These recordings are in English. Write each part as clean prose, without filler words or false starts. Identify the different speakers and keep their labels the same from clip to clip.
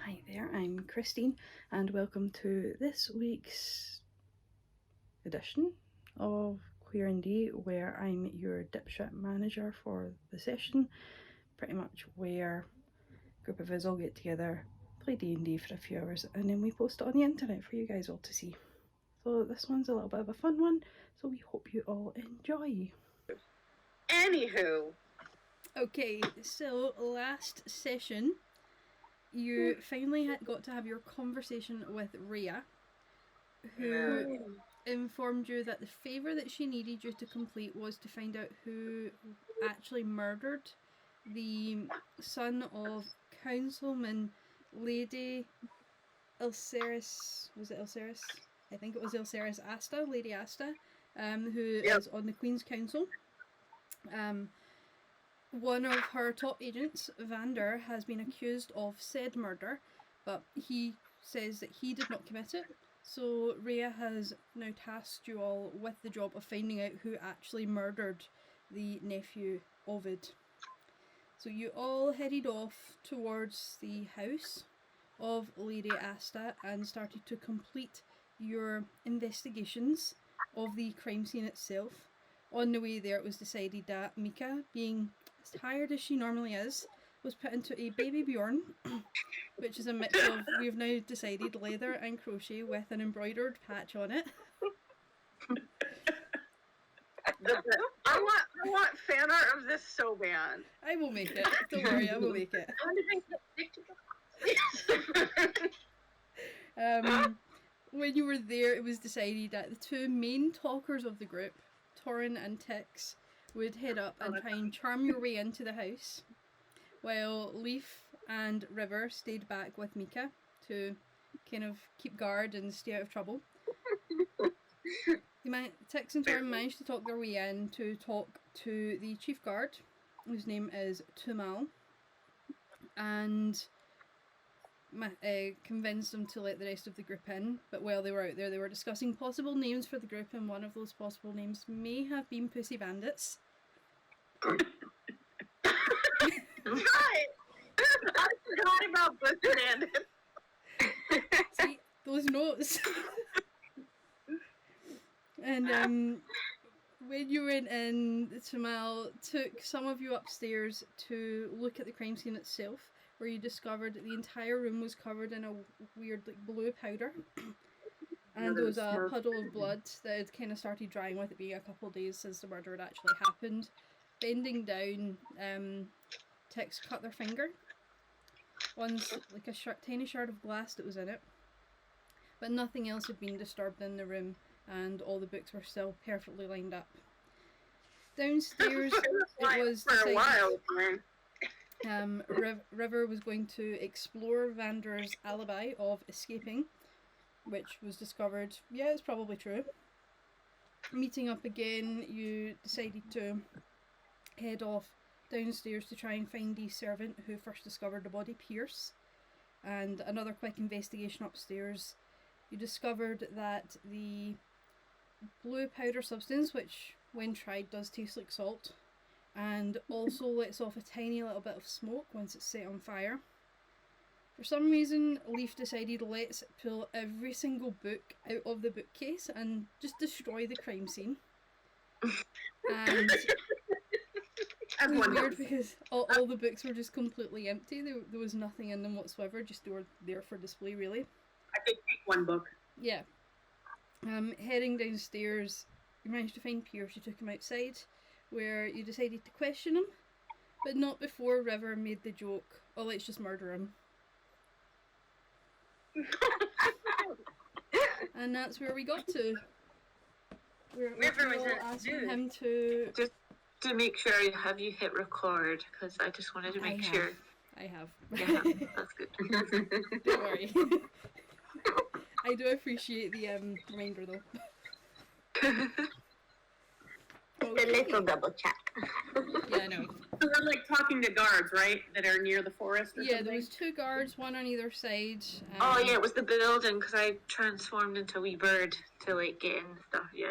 Speaker 1: Hi there, I'm Christine, and welcome to this week's edition of Queer and D, where I'm your dipshit manager for the session, pretty much where a group of us all get together, play D&D for a few hours, and then we post it on the internet for you guys all to see. So this one's a little bit of a fun one, so we hope you all enjoy.
Speaker 2: Anywho.
Speaker 1: Okay, so last session, you finally got to have your conversation with Rhea, who informed you that the favour that she needed you to complete was to find out who actually murdered the son of Councilman Lady Ilceris. Was it Ilceris? I think it was Ilceris Asta, Lady Asta, who is on the Queen's Council. One of her top agents, Vander, has been accused of said murder, but he says that he did not commit it. So Rhea has now tasked you all with the job of finding out who actually murdered the nephew, Ovid. So you all headed off towards the house of Lady Asta and started to complete your investigations of the crime scene itself. On the way there, it was decided that Mika, being as tired as she normally is, was put into a baby Bjorn, which is a mix of, we've now decided, leather and crochet with an embroidered patch on it.
Speaker 2: I want fan art of this so bad.
Speaker 1: I will make it. Don't worry, I will make it. When you were there, it was decided that the two main talkers of the group, Torin and Tix, would head up and try and charm your way into the house, while Leaf and River stayed back with Mika to kind of keep guard and stay out of trouble. Tix and Torin managed to talk their way in to talk to the chief guard, whose name is Tumal, and convinced them to let the rest of the group in. But while they were out there, they were discussing possible names for the group, and one of those possible names may have been Pussy Bandits.
Speaker 2: Right! I forgot about Pussy Bandits.
Speaker 1: See, those notes. And when you went in, Tamal took some of you upstairs to look at the crime scene itself, where you discovered that the entire room was covered in a weird blue powder. And there was a puddle of blood that had kind of started drying, with it being a couple of days since the murder had actually happened. Bending down, Tix cut their finger on like a tiny shard of glass that was in it. But nothing else had been disturbed in the room, and all the books were still perfectly lined up. Downstairs, it was
Speaker 2: for a while.
Speaker 1: River was going to explore Vander's alibi of escaping, which was discovered, yeah, it's probably true. Meeting up again, you decided to head off downstairs to try and find the servant who first discovered the body, Pierce. And another quick investigation upstairs, you discovered that the blue powder substance, which when tried does taste like salt, and also lets off a tiny little bit of smoke once it's set on fire. For some reason, Leaf decided, let's pull every single book out of the bookcase and just destroy the crime scene. And it was weird because all the books were just completely empty. There was nothing in them whatsoever, just they were there for display, really.
Speaker 2: I did take one book.
Speaker 1: Yeah. Heading downstairs, you managed to find Pierce. You took him outside, where you decided to question him, but not before River made the joke, oh, let's just murder him. And that's where we got to.
Speaker 2: River was
Speaker 1: asking him to...
Speaker 3: Just to make sure, have you hit record? Because I just wanted to make sure.
Speaker 1: I have.
Speaker 3: Yeah, that's good.
Speaker 1: Don't worry. I do appreciate the reminder, though.
Speaker 4: Just a little double check.
Speaker 1: Yeah, I know.
Speaker 2: So we're like talking to guards, right? That are near the forest or something?
Speaker 1: There was two guards, one on either side.
Speaker 3: Oh yeah, it was the building, because I transformed into a wee bird to like get in stuff. Yeah.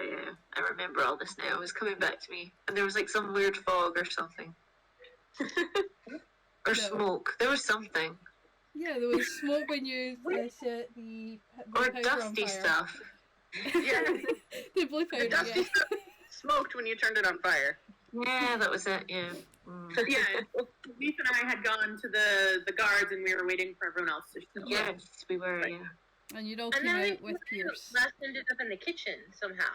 Speaker 3: I remember all this now. It was coming back to me. And there was like some weird fog or something. Or
Speaker 1: No.
Speaker 3: smoke. There was something.
Speaker 1: Yeah, there was smoke when you set the
Speaker 3: Or
Speaker 1: powder
Speaker 3: dusty
Speaker 1: on fire.
Speaker 3: stuff.
Speaker 2: Yeah.
Speaker 1: The blue powder,
Speaker 2: The dusty
Speaker 1: yeah.
Speaker 2: stuff smoked when you turned it on fire.
Speaker 3: Yeah, that was it, yeah.
Speaker 4: Yeah, Leaf and I had gone to the guards and we were waiting for everyone else to show up.
Speaker 3: Yes, we were, yeah.
Speaker 1: And you'd all
Speaker 5: And
Speaker 1: came
Speaker 5: then
Speaker 1: out with Pierce.
Speaker 5: Last ended up in the kitchen somehow.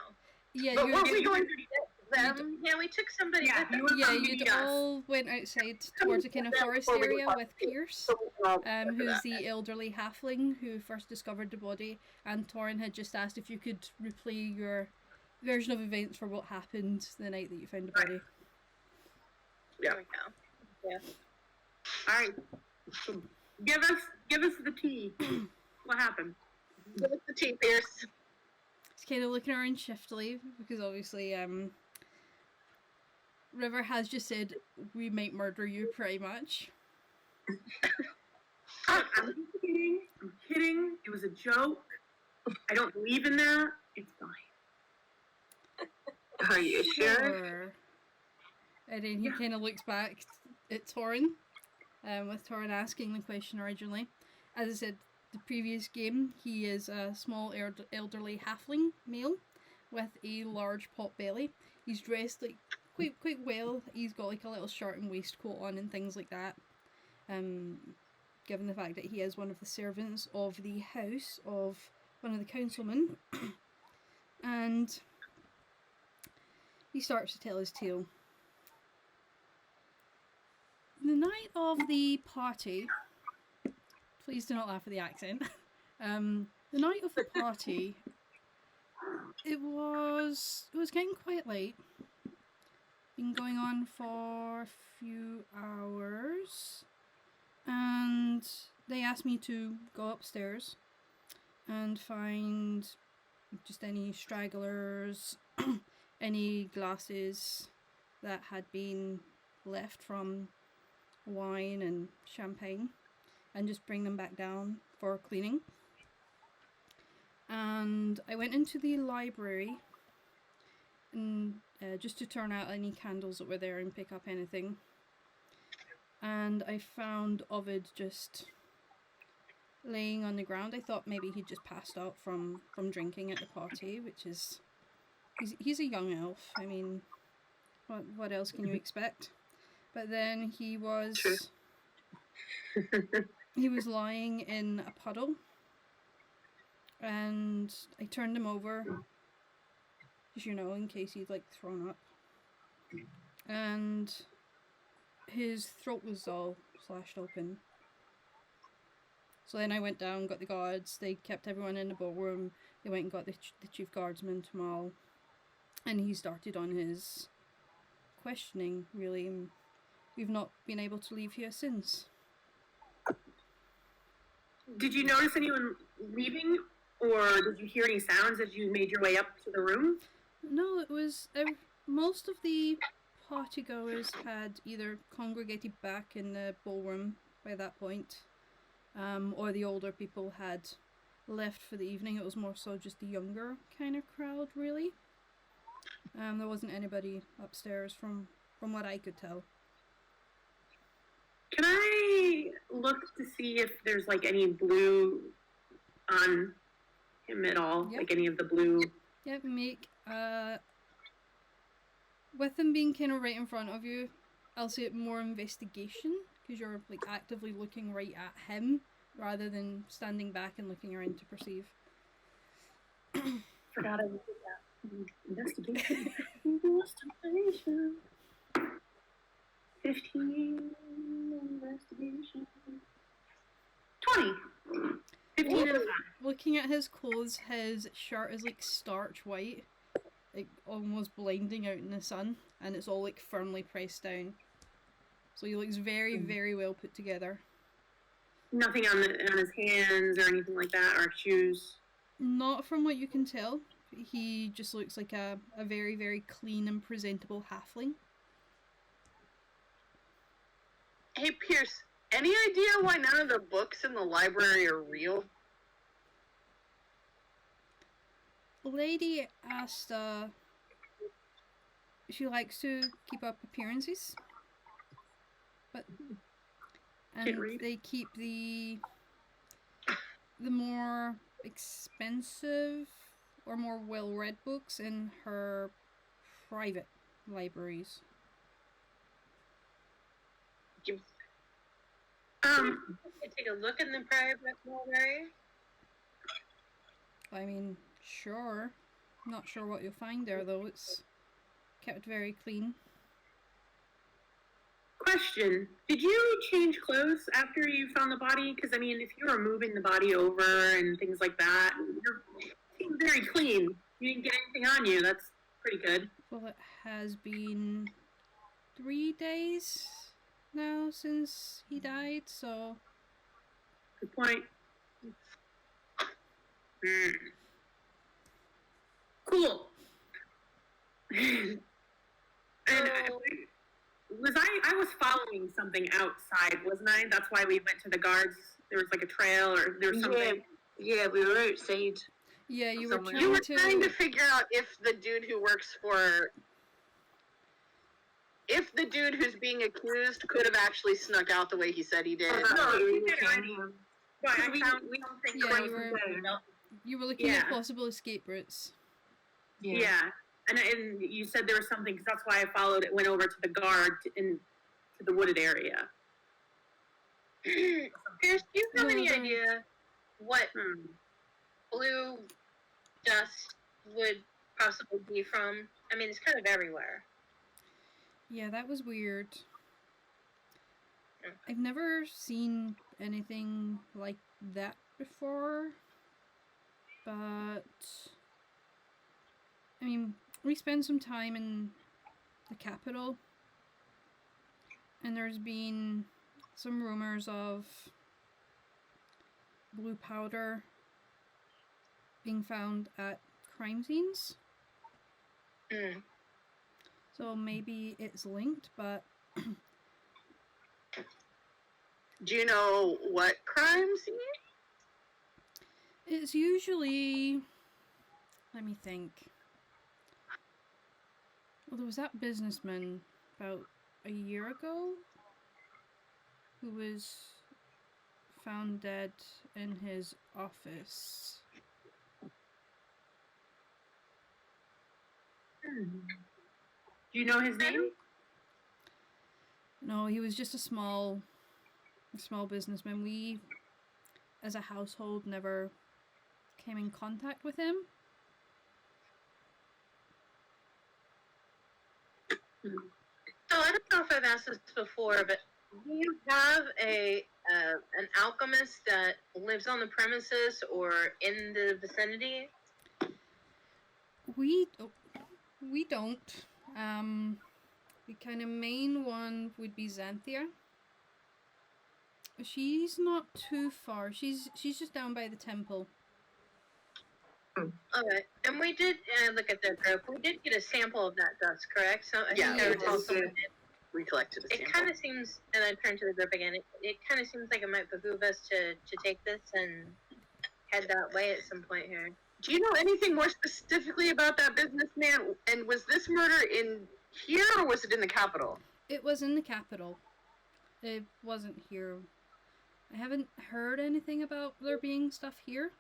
Speaker 1: Yeah,
Speaker 2: But
Speaker 1: you
Speaker 2: weren't we going to get them?
Speaker 5: Yeah, we took somebody
Speaker 4: Yeah,
Speaker 5: with us.
Speaker 4: you were
Speaker 1: yeah,
Speaker 4: coming to
Speaker 1: you'd
Speaker 4: meet us.
Speaker 1: all went outside towards a kind of forest
Speaker 2: Before we
Speaker 1: area
Speaker 2: got
Speaker 1: with
Speaker 2: to
Speaker 1: Pierce,
Speaker 2: So,
Speaker 1: who's the elderly halfling who first discovered the body, and Torin had just asked if you could replay your version of events for what happened the night that you found the body.
Speaker 2: Yeah.
Speaker 5: There we go.
Speaker 4: All right. So give us the tea. What happened?
Speaker 2: Give us the tea, Pierce.
Speaker 1: He's kind of looking around shiftily because obviously River has just said we might murder you pretty much.
Speaker 4: I'm kidding. I'm kidding. It was a joke. I don't believe in that. It's fine.
Speaker 3: Are you sure?
Speaker 1: Sure. And then he
Speaker 4: Yeah.
Speaker 1: kind of looks back at Torin, with Torin asking the question originally. As I said, the previous game, he is a small elderly halfling male with a large pot belly. He's dressed like quite well. He's got like a little shirt and waistcoat on and things like that. Given the fact that he is one of the servants of the house of one of the councilmen, and he starts to tell his tale. The night of the party, please do not laugh at the accent. The night of the party, it was getting quite late. Been going on for a few hours, and they asked me to go upstairs and find just any stragglers, any glasses that had been left from wine and champagne, and just bring them back down for cleaning. And I went into the library and just to turn out any candles that were there and pick up anything. And I found Ovid just laying on the ground. I thought maybe he'd just passed out from drinking at the party, which is he's a young elf. I mean, what else can you expect? But then he was he was lying in a puddle, and I turned him over, just, you know, in case he'd like thrown up, and his throat was all slashed open. So then I went down, got the guards. They kept everyone in the ballroom. They went and got the chief guardsman, Tamal, and he started on his questioning, really. We've not been able to leave here since.
Speaker 4: Did you notice anyone leaving, or did you hear any sounds as you made your way up to the room?
Speaker 1: No, it was most of the partygoers had either congregated back in the ballroom by that point, or the older people had left for the evening. It was more so just the younger kind of crowd, really. There wasn't anybody upstairs from what I could tell.
Speaker 4: Can I look to see if there's like any blue on him at all?
Speaker 1: Yep.
Speaker 4: Like any of the blue?
Speaker 1: Yep, make with him being kind of right in front of you, I'll say it more investigation, because you're like actively looking right at him rather than standing back and looking around to perceive.
Speaker 4: Forgot I did that. Investigation. Investigation. 15 investigation. 20. 15 and a 5.
Speaker 1: Looking at his clothes, his shirt is like starch white, like almost blinding out in the sun, and it's all like firmly pressed down. So he looks very, very well put together.
Speaker 4: Nothing on his hands or anything like that, or shoes.
Speaker 1: Not from what you can tell. He just looks like a very, very clean and presentable halfling.
Speaker 2: Hey, Pierce, any idea why none of the books in the library are real?
Speaker 1: Lady Asta, she likes to keep up appearances, but And
Speaker 4: read.
Speaker 1: they keep the more expensive or more well-read books in her private libraries.
Speaker 5: Take a look in the private library.
Speaker 1: I mean, sure. Not sure what you'll find there, though. It's kept very clean.
Speaker 4: Question: did you change clothes after you found the body? Because I mean, if you were moving the body over and things like that, you seem very clean. You didn't get anything on you. That's pretty good.
Speaker 1: Well, it has been 3 days now since he died, so
Speaker 4: Good point. Cool. And I was following something outside, wasn't I? That's why we went to the guards. There was like a trail or there was something.
Speaker 3: Yeah, we were outside.
Speaker 1: yeah, you were
Speaker 3: Somewhere.
Speaker 1: trying
Speaker 2: You were
Speaker 1: to.
Speaker 2: trying to figure out if the dude who's being accused could have actually snuck out the way he said he did.
Speaker 4: No,
Speaker 3: we
Speaker 4: we did
Speaker 3: came
Speaker 4: it.
Speaker 3: here.
Speaker 4: Right, I
Speaker 3: We-
Speaker 4: found
Speaker 3: we-
Speaker 4: something
Speaker 1: Yeah,
Speaker 4: close
Speaker 1: you were-
Speaker 4: down.
Speaker 1: You were looking
Speaker 4: Yeah.
Speaker 1: at possible escape routes.
Speaker 4: Yeah. And you said there was something, because that's why I followed it, went over to the guard to the wooded area.
Speaker 5: Pierce, do you have
Speaker 1: No,
Speaker 5: any
Speaker 1: there-
Speaker 5: idea what blue dust would possibly be from? I mean, it's kind of everywhere.
Speaker 1: Yeah, that was weird. I've never seen anything like that before, but I mean, we spent some time in the capital, and there's been some rumors of blue powder being found at crime scenes.
Speaker 5: Mm.
Speaker 1: So maybe it's linked, but
Speaker 2: Do you know what crime scene?
Speaker 1: it's usually, let me think. Well, there was that businessman about a year ago who was found dead in his office.
Speaker 4: Do you know his name?
Speaker 1: No, he was just a small businessman. We, as a household, never came in contact with him.
Speaker 5: So I don't know if I've asked this before, but do you have an alchemist that lives on the premises or in the vicinity?
Speaker 1: We don't. The kind of main one would be Xanthia. She's not too far. She's just down by the temple.
Speaker 5: Okay, and we did look at their group. We did get a sample of that dust, correct? So I
Speaker 2: Yeah,
Speaker 5: think I
Speaker 1: we
Speaker 5: recall
Speaker 1: did.
Speaker 5: someone did.
Speaker 2: We collected a
Speaker 5: It
Speaker 2: sample.
Speaker 5: kind of seems, and I turned to the group again. It kind of seems like it might behoove us to take this and head that way at some point here.
Speaker 2: Do you know anything more specifically about that businessman? And was this murder in here or was it in the capital?
Speaker 1: It was in the capital. It wasn't here. I haven't heard anything about there being stuff here.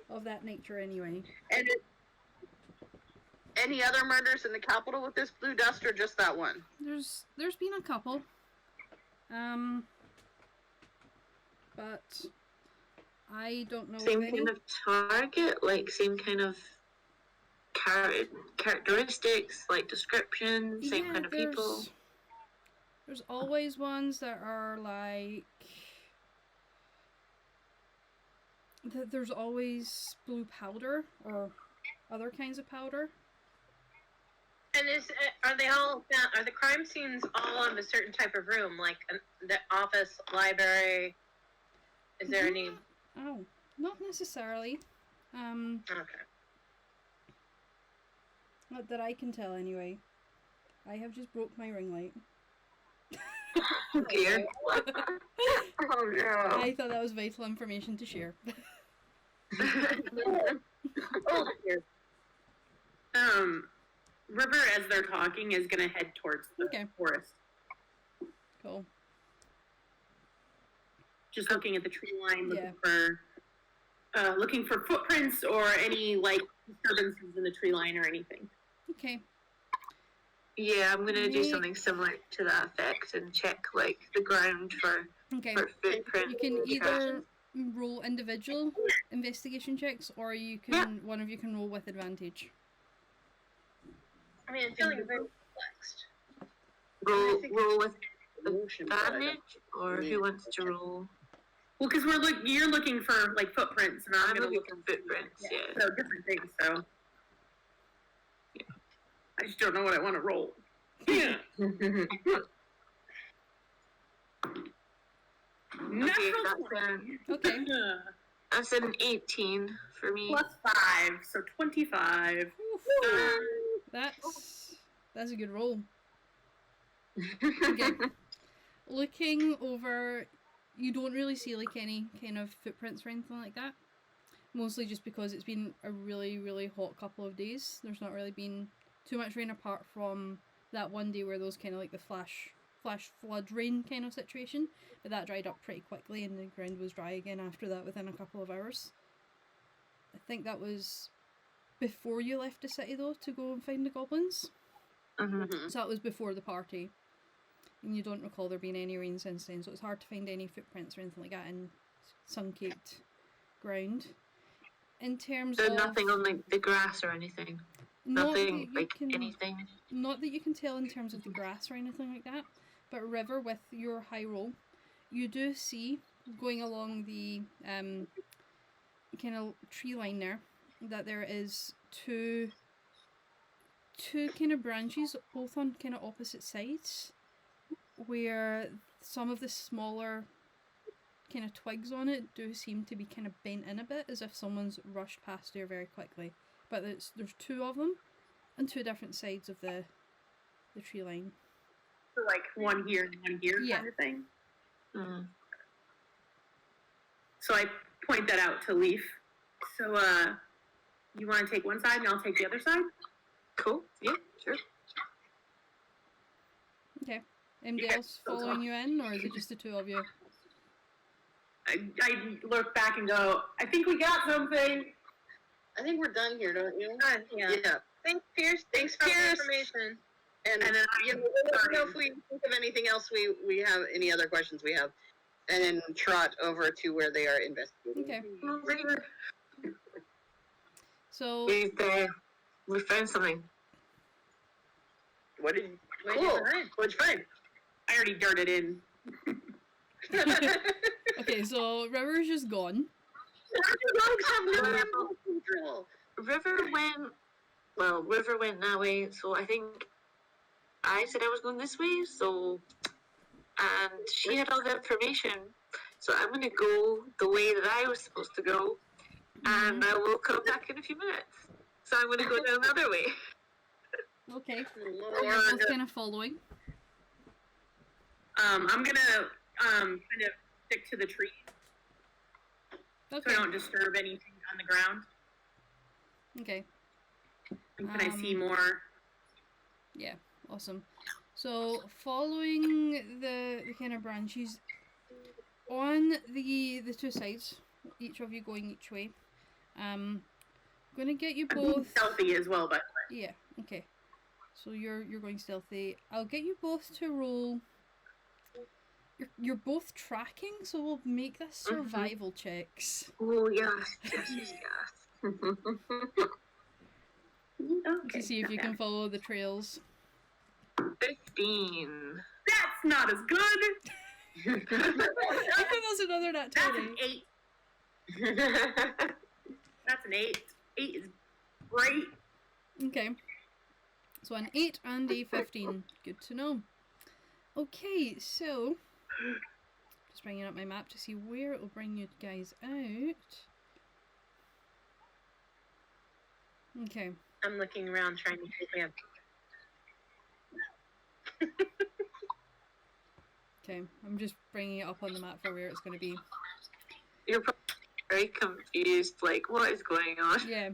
Speaker 1: Of that nature, anyway.
Speaker 2: And any other murders in the capital with this blue dust or just that one?
Speaker 1: There's been a couple. But I don't know
Speaker 3: Same
Speaker 1: of any.
Speaker 3: kind of target, like same kind of characteristics, like description, same
Speaker 1: Yeah,
Speaker 3: kind of people.
Speaker 1: There's always ones that are like. There's always blue powder or other kinds of powder.
Speaker 5: And are the crime scenes all of a certain type of room, like the office, library? Is there any?
Speaker 1: Oh, not necessarily.
Speaker 5: Okay.
Speaker 1: Not that I can tell anyway. I have just broke my ring light.
Speaker 3: Dear.
Speaker 2: Oh no.
Speaker 1: I thought that was vital information to share.
Speaker 5: Oh, dear.
Speaker 4: River, as they're talking, is gonna head towards the
Speaker 1: Okay.
Speaker 4: forest.
Speaker 1: Cool.
Speaker 4: just looking at the tree line,
Speaker 1: Yeah.
Speaker 4: looking for footprints or any like disturbances in the tree line or anything.
Speaker 1: Okay.
Speaker 3: Yeah, I'm gonna do
Speaker 1: Make-
Speaker 3: something similar to that effect and check like the ground for
Speaker 1: Okay.
Speaker 3: footprints.
Speaker 1: You can
Speaker 3: and
Speaker 1: either roll individual investigation checks, or you can one of you can roll with advantage.
Speaker 5: I mean, I'm feeling very perplexed.
Speaker 3: roll
Speaker 5: I think
Speaker 3: roll with
Speaker 2: Motion, but I don't-
Speaker 3: advantage, or who wants to roll?
Speaker 4: Well, because you're looking for like footprints, and I'm
Speaker 3: I'm
Speaker 4: gonna
Speaker 3: looking
Speaker 4: look
Speaker 3: for footprints. Yeah.
Speaker 4: so different things. So I just don't know what I want to roll. Yeah.
Speaker 3: Okay,
Speaker 4: Natural
Speaker 1: Okay.
Speaker 3: that's an 18 for me.
Speaker 4: plus 5, so 25.
Speaker 1: Oof. That's a good roll. Okay. Looking over, you don't really see like any kind of footprints or anything like that. Mostly just because it's been a really, really hot couple of days. There's not really been too much rain apart from that one day where those kind of like the flash flood rain kind of situation. But that dried up pretty quickly and the ground was dry again after that within a couple of hours. I think that was before you left the city though to go and find the goblins.
Speaker 3: Mhm.
Speaker 1: So that was before the party. And you don't recall there being any rain since then, so it's hard to find any footprints or anything like that in sun-caked ground. In terms
Speaker 3: So
Speaker 1: of
Speaker 3: nothing on like the grass or anything.
Speaker 1: not that
Speaker 3: Nothing
Speaker 1: you
Speaker 3: like
Speaker 1: can,
Speaker 3: anything.
Speaker 1: not that you can tell in terms of the grass or anything like that, but River, with your high roll, you do see going along the kind of tree line there that there is two kind of branches, both on kind of opposite sides, where some of the smaller kind of twigs on it do seem to be kind of bent in a bit, as if someone's rushed past there very quickly. But there's two of them on two different sides of the tree line.
Speaker 4: So like one here and one here
Speaker 1: Yeah.
Speaker 4: kind of thing.
Speaker 3: Mm.
Speaker 4: So I point that out to Leaf. So you want to take one side and I'll take the other side?
Speaker 3: Cool. Yeah, sure.
Speaker 1: Okay. Anybody
Speaker 4: Yeah,
Speaker 1: else
Speaker 4: still
Speaker 1: following
Speaker 4: talk.
Speaker 1: you in, or is it just the two of you?
Speaker 4: I look back and go, I think we got something.
Speaker 2: I think we're done here, don't you?
Speaker 5: Yeah.
Speaker 2: Yeah.
Speaker 5: Thanks, Pierce. Thanks for the
Speaker 2: Pierce.
Speaker 5: information.
Speaker 2: And
Speaker 4: And then
Speaker 2: you know, let us know if we think of anything else we have, any other questions we have. And then trot over to where they are investigating.
Speaker 1: Okay.
Speaker 3: Over here.
Speaker 1: So
Speaker 3: We found something.
Speaker 2: What did you...
Speaker 5: What'd
Speaker 2: Cool.
Speaker 5: you find?
Speaker 2: What'd you find?
Speaker 4: I already darted in.
Speaker 1: okay, so River's just gone.
Speaker 2: Dogs have no impulse control.
Speaker 3: River went that way, so I think I said I was going this way, so and she had all the information. So I'm gonna go the way that I was supposed to go, and I will come back in a few minutes. So I'm gonna go down the other way.
Speaker 1: Okay. You're both kind of following.
Speaker 4: I'm gonna kind of stick to the tree so
Speaker 1: Okay.
Speaker 4: I don't disturb anything on the ground.
Speaker 1: Okay.
Speaker 4: And can I see more?
Speaker 1: Yeah, awesome. So following the kind of branches on the two sides, each of you going each way. Gonna get you
Speaker 4: I'm being
Speaker 1: both.
Speaker 4: stealthy as well, but
Speaker 1: Yeah. Okay. So you're going stealthy. I'll get you both to roll. You're both tracking, so we'll make this survival checks
Speaker 3: Oh yes, yes.
Speaker 1: to see if you can follow the trails.
Speaker 3: 15.
Speaker 4: That's not as good.
Speaker 1: I think that's another nat
Speaker 4: That's
Speaker 1: 20.
Speaker 4: an 8. That's an 8. 8 is great.
Speaker 1: Okay. So an 8 and a 15. Good to know. Okay, so just bringing up my map to see where it will bring you guys out. Okay.
Speaker 5: I'm looking around trying to see if we have.
Speaker 1: Okay. I'm just bringing it up on the map for where it's going to be.
Speaker 3: You're probably very confused, like, what is going on?
Speaker 1: Yeah.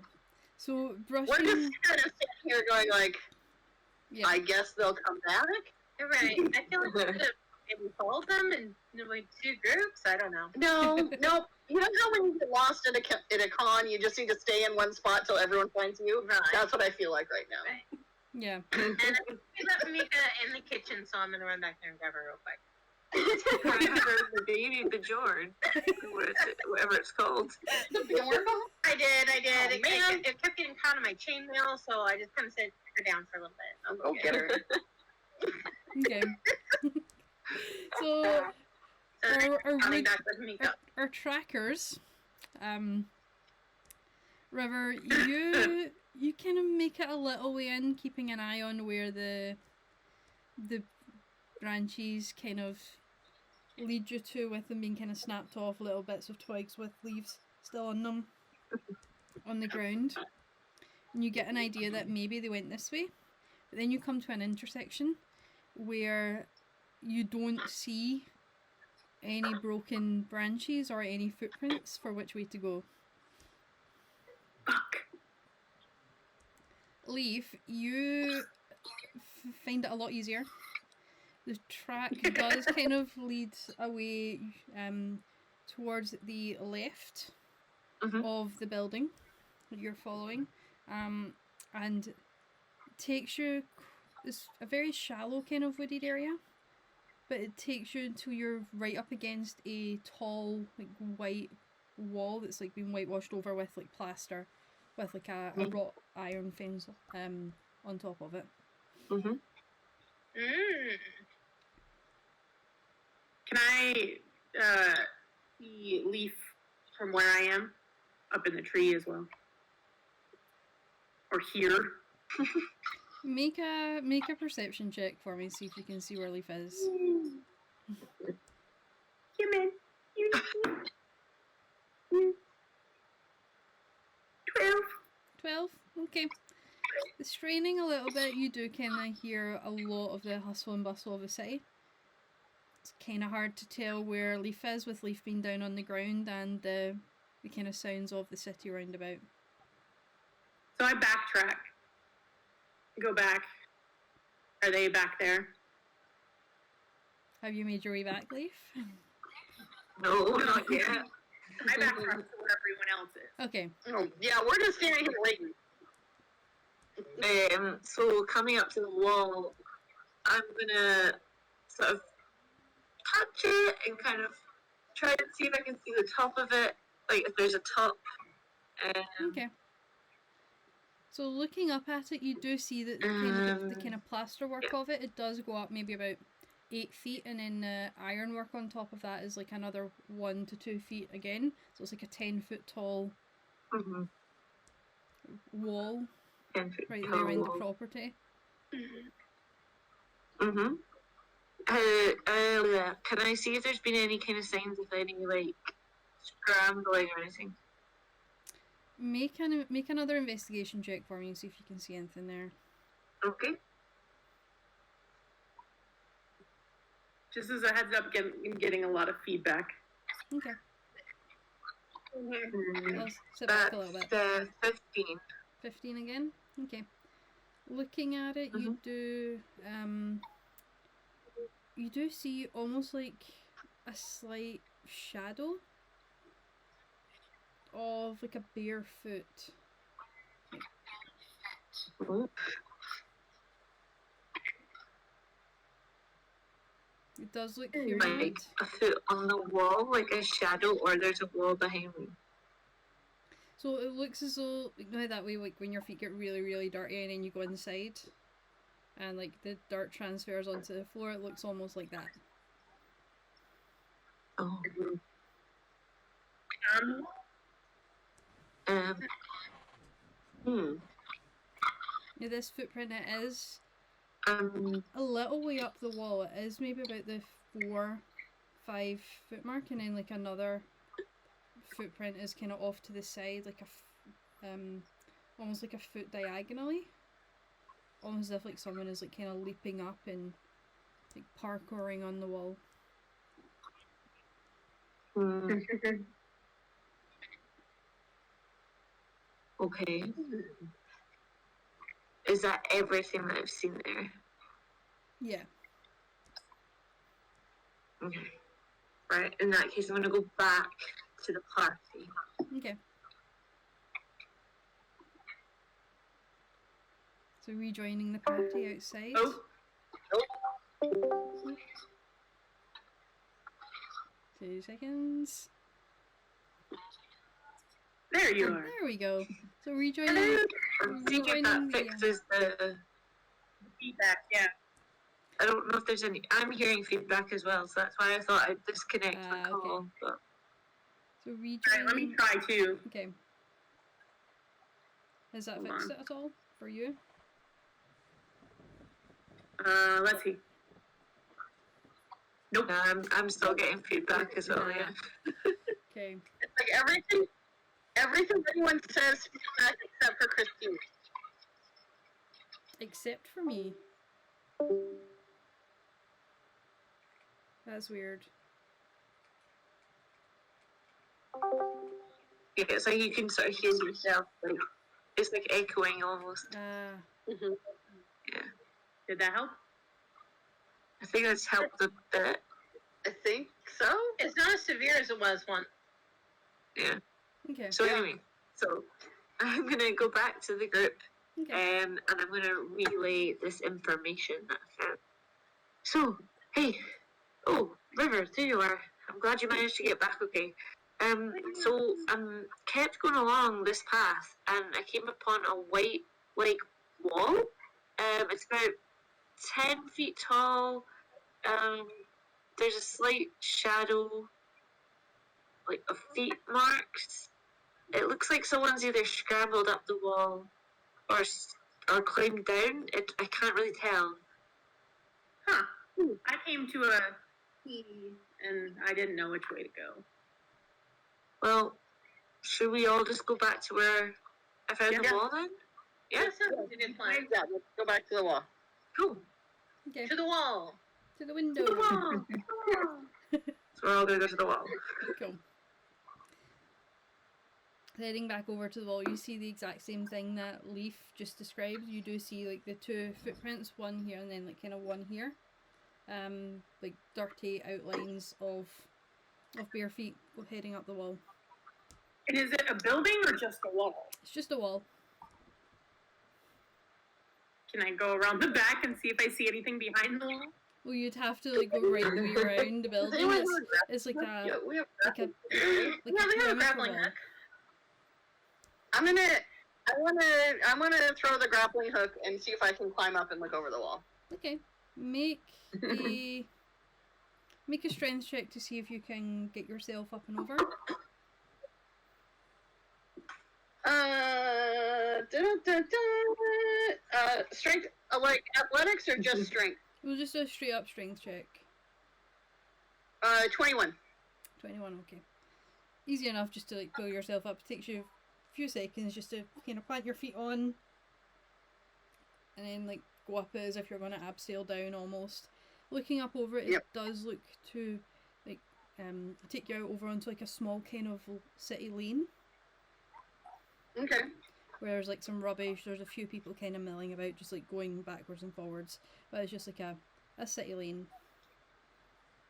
Speaker 1: So
Speaker 2: We're
Speaker 1: brushing.
Speaker 2: just kind of sitting here going like,
Speaker 1: Yeah.
Speaker 2: I guess they'll come back?
Speaker 5: You're right. I feel like we should have maybe fold them in like 2 groups. I don't know.
Speaker 2: No, nope. You know how when you get lost in a con, you just need to stay in one spot till everyone finds you?
Speaker 5: Right.
Speaker 2: That's what I feel like right now.
Speaker 1: Yeah.
Speaker 5: And we left Mika in the kitchen, so I'm gonna run back there and grab her real quick.
Speaker 3: The baby Bjorn, whatever it's called.
Speaker 5: I did.
Speaker 2: Oh,
Speaker 5: It kept getting caught on my chainmail, so I just kind of set her down for a little bit.
Speaker 2: I'll go get her.
Speaker 1: Okay. So
Speaker 5: Coming back with Mika.
Speaker 1: our trackers, River, you kind of make it a little way in, keeping an eye on where the branches kind of lead you to, with them being kind of snapped off, little bits of twigs with leaves still on them on the ground. And you get an idea that maybe they went this way, but then you come to an intersection where you don't see any broken branches or any footprints for which way to go.
Speaker 4: Fuck.
Speaker 1: Leaf, you find it a lot easier. The track does kind of lead away towards the left of the building that you're following, and takes you. It's a very shallow kind of wooded area, but it takes you until you're right up against a tall, like, white wall that's like been whitewashed over with like plaster, with like a wrought iron fence on top of it.
Speaker 3: Mm-hmm.
Speaker 4: Can I see Leaf from where I am? Up in the tree as well. Or here?
Speaker 1: Make a perception check for me, see if you can see where Leaf is.
Speaker 4: Come in. 12.
Speaker 1: 12? Okay. Straining a little bit, you do kind of hear a lot of the hustle and bustle of the city. It's kind of hard to tell where Leaf is, with Leaf being down on the ground, and the kind of sounds of the city round about.
Speaker 4: So I backtrack. Go back. Are they back there?
Speaker 1: Have you made your way back, Leaf?
Speaker 3: No, not yet.
Speaker 4: I backtrack to where everyone else is.
Speaker 1: Okay.
Speaker 2: Oh, yeah, we're just standing here waiting.
Speaker 3: So coming up to the wall, I'm gonna sort of touch it and kind of try to see if I can see the top of it, like if there's a top.
Speaker 1: Okay. So looking up at it, you do see that the kind of plaster work of it, it does go up maybe about 8 feet, and then the ironwork on top of that is like another 1 to 2 feet again. So it's like a 10-foot tall wall
Speaker 3: 10 feet
Speaker 1: right
Speaker 3: tall
Speaker 1: there around
Speaker 3: wall.
Speaker 1: the property.
Speaker 3: Can I see if there's been any kind of signs of any like scrambling or anything?
Speaker 1: Make another investigation check for me and see if you can see anything there.
Speaker 3: Okay.
Speaker 4: Just as a heads up, I'm getting a lot of feedback.
Speaker 1: Okay. I'll sit back a little bit.
Speaker 3: That's 15.
Speaker 1: 15 again? Okay. Looking at it, you do see almost like a slight shadow of like a bare foot.
Speaker 3: Oh.
Speaker 1: It does look humanoid.
Speaker 3: Like a foot on the wall, like a shadow, or there's a wall behind me.
Speaker 1: So it looks as though, you know that way, like when your feet get really, really dirty and then you go inside and like the dirt transfers onto the floor, it looks almost like that.
Speaker 3: Oh.
Speaker 1: Now this footprint, it is
Speaker 3: A
Speaker 1: little way up the wall. It is maybe about the 4-5 foot mark, and then like another footprint is kind of off to the side, like almost like a foot diagonally, almost as if like someone is like kind of leaping up and like parkouring on the wall.
Speaker 3: Okay. Is that everything that I've seen there?
Speaker 1: Yeah.
Speaker 3: Okay. Right, in that case, I'm going to go back to the party.
Speaker 1: Okay. So rejoining the party outside.
Speaker 4: Oh,
Speaker 1: 2 seconds.
Speaker 4: there you are.
Speaker 1: There we go. So rejoining.
Speaker 3: I'm seeing if that fixes the
Speaker 4: Feedback, yeah.
Speaker 3: I don't know if there's any. I'm hearing feedback as well, so that's why I thought I'd disconnect my
Speaker 1: Okay.
Speaker 3: call. But
Speaker 1: So
Speaker 4: Alright,
Speaker 1: rejoining.
Speaker 4: let me try too.
Speaker 1: Okay. Has that
Speaker 4: Hold
Speaker 1: fixed
Speaker 4: on.
Speaker 1: it at all for you?
Speaker 4: Let's see. Nope.
Speaker 3: I'm still getting feedback as well. Yeah.
Speaker 1: Okay.
Speaker 2: It's like everything everyone says feedback except for Christine.
Speaker 1: Except for me. That's weird.
Speaker 3: Yeah, it's like you can sort of hear yourself. Like it's like echoing almost.
Speaker 2: Mm-hmm.
Speaker 3: Yeah.
Speaker 4: Did that help?
Speaker 3: I think that's helped a bit.
Speaker 2: I think so.
Speaker 5: It's not as severe as it was once.
Speaker 3: Yeah.
Speaker 1: Okay.
Speaker 3: So
Speaker 2: Yeah.
Speaker 3: anyway, so I'm gonna go back to the group.
Speaker 1: Okay.
Speaker 3: And I'm going to relay this information that I found. So, hey, River, there you are. I'm glad you managed to get back okay. So kept going along this path, and I came upon a white, wall. It's about 10 feet tall. There's a slight shadow, of feet marks. It looks like someone's either scrambled up the wall or climbed down. I can't really tell.
Speaker 4: Huh. I came to a T and I didn't know which way to go.
Speaker 3: Well, should we all just go back to where I found the
Speaker 2: Yeah.
Speaker 3: wall then? Yeah?
Speaker 5: That sounds like a good plan.
Speaker 2: Yeah, let's go back to the wall.
Speaker 3: Cool.
Speaker 1: Okay.
Speaker 5: To the wall.
Speaker 1: To the window.
Speaker 3: So we're all going to go to the wall.
Speaker 1: Cool. Heading back over to the wall, you see the exact same thing that Leaf just described. You do see the 2 footprints, one here and then kind of one here. Dirty outlines of bare feet heading up the wall.
Speaker 4: And is it a building or just a wall?
Speaker 1: It's just a wall.
Speaker 4: Can I go around the back and see if I see anything behind the wall?
Speaker 1: Well, you'd have to go right the way around the building. It's like a
Speaker 2: Yeah, we have
Speaker 1: like a
Speaker 5: Yeah, we have a
Speaker 1: perimeter
Speaker 5: grappling
Speaker 1: wall.
Speaker 5: hook.
Speaker 2: I wanna throw the grappling hook and see if I can climb up and look over the wall.
Speaker 1: Okay. Make a strength check to see if you can get yourself up and over.
Speaker 2: Strength, like athletics or just strength?
Speaker 1: We'll just do a straight up strength check.
Speaker 2: 21.
Speaker 1: 21, okay. Easy enough just to pull yourself up. It takes you a few seconds just to kind of plant your feet on and then go up as if you're going to abseil down almost. Looking up over it,
Speaker 2: Yep.
Speaker 1: it does look to take you out over onto a small kind of city lane
Speaker 2: Okay.
Speaker 1: where there's some rubbish. There's a few people kind of milling about, just going backwards and forwards, but it's just a city lane.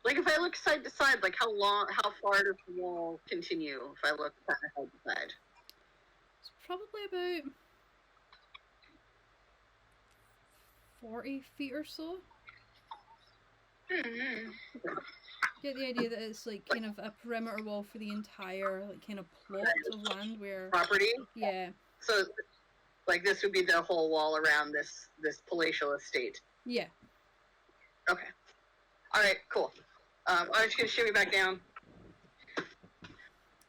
Speaker 2: Like if I look side to side, how far does the wall continue if I look side to side?
Speaker 1: It's probably about 40 feet or so.
Speaker 5: Mm-hmm.
Speaker 1: Get the idea that it's kind of a perimeter wall for the entire kind of plot of land where
Speaker 2: Property?
Speaker 1: yeah.
Speaker 2: So this would be the whole wall around this palatial estate.
Speaker 1: Yeah.
Speaker 2: Okay. Alright, cool. I'm just gonna shimmy back down.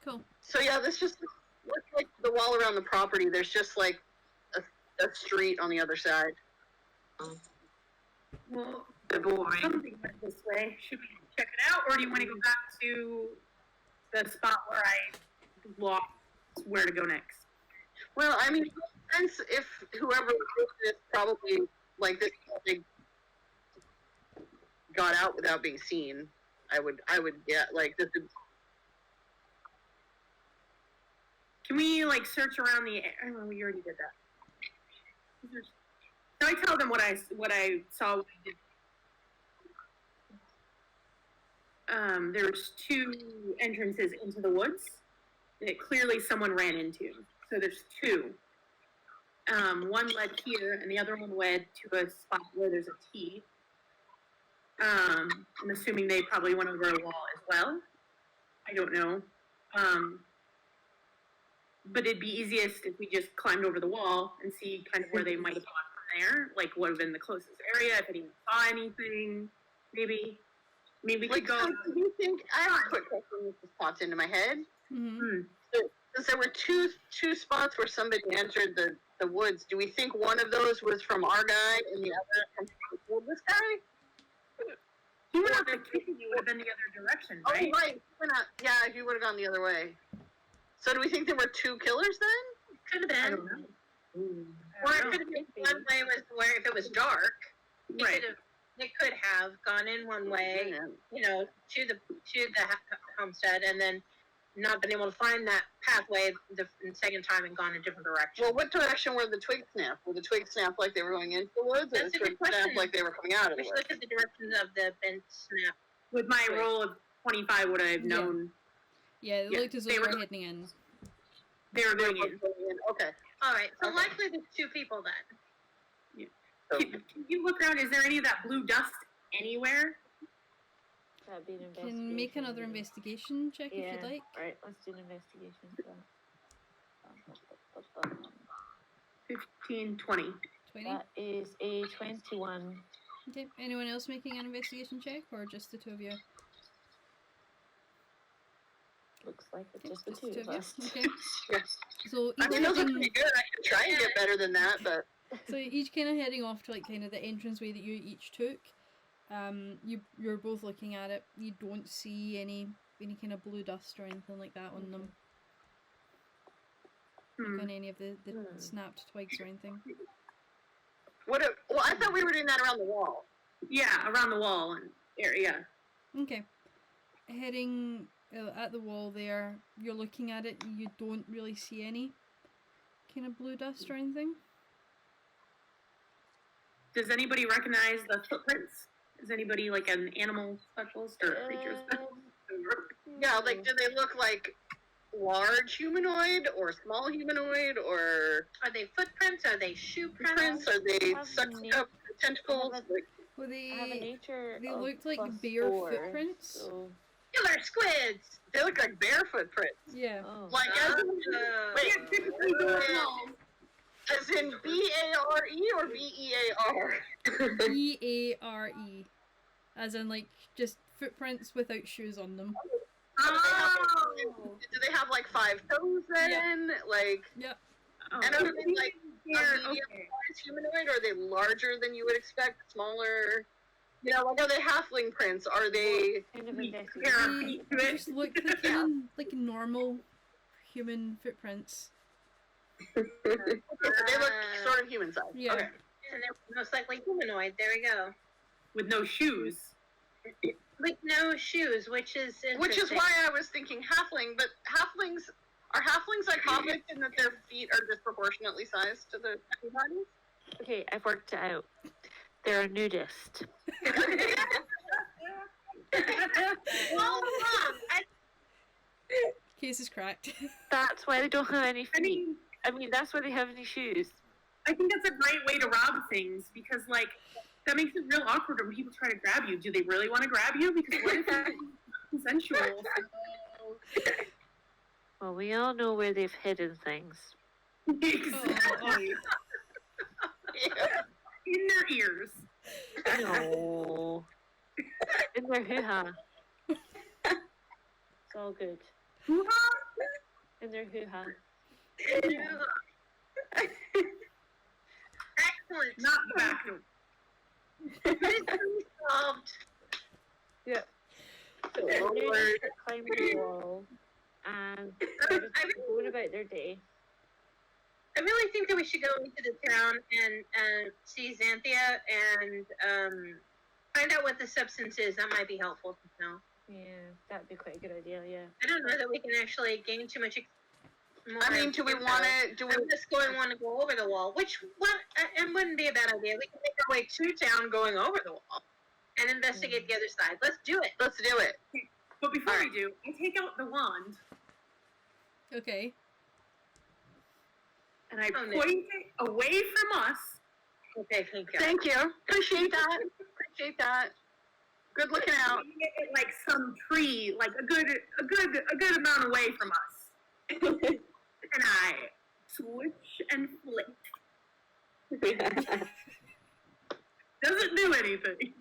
Speaker 1: Cool.
Speaker 2: So yeah, this just looks like the wall around the property. There's just a street on the other side.
Speaker 4: Well,
Speaker 3: Boring.
Speaker 4: something went this way. Should we check it out, or do you want to go back to the spot where I lost where to go next?
Speaker 2: Well, I mean, it makes sense if whoever did this probably this they got out without being seen. I would get this.
Speaker 4: Can we search around the? Oh, we already did that. So I tell them what I saw. When I did. there's 2 entrances into the woods that clearly someone ran into. So there's 2. One led here, and the other one led to a spot where there's a T. I'm assuming they probably went over a wall as well. I don't know. But it'd be easiest if we just climbed over the wall and see kind of where they might have gone from there. Like, what would have been the closest area, if anyone saw anything, maybe. I mean, we could go.
Speaker 2: So do you think, I have a quick question that just popped into my head.
Speaker 1: Mm-hmm.
Speaker 2: Since there were two spots where somebody entered the woods, do we think one of those was from our guy and the other from this guy?
Speaker 4: He went out the kitchen, he would have been the other direction, right?
Speaker 2: Oh, right. Yeah, he would have gone the other way. So do we think there were 2 killers then?
Speaker 5: Could have
Speaker 4: I
Speaker 5: been.
Speaker 4: don't know.
Speaker 5: Or it could have been one way was where if it was dark,
Speaker 4: Right.
Speaker 5: They could have gone in one way, you know, to the homestead, and then not been able to find that pathway the second time and gone a different direction.
Speaker 2: Well, what direction were the twigs snapped? Were the twigs snapped like they were going into the woods, or
Speaker 5: That's
Speaker 2: the
Speaker 5: a good
Speaker 2: twigs snapped
Speaker 5: question.
Speaker 2: like they were coming out of the
Speaker 5: We should
Speaker 2: woods?
Speaker 5: look at the directions of the bent snap.
Speaker 4: With my roll of 25, would I have known
Speaker 1: Yeah, it
Speaker 4: Yeah,
Speaker 1: looked as though
Speaker 4: they
Speaker 1: they
Speaker 4: were-
Speaker 1: were heading in.
Speaker 4: they were going in?
Speaker 2: Okay.
Speaker 5: All right, so
Speaker 2: Okay.
Speaker 5: likely there's 2 people then.
Speaker 2: So,
Speaker 4: Can you look around? Is there any of that blue dust anywhere?
Speaker 3: That'd be an investigation.
Speaker 1: Can make another investigation check if
Speaker 3: Yeah.
Speaker 1: you'd like.
Speaker 3: Right, let's do an investigation for that.
Speaker 4: 15, 20.
Speaker 1: 20.
Speaker 3: That is a 21.
Speaker 1: Okay. Anyone else making an investigation check, or just the 2 of you?
Speaker 3: Looks like it's
Speaker 1: Okay,
Speaker 3: just the
Speaker 1: just
Speaker 3: 2
Speaker 1: the
Speaker 3: of
Speaker 1: 2 of
Speaker 3: us.
Speaker 1: you. Okay. So
Speaker 2: I
Speaker 1: each
Speaker 2: mean, those are
Speaker 1: heading,
Speaker 2: pretty good. I could try and get better than that, but
Speaker 1: so each kind of heading off to like kind of the entranceway that you each took. You're both looking at it. You don't see any kind of blue dust or anything like that on them,
Speaker 4: Hmm.
Speaker 1: like on any of the
Speaker 3: Hmm.
Speaker 1: snapped twigs or anything.
Speaker 2: well, I thought we were doing that around the wall.
Speaker 4: Yeah, around the wall and area.
Speaker 1: Okay. Heading at the wall there, you're looking at it, you don't really see any kind of blue dust or anything.
Speaker 4: Does anybody recognize the footprints? Is anybody like an animal specialist or a creature specialist?
Speaker 2: Yeah, like, do they look like large humanoid or small humanoid, or
Speaker 5: Are they footprints? Are they shoe
Speaker 2: prints?
Speaker 5: prints?
Speaker 2: Are they
Speaker 3: Have
Speaker 2: sucked
Speaker 3: na-
Speaker 2: up tentacles?
Speaker 3: have
Speaker 2: Like,
Speaker 1: Well,
Speaker 3: I have a nature
Speaker 1: they
Speaker 3: of
Speaker 1: looked like
Speaker 3: +4,
Speaker 1: bare footprints.
Speaker 3: So,
Speaker 5: Killer squids!
Speaker 2: they look like barefoot prints.
Speaker 1: Yeah.
Speaker 3: oh.
Speaker 2: Like, as in,
Speaker 4: They are typically doing
Speaker 2: as in B-A-R-E or B-E-A-R?
Speaker 1: Beare, as in like just footprints without shoes on them.
Speaker 4: Oh!
Speaker 2: Do they have like 5 toes then? Like,
Speaker 1: Yep.
Speaker 4: Oh.
Speaker 2: and are they like
Speaker 4: They're-
Speaker 2: a medium-sized humanoid? Or are they larger than you would expect? Smaller? You know, like, are they halfling prints? Are they?
Speaker 3: Kind of
Speaker 4: We
Speaker 3: investigation.
Speaker 4: compare our
Speaker 1: They
Speaker 4: feet to it.
Speaker 1: just look like kind of like normal human footprints.
Speaker 2: Okay, so they look sort of human-sized.
Speaker 1: Yeah.
Speaker 2: Okay.
Speaker 5: And they're most likely humanoid. There we go.
Speaker 4: With no shoes.
Speaker 5: With no shoes, which is interesting.
Speaker 2: Which is why I was thinking halfling, but are halflings like hobbits in that their feet are disproportionately sized to their bodies?
Speaker 3: Okay, I've worked it out. They're a nudist.
Speaker 5: Well, wrong.
Speaker 1: Case is cracked.
Speaker 3: That's why they don't have any
Speaker 4: I
Speaker 3: feet.
Speaker 4: mean,
Speaker 3: I mean, that's why they have any shoes.
Speaker 4: I think that's a great way to rob things because, like, that makes it real awkward when people try to grab you. Do they really want to grab you? Because what if it's consensual?
Speaker 3: Well, we all know where they've hidden things.
Speaker 4: Exactly.
Speaker 2: Yeah.
Speaker 4: In their ears.
Speaker 3: No. In their hoo-ha. It's all good. In their hoo-ha.
Speaker 5: Excellent.
Speaker 4: Not the back door.
Speaker 5: Mystery solved.
Speaker 3: So the nudists are climbing the wall, and they're just going about their day.
Speaker 5: I really think that we should go into the town and see Xanthia and find out what the substance is. That might be helpful to know.
Speaker 3: Yeah, that'd be quite a good idea, yeah.
Speaker 5: I don't know that we can actually gain too much. More
Speaker 2: I mean, do we
Speaker 5: info.
Speaker 2: want to? Do we?
Speaker 5: I'm just going to want to go over the wall, which it wouldn't be a bad idea. We can make our way to town going over the wall, and investigate the other side. Let's do it.
Speaker 2: Let's do it.
Speaker 4: But before we do, I take out the wand
Speaker 1: Okay.
Speaker 4: and I
Speaker 5: Oh, no.
Speaker 4: point it away from us.
Speaker 5: Okay, thank you.
Speaker 2: Thank you. Appreciate that. Appreciate that. Good looking out.
Speaker 4: Aiming it at, like some tree, like a good amount away from us. And I switch and flick. Doesn't do anything.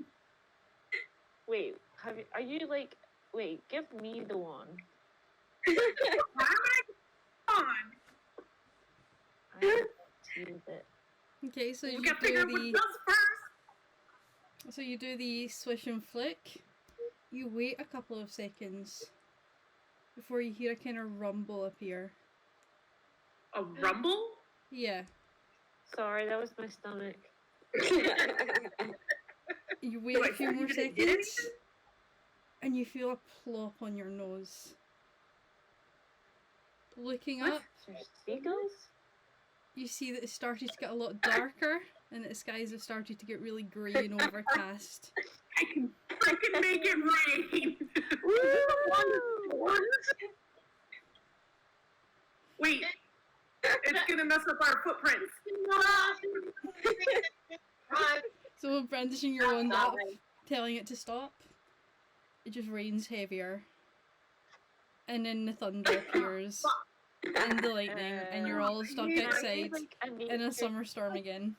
Speaker 3: Wait, are you like? Wait, give me the wand.
Speaker 4: Why am I on?
Speaker 3: I have to use it.
Speaker 1: Okay, so
Speaker 4: We
Speaker 1: you
Speaker 4: gotta figure out what
Speaker 1: do
Speaker 4: it does first.
Speaker 1: so you do the swish and flick. You wait a couple of seconds before you hear a kind of rumble appear.
Speaker 4: A rumble?
Speaker 1: Yeah.
Speaker 3: Sorry, that was my stomach.
Speaker 1: You wait a few more seconds and you feel a plop on your nose. Looking
Speaker 4: What?
Speaker 1: up,
Speaker 3: There's seagulls?
Speaker 1: you see that it's started to get a lot darker and that the skies have started to get really grey and overcast.
Speaker 4: I can make it rain. Wait, it's gonna mess up our footprints.
Speaker 1: So brandishing your wand up, telling it to stop, it just rains heavier. And then the thunder appears and the lightning and you're all stuck outside in a summer storm again.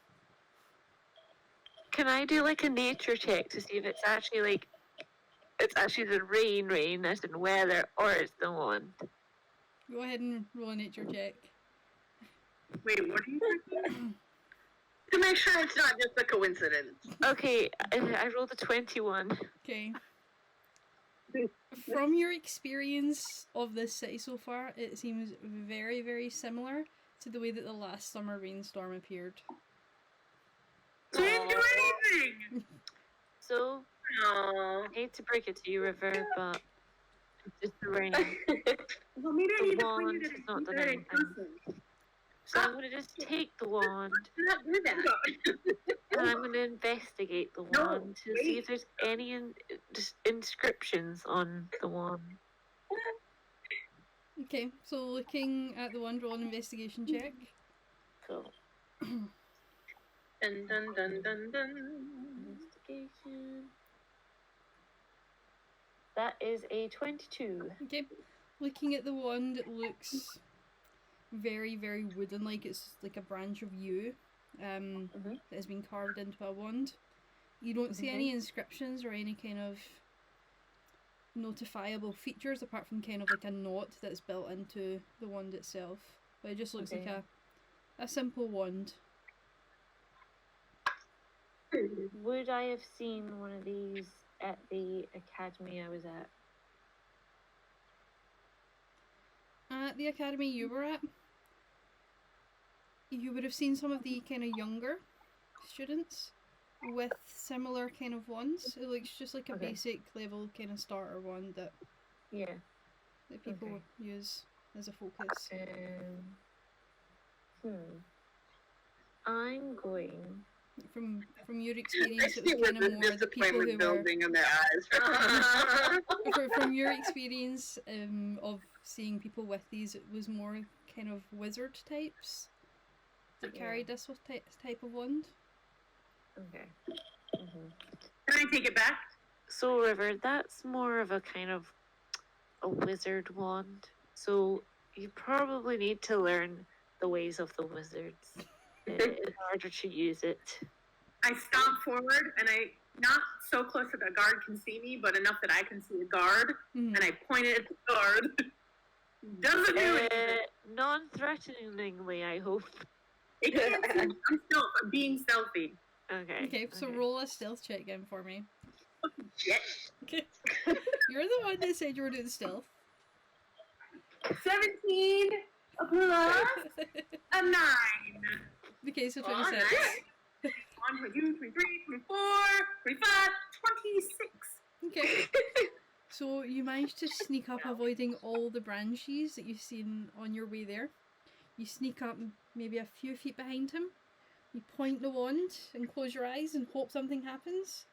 Speaker 3: Can I do like a nature check to see if it's actually the rain as in weather, or it's the wand?
Speaker 1: Go ahead and roll a nature check.
Speaker 4: Wait, what are you doing?
Speaker 2: To make sure it's not just a coincidence.
Speaker 3: Okay, I rolled a 21.
Speaker 1: Okay. From your experience of this city so far, it seems very, very similar to the way that the last summer rainstorm appeared.
Speaker 4: She didn't do anything.
Speaker 3: So,
Speaker 5: Oh.
Speaker 3: I hate to break it to you, River, but it's just the rain.
Speaker 4: Well, maybe I
Speaker 3: The
Speaker 4: need to
Speaker 3: wand
Speaker 4: point it
Speaker 3: has
Speaker 4: at
Speaker 3: not
Speaker 4: you
Speaker 3: done
Speaker 4: in
Speaker 3: anything.
Speaker 4: person.
Speaker 3: So I'm going to just take the wand
Speaker 5: Do not do that.
Speaker 3: and I'm going to investigate the
Speaker 4: No,
Speaker 3: wand to see if there's any just inscriptions on the wand.
Speaker 1: Okay, so looking at the wand, roll an investigation check.
Speaker 3: Cool.
Speaker 5: Dun dun dun dun dun.
Speaker 3: Investigation. That is a 22.
Speaker 1: Okay, looking at the wand, it looks very, very wooden, like it's like a branch of yew that has been carved into a wand. You don't see any inscriptions or any kind of notifiable features apart from kind of like a knot that's built into the wand itself. But it just looks like a simple wand.
Speaker 3: Would I have seen one of these at the academy I was at?
Speaker 1: At the academy you were at, you would have seen some of the kind of younger students with similar kind of wands. It looks just like a basic level kind of starter wand that people use as a focus.
Speaker 3: I'm going.
Speaker 1: From your experience, it
Speaker 2: See
Speaker 1: was
Speaker 2: what
Speaker 1: kind of
Speaker 2: the
Speaker 1: more the people
Speaker 2: disappointment
Speaker 1: who were.
Speaker 2: building in their eyes.
Speaker 1: From your experience of seeing people with these, it was more kind of wizard types that carried this type of wand.
Speaker 3: Okay.
Speaker 4: Can I take it back?
Speaker 3: So, River, that's more of a kind of a wizard wand. So, you probably need to learn the ways of the wizards in order to use it.
Speaker 4: I stomp forward and I, not so close that the guard can see me, but enough that I can see the guard, and I point it at the guard. Doesn't do anything.
Speaker 3: Non-threateningly, I hope.
Speaker 4: It can't see me. I'm being stealthy.
Speaker 3: Okay.
Speaker 1: Okay, so roll a stealth check again for me.
Speaker 4: Shit.
Speaker 1: Okay. You're the one that said you were doing stealth.
Speaker 4: 17 plus a 9.
Speaker 1: Okay, so
Speaker 5: Oh,
Speaker 1: 26.
Speaker 5: nice.
Speaker 4: 1, 22, 23, 24, 25, 26.
Speaker 1: Okay. So you managed to sneak up, avoiding all the branches that you've seen on your way there. You sneak up maybe a few feet behind him. You point the wand and close your eyes and hope something happens.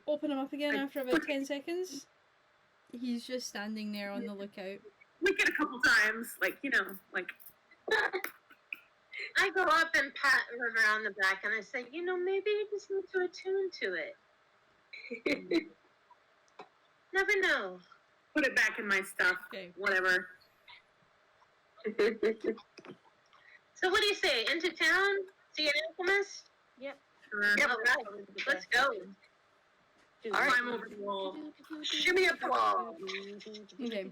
Speaker 1: Open him up again after about 10 seconds. He's just standing there on the lookout.
Speaker 4: Blink it a couple times, like,
Speaker 5: I go up and pat River on the back and I say, maybe you just need to attune to it. Never know.
Speaker 4: put it back in my stuff.
Speaker 1: Okay.
Speaker 4: Whatever.
Speaker 5: So what do you say? Into town? See an alchemist?
Speaker 4: Sure.
Speaker 2: Yep.
Speaker 5: All right, let's go.
Speaker 2: All right.
Speaker 4: Climb over the wall.
Speaker 2: Shimmy up the wall.
Speaker 1: Okay.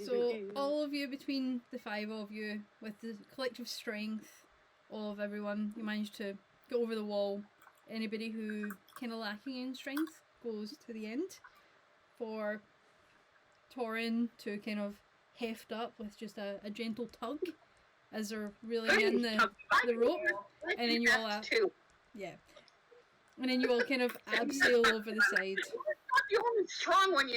Speaker 1: So all of you, between the 5 of you, with the collective strength of everyone, you manage to get over the wall. Anybody who kind of lacking in strength goes to the end. For Torin to kind of heft up with just a gentle tug as they're reeling in the rope, and then you all yeah, and then you all kind of abseil over the side.
Speaker 2: Not the only strong one,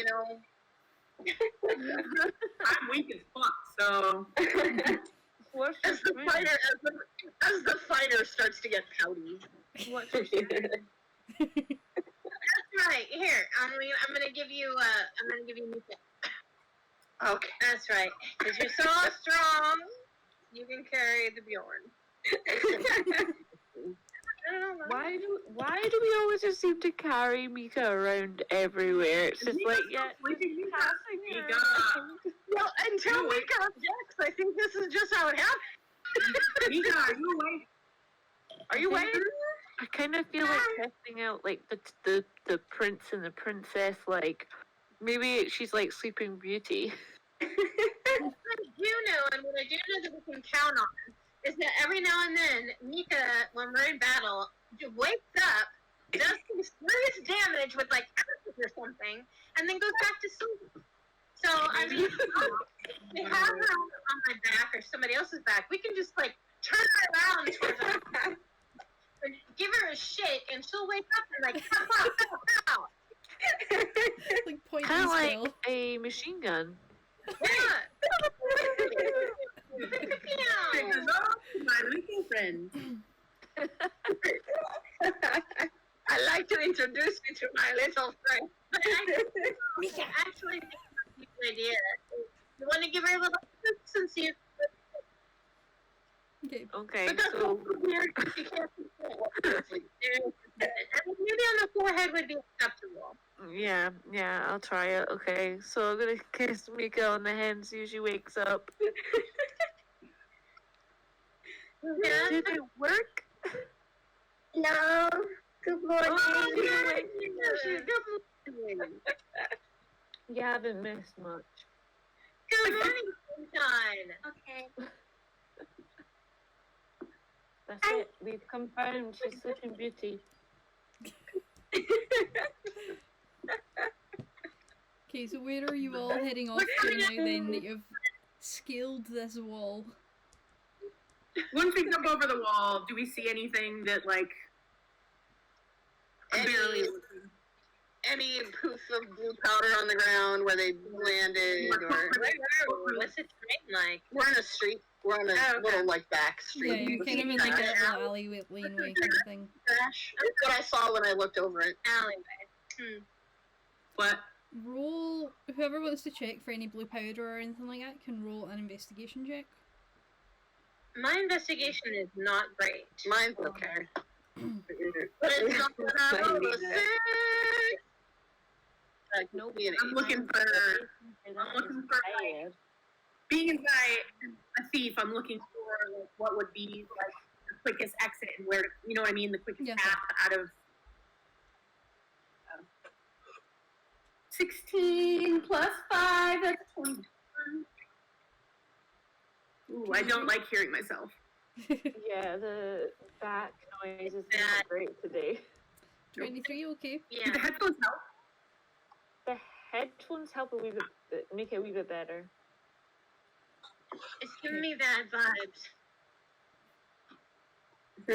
Speaker 4: I'm weak as fuck, so.
Speaker 2: As the fighter starts to get pouty.
Speaker 5: That's right. Here, I'm gonna give you Mika.
Speaker 2: Okay.
Speaker 5: That's right. Because you're so strong, you can carry the Bjorn.
Speaker 3: Why do we always just seem to carry Mika around everywhere? It's just like, passing her around.
Speaker 2: Well, until Mika objects, I think this is just how it happens.
Speaker 4: Mika, are you awake?
Speaker 2: Are you waiting?
Speaker 3: I kind of feel like testing out like the prince and the princess. Like maybe she's like Sleeping Beauty.
Speaker 5: What I do know, and what I do know that we can count on, is that every now and then, Mika, when we're in battle, wakes up, does some serious damage with like curses or something, and then goes back to sleep. So I mean, if we have her on my back or somebody else's back, we can just like turn her around towards her and give her a shake, and she'll wake up and like pow, pow, pow.
Speaker 1: Like pointing
Speaker 3: Kind of like
Speaker 1: still.
Speaker 3: a machine gun.
Speaker 4: My little friend.
Speaker 2: I like to introduce you to my little friend.
Speaker 5: I actually think that's a good idea. You want to give her a little kiss and see if
Speaker 1: Okay.
Speaker 3: Okay,
Speaker 2: But that's
Speaker 3: so
Speaker 2: so weird. She can't control it.
Speaker 5: I mean, maybe on the forehead would be acceptable.
Speaker 3: yeah, I'll try it. Okay, so I'm gonna kiss Mika on the hand so she wakes up.
Speaker 5: Yeah.
Speaker 3: Did it work?
Speaker 2: No. Good morning.
Speaker 3: Oh,
Speaker 5: Good
Speaker 3: You haven't missed much.
Speaker 5: morning, sunshine.
Speaker 3: Okay. That's it. We've confirmed she's Sleeping Beauty.
Speaker 1: Okay, so where are you all heading off to now then that you've scaled this wall?
Speaker 4: Once we jump over the wall, do we see anything that, like, barely
Speaker 2: Any poof of blue powder on the ground where they landed, or
Speaker 5: What's it train like?
Speaker 2: we're in a street. We're on a little like back
Speaker 1: Yeah,
Speaker 2: street.
Speaker 1: you're kind of in like a little alleyway, laneway kind of thing.
Speaker 2: Trash. That's what I saw when I looked over it.
Speaker 5: Alleyway.
Speaker 4: What?
Speaker 1: Roll, whoever wants to check for any blue powder or anything like that can roll an investigation check.
Speaker 5: My investigation is not great.
Speaker 2: Mine's okay. But it's not that I rolled a 6. Like nobody in
Speaker 4: I'm looking for, like, being a thief, I'm looking for, like, what would be, like, the quickest exit and where, you know what I mean, the quickest
Speaker 1: Yeah.
Speaker 4: path out of 16 plus 5, that's 21. Ooh, I don't like hearing myself.
Speaker 3: Yeah, the back noise is not great today.
Speaker 1: 23, okay.
Speaker 4: Do
Speaker 5: Yeah.
Speaker 4: the headphones help?
Speaker 3: The headphones help a wee bit, make it a wee bit better.
Speaker 5: It's giving me bad vibes.
Speaker 4: So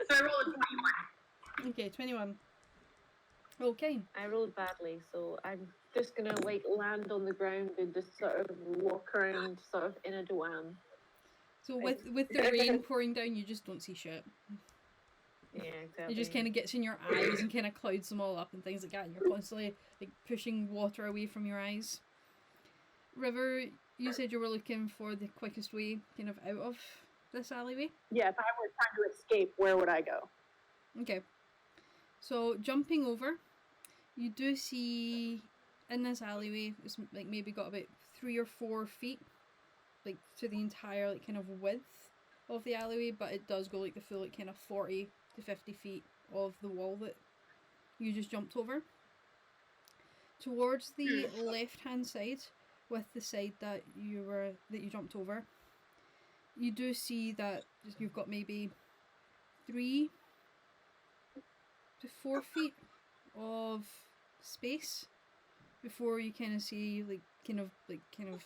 Speaker 4: I roll a 21.
Speaker 1: Okay, 21. Okay.
Speaker 3: I rolled badly, so I'm just gonna like land on the ground and just sort of walk around sort of in a dwam.
Speaker 1: So with the rain pouring down, you just don't see shit.
Speaker 3: Yeah, exactly.
Speaker 1: It just kind of gets in your eyes and kind of clouds them all up and things like that, and you're constantly like pushing water away from your eyes. River, you said you were looking for the quickest way kind of out of this alleyway?
Speaker 4: Yeah, if I were trying to escape, where would I go?
Speaker 1: Okay. So jumping over, you do see in this alleyway, it's like maybe got about 3 or 4 feet, like to the entire like kind of width of the alleyway, but it does go like the full like kind of 40 to 50 feet of the wall that you just jumped over. Towards the left hand side, with the side that you jumped over, you do see that you've got maybe 3 to 4 feet of space before you kind of see like kind of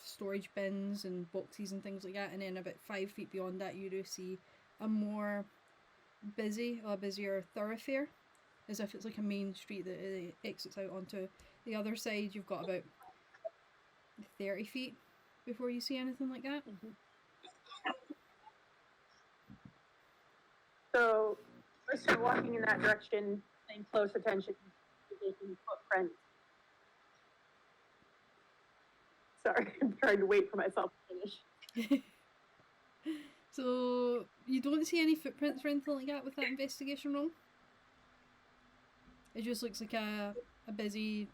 Speaker 1: storage bins and boxes and things like that, and then about 5 feet beyond that you do see a busier thoroughfare, as if it's like a main street that exits out onto the other side. You've got about 30 feet before you see anything like that.
Speaker 4: So I start walking in that direction, paying close attention to making footprints. Sorry, I'm trying to wait for myself to finish.
Speaker 1: So you don't see any footprints or anything like that with that investigation roll? It just looks like a busy,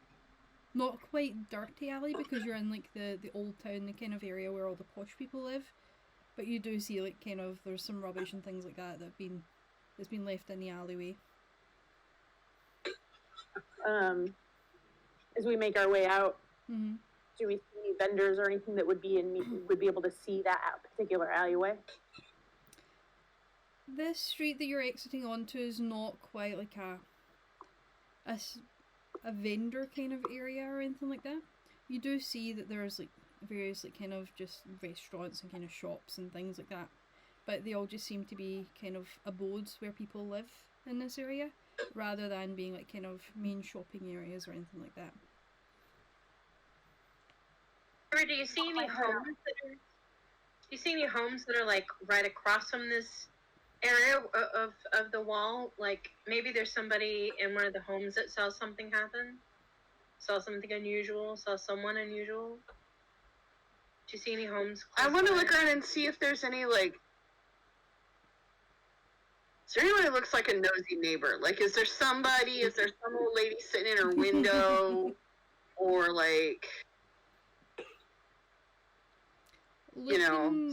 Speaker 1: not quite dirty alley, because you're in like the old town, the kind of area where all the posh people live. But you do see like kind of there's some rubbish and things like that that's been left in the alleyway.
Speaker 4: As we make our way out,
Speaker 1: Mm-hmm.
Speaker 4: do we see any vendors or anything that would be able to see that particular alleyway?
Speaker 1: This street that you're exiting onto is not quite like a vendor kind of area or anything like that. You do see that there's like various like kind of just restaurants and kind of shops and things like that, but they all just seem to be kind of abodes where people live in this area, rather than being like kind of main shopping areas or anything like that.
Speaker 5: Or do you see any homes that are like right across from this area of the wall? Like maybe there's somebody in one of the homes that saw something happen, saw something unusual, saw someone unusual. Do you see any homes?
Speaker 2: I want to look around and see if there's any like. Is there anyone who looks like a nosy neighbor? Like, is there some old lady sitting in her window, or like,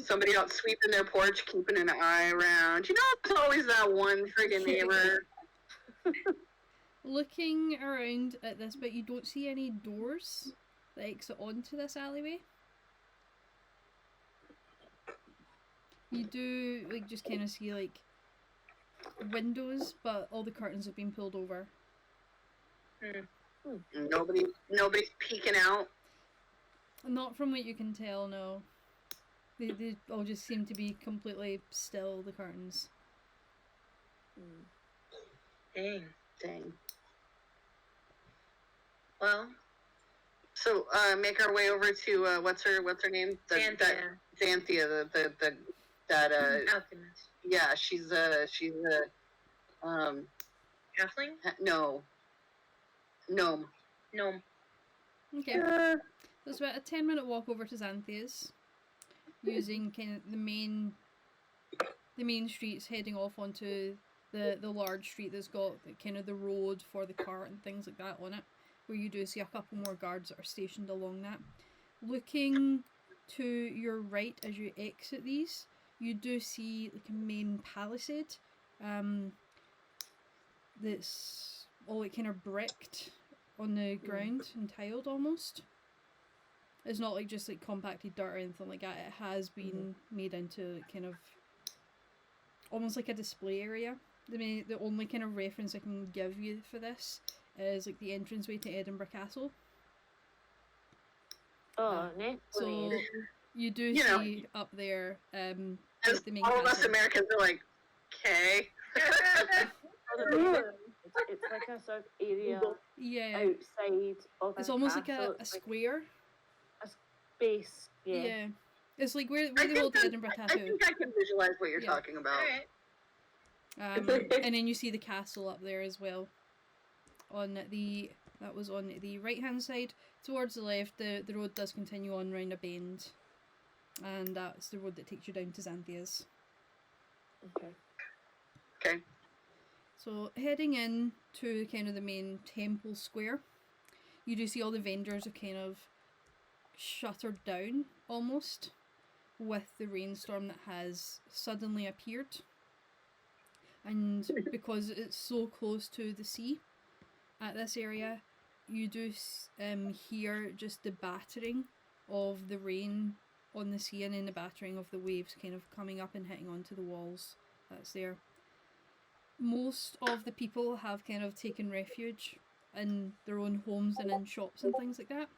Speaker 2: somebody out sweeping their porch, keeping an eye around? There's always that one friggin' neighbor.
Speaker 1: Looking around at this bit, you don't see any doors that exit onto this alleyway. You do like just kind of see like windows, but all the curtains have been pulled over.
Speaker 2: Nobody's peeking out.
Speaker 1: Not from what you can tell, no. They all just seem to be completely still, the curtains.
Speaker 2: Dang.
Speaker 5: Well,
Speaker 2: so make our way over to what's her name?
Speaker 5: Xanthia.
Speaker 2: Xanthia, that
Speaker 5: Alchemist.
Speaker 2: yeah, she's a
Speaker 5: Halfling?
Speaker 2: no, gnome.
Speaker 5: Gnome.
Speaker 1: Okay. There's about a 10-minute walk over to Xanthia's, using kind of the main streets, heading off onto the large street that's got kind of the road for the cart and things like that on it, where you do see a couple more guards that are stationed along that. Looking to your right as you exit these, you do see like a main palisade that's all like kind of bricked on the ground and tiled almost. It's not like just like compacted dirt or anything like that. It has been made into like kind of almost like a display area. The only kind of reference I can give you for this is like the entranceway to Edinburgh Castle. So you do see up there
Speaker 2: As
Speaker 1: the main
Speaker 2: all of us
Speaker 1: castle.
Speaker 2: Americans are like, okay.
Speaker 3: It's like a sort of area
Speaker 1: Yeah,
Speaker 3: outside of
Speaker 1: it's
Speaker 3: a
Speaker 1: almost like
Speaker 3: castle.
Speaker 1: a
Speaker 3: It's like
Speaker 1: square.
Speaker 3: a space.
Speaker 1: Yeah. It's like where
Speaker 2: I
Speaker 1: the old
Speaker 2: think
Speaker 1: Edinburgh
Speaker 2: I
Speaker 1: Tattoo.
Speaker 2: think I can visualize what you're
Speaker 1: Yeah.
Speaker 2: talking about.
Speaker 5: Alright.
Speaker 1: And then you see the castle up there as well. That was on the right hand side. Towards the left, the road does continue on round a bend, and that's the road that takes you down to Xanthia's.
Speaker 3: Okay.
Speaker 2: Okay.
Speaker 1: So heading in to kind of the main temple square, you do see all the vendors are kind of shuttered down almost with the rainstorm that has suddenly appeared. And because it's so close to the sea at this area, you do hear just the battering of the rain on the sea, and then the battering of the waves kind of coming up and hitting onto the walls that's there. Most of the people have kind of taken refuge in their own homes and in shops and things like that.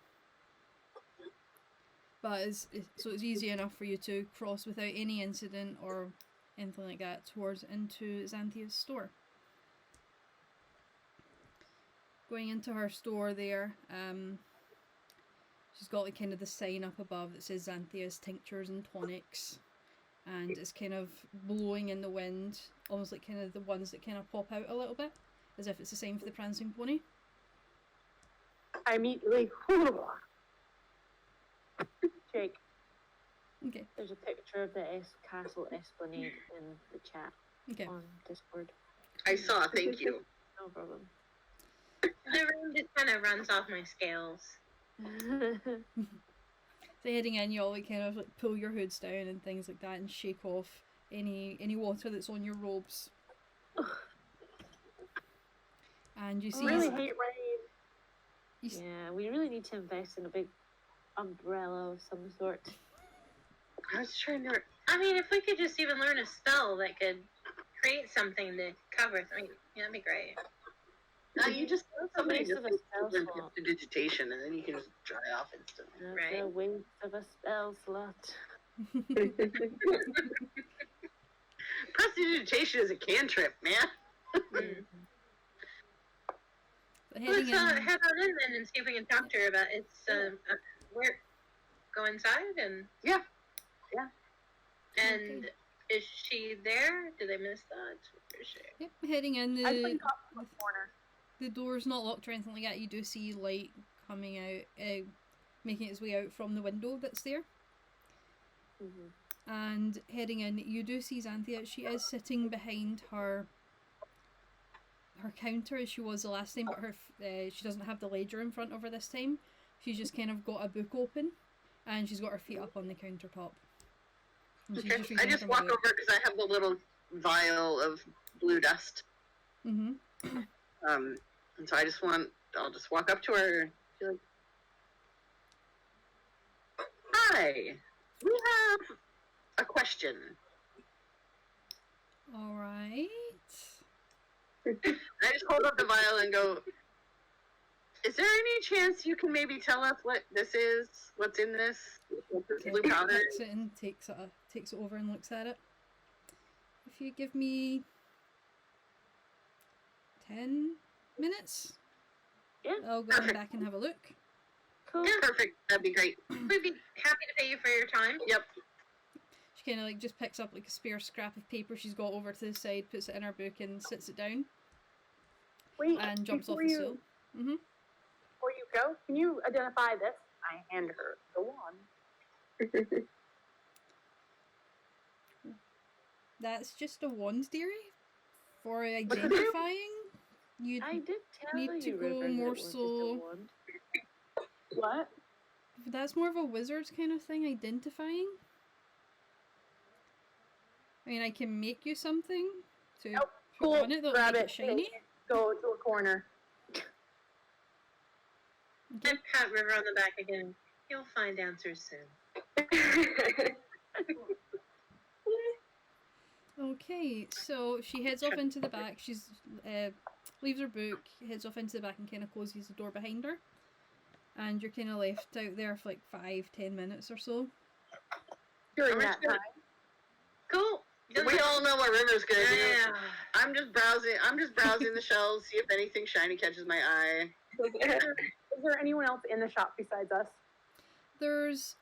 Speaker 1: But so it's easy enough for you to cross without any incident or anything like that towards into Xanthia's store. Going into her store there, she's got like kind of the sign up above that says Xanthia's tinctures and tonics, and it's kind of blowing in the wind, almost like kind of the ones that kind of pop out a little bit, as if it's the same for the prancing pony.
Speaker 4: I immediately Jake.
Speaker 1: Okay.
Speaker 3: There's a picture of the castle esplanade in the chat
Speaker 1: Okay.
Speaker 3: on Discord.
Speaker 2: I saw. Thank you.
Speaker 3: No problem.
Speaker 5: The room just kind of runs off my scales.
Speaker 1: So heading in, you all like kind of like pull your hoods down and things like that, and shake off any water that's on your robes. And you see,
Speaker 4: I really hate rain.
Speaker 3: Yeah, we really need to invest in a big umbrella of some sort.
Speaker 2: I was trying to.
Speaker 5: I mean, if we could just even learn a spell that could create something to cover things, yeah, that'd be great.
Speaker 2: No, you just somebody
Speaker 3: waste
Speaker 2: just
Speaker 3: of a spell slot.
Speaker 2: digitation, and then you can just dry off instantly.
Speaker 3: That's
Speaker 5: Right.
Speaker 3: a waste of a spell slot.
Speaker 2: Prestidigitation is a cantrip, man.
Speaker 5: Mm.
Speaker 1: so heading
Speaker 5: Let's
Speaker 1: in,
Speaker 5: head on in then and see if we can talk to her about it's where go inside and
Speaker 2: Yeah.
Speaker 5: And is she there? Did I miss that? Where is she?
Speaker 1: yep, heading in,
Speaker 4: I played off in the corner.
Speaker 1: the door's not locked or anything like that. You do see light coming out, making its way out from the window that's there.
Speaker 3: Mm-hmm.
Speaker 1: And heading in, you do see Xanthia. She is sitting behind her counter as she was the last time, but she doesn't have the ledger in front of her this time. She's just kind of got a book open, and she's got her feet up on the countertop. And she's
Speaker 2: Okay. I
Speaker 1: reading
Speaker 2: just
Speaker 1: from
Speaker 2: walk
Speaker 1: a book.
Speaker 2: over because I have the little vial of blue dust.
Speaker 1: Mhm.
Speaker 2: And so I'll just walk up to her. Be like, hi, we have a question.
Speaker 1: All right.
Speaker 2: I just hold up the vial and go, is there any chance you can maybe tell us what this is? What's in this? What this blue powder?
Speaker 1: Takes it and takes it over and looks at it. If you give me 10 minutes,
Speaker 3: Yeah.
Speaker 1: I'll go
Speaker 2: Perfect.
Speaker 1: back and have a look.
Speaker 3: Cool.
Speaker 2: Yeah, perfect. That'd be great.
Speaker 5: We'd be happy to pay you for your time.
Speaker 2: Yep.
Speaker 1: She kind of like just picks up like a spare scrap of paper she's got over to the side, puts it in her book, and sits it down
Speaker 4: Wait,
Speaker 1: and jumps off
Speaker 4: before
Speaker 1: the
Speaker 4: you,
Speaker 1: stool. Mhm.
Speaker 4: Before you go, can you identify this? I hand her the wand.
Speaker 1: That's just a wand, dearie. For identifying, you
Speaker 3: I did tell
Speaker 1: need to
Speaker 3: you,
Speaker 1: go
Speaker 3: River, that
Speaker 1: more
Speaker 3: it was just a
Speaker 1: so-
Speaker 3: wand.
Speaker 4: What?
Speaker 1: that's more of a wizard's kind of thing. Identifying. I mean, I can make you something to
Speaker 4: Nope.
Speaker 1: put
Speaker 4: Cool.
Speaker 1: on it that'll
Speaker 4: Grab
Speaker 1: make
Speaker 4: it.
Speaker 1: it shiny.
Speaker 4: take it, Go to a corner.
Speaker 5: I pat River on the back again. You'll find answers soon.
Speaker 1: Okay, so she heads off into the back. She's leaves her book, heads off into the back, and kind of closes the door behind her. And you're kind of left out there for like 5-10 minutes or so.
Speaker 4: During that time.
Speaker 5: Cool.
Speaker 2: We all know what River's gonna do.
Speaker 5: Yeah.
Speaker 2: I'm just browsing the shelves, see if anything shiny catches my eye.
Speaker 4: Is there anyone else in the shop besides us?
Speaker 1: There's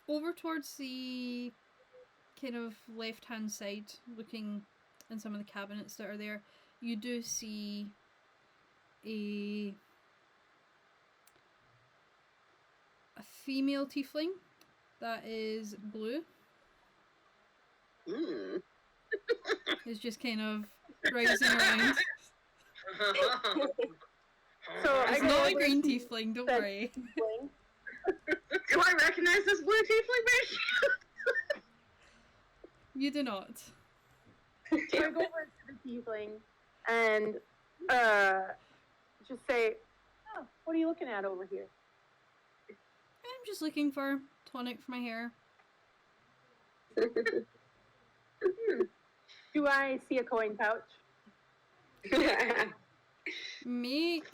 Speaker 1: over towards the kind of left hand side, looking and some of the cabinets that are there, you do see a female tiefling that is blue. Is just kind of browsing around.
Speaker 6: So
Speaker 1: It's
Speaker 6: I go
Speaker 1: not a
Speaker 6: over
Speaker 1: green
Speaker 6: to
Speaker 1: tiefling, don't
Speaker 6: said
Speaker 1: worry.
Speaker 6: tiefling.
Speaker 2: Do I recognize this blue tiefling bitch?
Speaker 1: You do not.
Speaker 6: So I go over to the tiefling and just say, "Oh, what are you looking at over here?"
Speaker 1: I'm just looking for tonic for my hair.
Speaker 6: Do I see a coin pouch?
Speaker 1: Make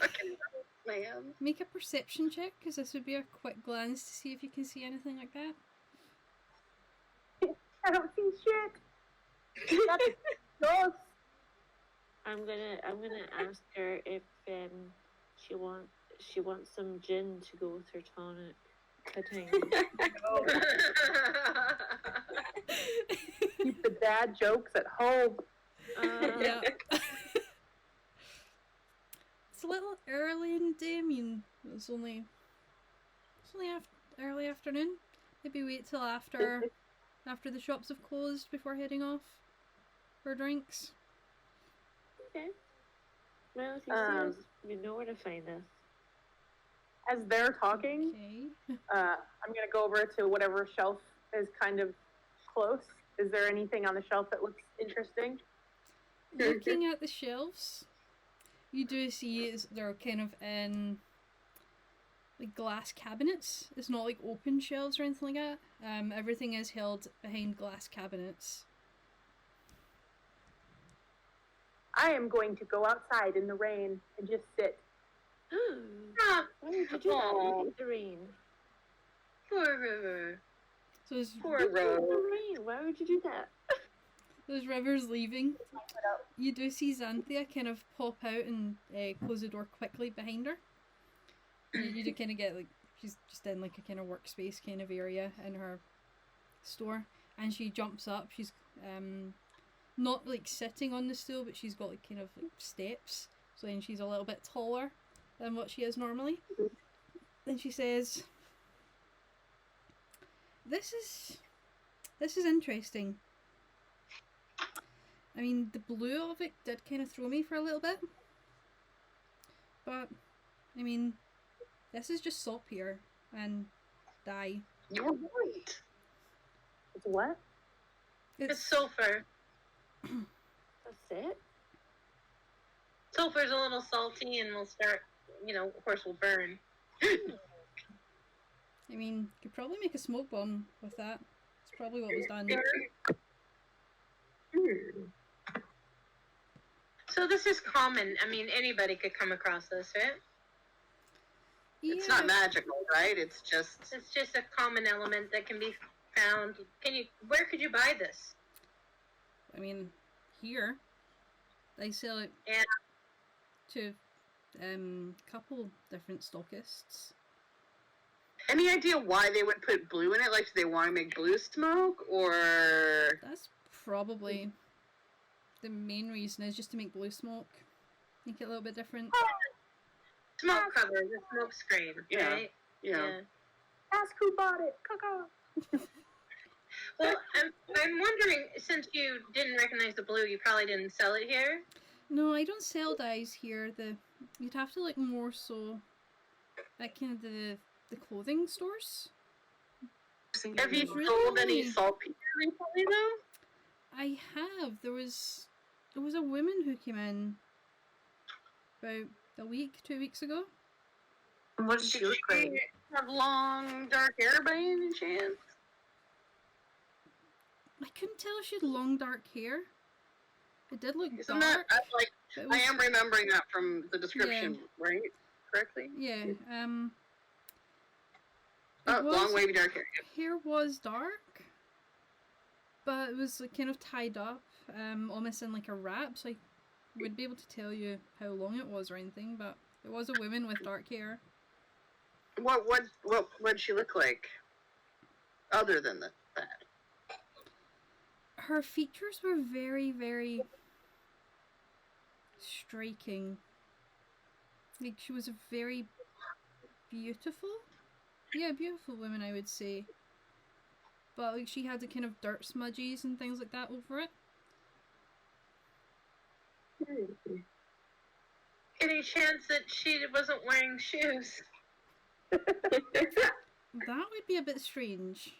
Speaker 2: Ma'am.
Speaker 1: make a perception check, because this would be a quick glance to see if you can see anything like that.
Speaker 6: I don't see shit. That's gross.
Speaker 3: I'm gonna ask her if she wants some gin to go with her tonic.
Speaker 6: Keep the dad jokes at home.
Speaker 1: Yeah. It's a little early in the day. I mean, it's only early afternoon. Maybe wait till after the shops have closed before heading off for drinks.
Speaker 3: Okay. Well, if you see us, you know where to find us.
Speaker 6: As they're talking,
Speaker 1: Okay.
Speaker 6: I'm gonna go over to whatever shelf is kind of close. Is there anything on the shelf that looks interesting?
Speaker 1: Looking at the shelves, you do see they're kind of in like glass cabinets. It's not like open shelves or anything like that. Everything is held behind glass cabinets.
Speaker 6: I am going to go outside in the rain and just sit.
Speaker 3: Why would you do that? You hate the rain.
Speaker 2: Poor River.
Speaker 1: So as
Speaker 2: Poor
Speaker 3: You hate
Speaker 2: Rose.
Speaker 3: the rain. Why would you do that?
Speaker 1: those River's leaving, you do see Xanthia kind of pop out and close the door quickly behind her. You do kind of get like she's just in like a kind of workspace kind of area in her store, and she jumps up. She's not like sitting on the stool, but she's got like kind of like steps, so then she's a little bit taller than what she is normally. Then she says, this is interesting. I mean, the blue of it did kind of throw me for a little bit, but I mean, this is just saltpeter and dye.
Speaker 2: You were right.
Speaker 6: It's what?
Speaker 5: It's sulfur.
Speaker 3: That's it?
Speaker 5: Sulfur's a little salty and will start, of course, will burn.
Speaker 1: I mean, you could probably make a smoke bomb with that. It's probably what was done.
Speaker 5: So this is common. I mean, anybody could come across this, right?
Speaker 2: It's not magical, right? It's just.
Speaker 5: It's just a common element that can be found. Where could you buy this?
Speaker 1: I mean, here they sell it
Speaker 5: Yeah.
Speaker 1: to couple different stockists.
Speaker 2: Any idea why they would put blue in it? Like, do they want to make blue smoke, or?
Speaker 1: That's probably the main reason, is just to make blue smoke, make it a little bit different.
Speaker 5: Smoke cover, the smoke screen,
Speaker 2: Yeah.
Speaker 5: right?
Speaker 2: Yeah.
Speaker 6: Ask who bought it. Caca.
Speaker 5: Well, I'm wondering, since you didn't recognize the blue, you probably didn't sell it here.
Speaker 1: No, I don't sell dyes here. You'd have to look more so at kind of the clothing stores.
Speaker 2: Have you
Speaker 1: Really?
Speaker 2: sold any saltpeter recently, though?
Speaker 1: I have. There was a woman who came in about a week, 2 weeks ago.
Speaker 3: And what does she look like?
Speaker 2: Have long, dark hair by any chance?
Speaker 1: I couldn't tell if she had long dark hair. It did look
Speaker 2: Isn't
Speaker 1: dark.
Speaker 2: that like?
Speaker 1: but it
Speaker 2: I
Speaker 1: was-
Speaker 2: am remembering that from the description, right? Correctly.
Speaker 1: Yeah.
Speaker 2: Oh,
Speaker 1: it was-
Speaker 2: long, wavy, dark hair.
Speaker 1: hair was dark, but it was like kind of tied up, almost in like a wrap. So I wouldn't be able to tell you how long it was or anything. But it was a woman with dark hair.
Speaker 2: What'd she look like? Other than that.
Speaker 1: Her features were very, very striking. Like, she was a very beautiful, beautiful woman, I would say. But like, she had the kind of dirt smudges and things like that over it.
Speaker 5: Any chance that she wasn't wearing shoes?
Speaker 1: That would be a bit strange,